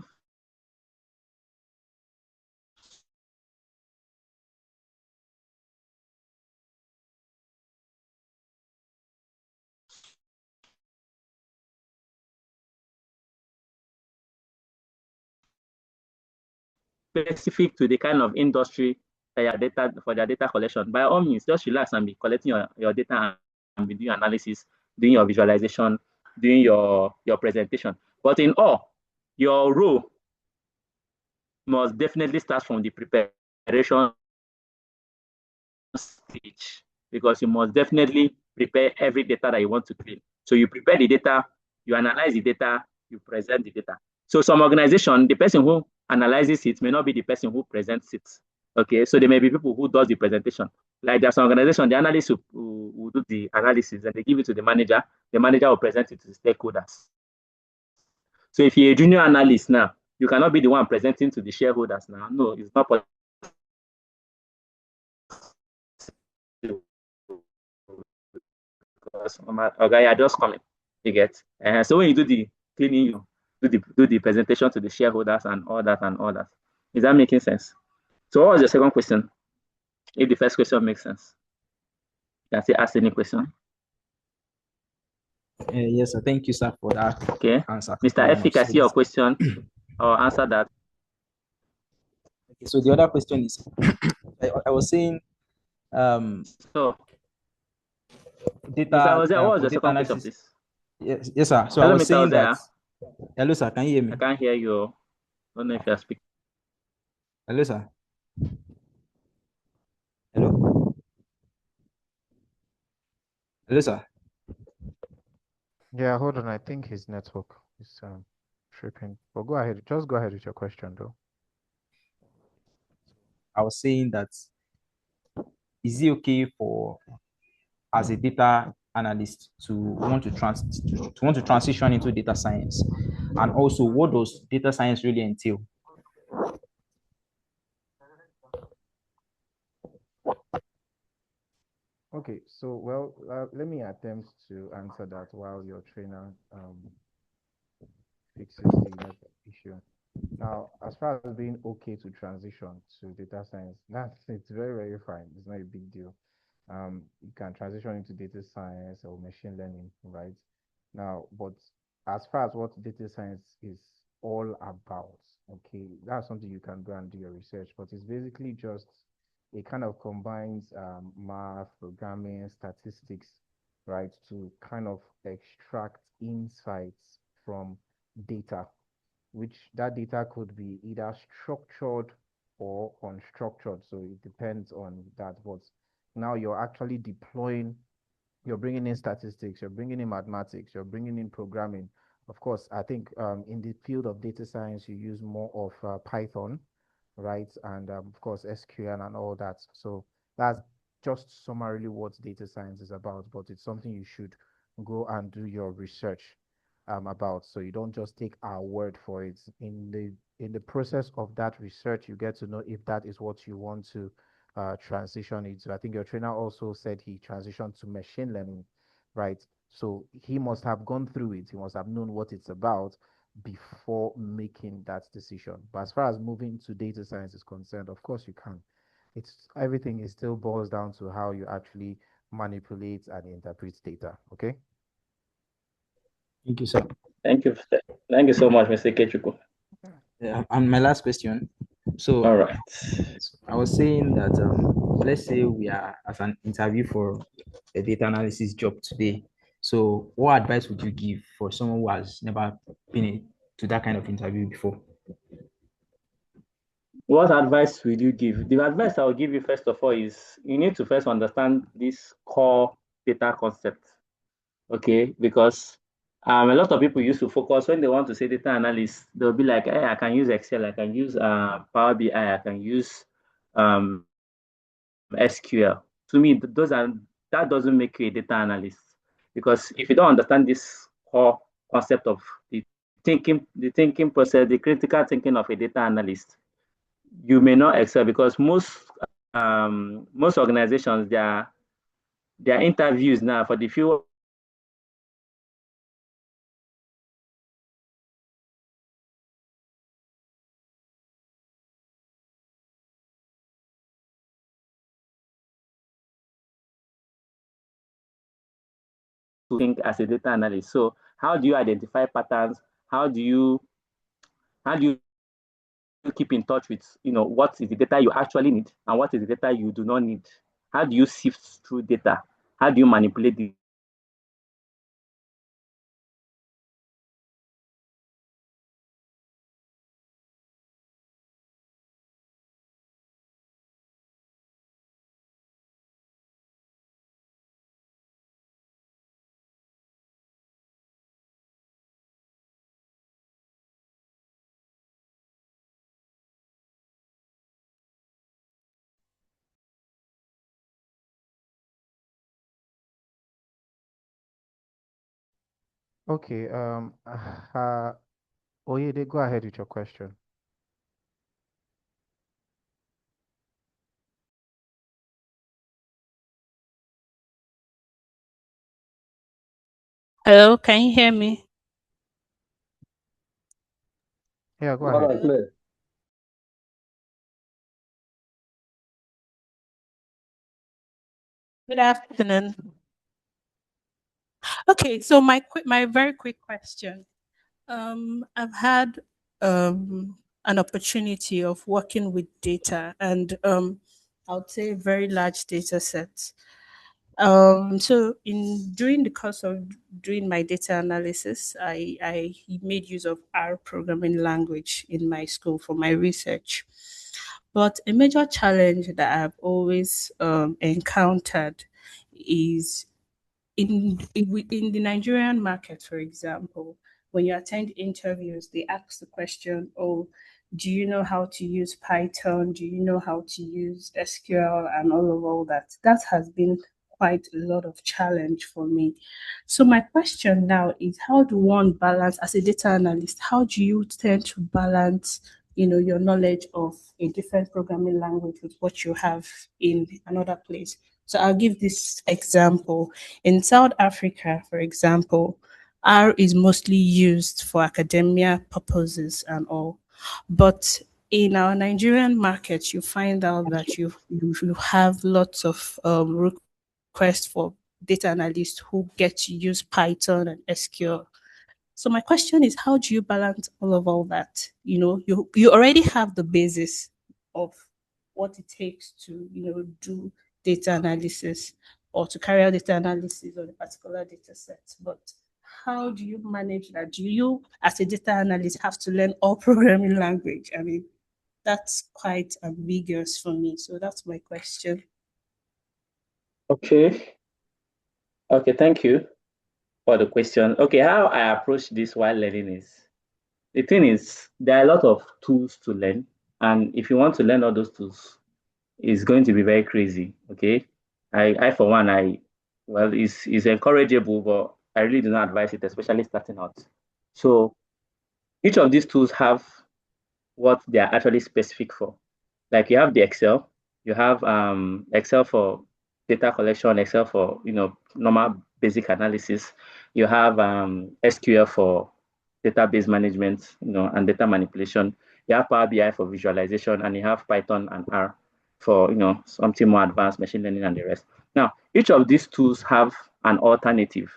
A: specific to the kind of industry that your data for their data collection. By all means, just relax and be collecting your data and be doing analysis, doing your visualization, doing your presentation. But in all, your role must definitely start from the preparation stage because you must definitely prepare every data that you want to create. So you prepare the data, you analyze the data, you present the data. So some organization, the person who analyzes it may not be the person who presents it. Okay, so there may be people who does the presentation. Like there's an organization, the analyst who do the analysis and they give it to the manager will present it to the stakeholders. So if you're a junior analyst now, you cannot be the one presenting to the shareholders now. No, it's not possible. Because okay, I just coming. You get. So when you do the cleaning, you do the presentation to the shareholders and all that and all that. Is that making sense? So what was the second question? If the first question makes sense, you can say ask any question.
C: Yes, sir. Thank you, sir, for that
A: Okay,
C: answer.
A: Mr. Efik, I see your question. Or answer that.
C: Okay, so the other question is, I was saying,
A: so
C: data.
A: Mr. Jose, what was
C: for
A: the
C: data
A: second question,
C: analysis.
A: please?
C: Yes, sir. So
A: Hello,
C: I was
A: Mr.
C: saying
A: Jose.
C: that. Hello, sir. Can you hear me?
A: I can't hear you. I don't know if you're speaking.
C: Hello, sir. Hello. Hello, sir.
O: Yeah, hold on. I think his network is tripping. But go ahead. Just go ahead with your question, though.
C: I was saying that is it okay for as a data analyst to want to transition into data science, and also what does data science really entail?
O: Okay, so well, let me attempt to answer that while your trainer fixes the network issue. Now, as far as being okay to transition to data science, it's very fine. It's not a big deal. You can transition into data science or machine learning, right? Now, but as far as what data science is all about, okay, that's something you can go and do your research, but it's basically just it kind of combines math, programming, statistics, right, to kind of extract insights from data, which that data could be either structured or unstructured. So it depends on that. But now you're actually deploying, you're bringing in statistics, you're bringing in mathematics, you're bringing in programming. Of course, I think in the field of data science, you use more of Python, right? And of course, SQL and all that. So that's just summarily what data science is about, but it's something you should go and do your research about. So you don't just take our word for it. In the process of that research, you get to know if that is what you want to transition into. I think your trainer also said he transitioned to machine learning, right? So he must have gone through it. He must have known what it's about before making that decision. But as far as moving to data science is concerned, of course you can. It's everything is still boils down to how you actually manipulate and interpret data. Okay.
C: Thank you, sir.
A: Thank you. Thank you so much, Mr. Kechuku.
C: And my last question. So,
A: all right.
C: I was saying that let's say we are as an interview for a data analysis job today. So, what advice would you give for someone who has never been to that kind of interview before?
A: What advice will you give? The advice I will give you first of all is you need to first understand this core data concept. Okay, because a lot of people used to focus when they want to say data analyst, they'll be like, hey, I can use Excel, I can use Power BI, I can use SQL. to me, that doesn't make you a data analyst, because if you don't understand this core concept of the thinking process, the critical thinking of a data analyst, you may not excel, because most organizations, their interviews now, for the few to think as a data analyst. So how do you identify patterns? How do you keep in touch with, what is the data you actually need and what is the data you do not need? How do you sift through data? How do you manipulate the
O: Okay. Oyede, go ahead with your question.
Q: Hello, can you hear me?
O: Yeah, go ahead.
Q: Good afternoon. Okay, so my very quick question. I've had an opportunity of working with data, and I would say very large data sets. So in during the course of doing my data analysis, I made use of R programming language in my school for my research. But a major challenge that I've always encountered is in the Nigerian market, for example, when you attend interviews, they ask the question, "Oh, do you know how to use Python? Do you know how to use SQL and all that?" That has been quite a lot of challenge for me. So my question now is, how do one balance as a data analyst? How do you tend to balance, your knowledge of a different programming language with what you have in another place? So I'll give this example. In South Africa, for example, R is mostly used for academia purposes and all. But in our Nigerian market, you find out that you have lots of requests for data analysts who get to use Python and SQL. So my question is, how do you balance all that? You already have the basis of what it takes to, do data analysis or to carry out data analysis on a particular data set. But how do you manage that? Do you, as a data analyst, have to learn all programming language? I mean, that's quite ambiguous for me. So that's my question.
A: Okay. Okay, thank you for the question. Okay, how I approach this while learning is, the thing is, there are a lot of tools to learn, and if you want to learn all those tools, it's going to be very crazy. Okay, I for one, well, it's encourageable, but I really do not advise it, especially starting out. So each of these tools have what they are actually specific for. Like you have the Excel, you have Excel for data collection, Excel for normal basic analysis. You have SQL for database management, and data manipulation. You have Power BI for visualization, and you have Python and R for something more advanced, machine learning and the rest. Now, each of these tools have an alternative.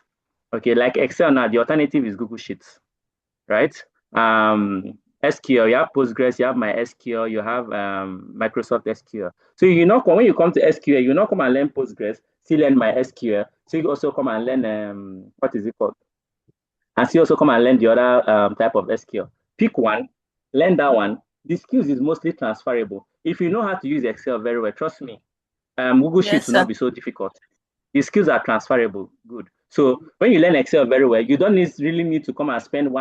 A: Okay, like Excel now, the alternative is Google Sheets, right? SQL, you have Postgres, you have MySQL, you have Microsoft SQL. So when you come to SQL, you not come and learn Postgres, still learn MySQL. So you also come and learn what is it called? And still also come and learn the other type of SQL. Pick one, learn that one. The skills is mostly transferable. If you know how to use Excel very well, trust me, Google Sheets
Q: Yes,
A: will
Q: sir.
A: not be so difficult. The skills are transferable. Good. So when you learn Excel very well, you don't really need to come and spend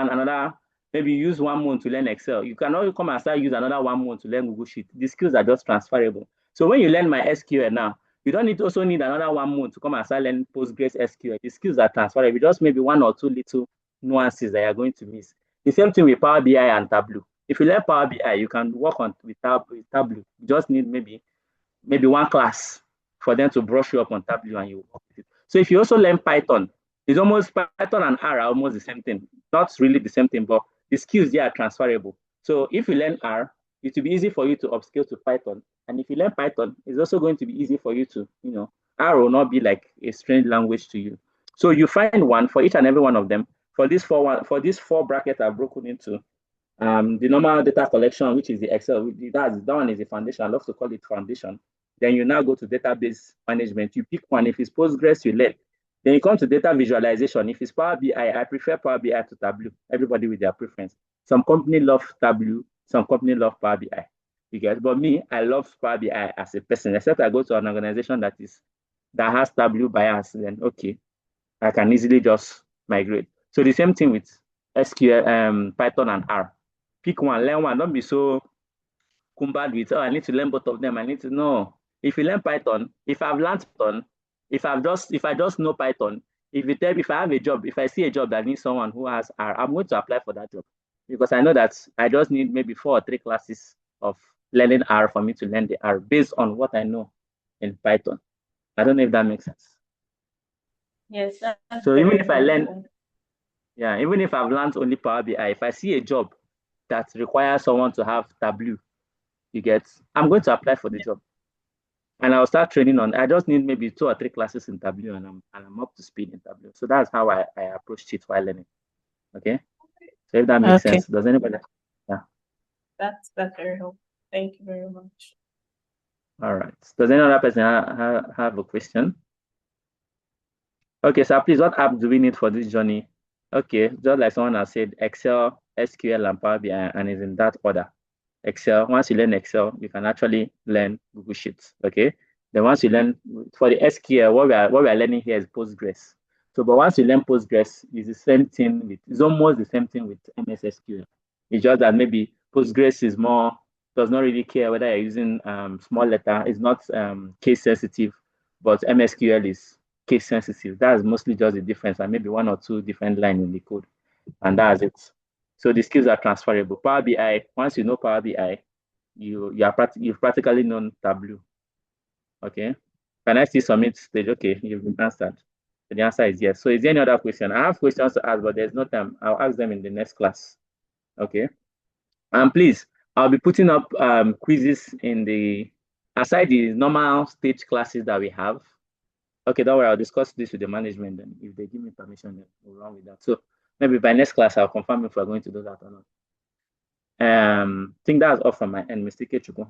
A: maybe use 1 month to learn Excel. You cannot come and start use another 1 month to learn Google Sheet. The skills are just transferable. So when you learn MySQL now, You don't need also need another 1 month to come and start learning Postgres SQL. The skills are transferable, just maybe 1 or 2 little nuances that you're going to miss. The same thing with Power BI and Tableau. If you learn Power BI, you can work on with Tableau. You just need maybe 1 class for them to brush you up on Tableau and you work with it. So if you also learn Python, it's almost Python and R are almost the same thing. Not really the same thing, but the skills there are transferable. So if you learn R, it will be easy for you to upscale to Python. And if you learn Python, it's also going to be easy for you to, R will not be like a strange language to you. So you find one for each and every one of them. For these four brackets are broken into the normal data collection, which is the Excel. That one is the foundation. I love to call it foundation. Then you now go to database management. You pick one. If it's Postgres, you learn. Then you come to data visualization. If it's Power BI, I prefer Power BI to Tableau. Everybody with their preference. Some company love Tableau. Some company love Power BI. You get, but me, I love Power BI as a person. Except I go to an organization that has Tableau bias, then okay, I can easily just migrate. So the same thing with SQL, Python, and R. Pick one, learn one. Don't be so cumbered with, I need to learn both of them. I need to know. If you learn Python, if I've learned Python, if I just know Python, if I have a job, if I see a job that needs someone who has R, I'm going to apply for that job because I know that I just need maybe 4 or 3 classes of learning R for me to learn the R based on what I know in Python. I don't know if that makes sense.
M: Yes.
A: So even if I learn, even if I've learned only Power BI, if I see a job that requires someone to have Tableau, I'm going to apply for the job. And I'll start training on. I just need maybe 2 or 3 classes in Tableau, and I'm up to speed in Tableau. So that's how I approached it while learning. Okay. So if that makes sense, does anybody? Yeah.
M: That's very helpful. Thank you very much.
A: All right. Does any other person have a question? Okay, so please, what app do we need for this journey? Okay, just like someone has said, Excel, SQL, and Power BI, and is in that order. Excel, once you learn Excel, you can actually learn Google Sheets, okay? Then once you learn, for the SQL, what we are learning here is Postgres. So, but once you learn Postgres, it's the same thing it's almost the same thing with MS SQL. It's just that maybe Postgres does not really care whether you're using small letter, it's not case sensitive, but MSQL is case sensitive. That's mostly just the difference, and maybe 1 or 2 different lines in the code, and that's it. So the skills are transferable. Power BI, once you know Power BI, you've practically known Tableau. Okay. Can I still submit stage? Okay, you've been answered. So the answer is yes. So is there any other question? I have questions to ask, but there's no time. I'll ask them in the next class. Okay. And please, I'll be putting up quizzes aside the normal stage classes that we have. Okay, don't worry, I'll discuss this with the management then. If they give me permission, then we'll run with that. So maybe by next class, I'll confirm if we're going to do that or not. I think that's all from my end, Mr. Kechuko.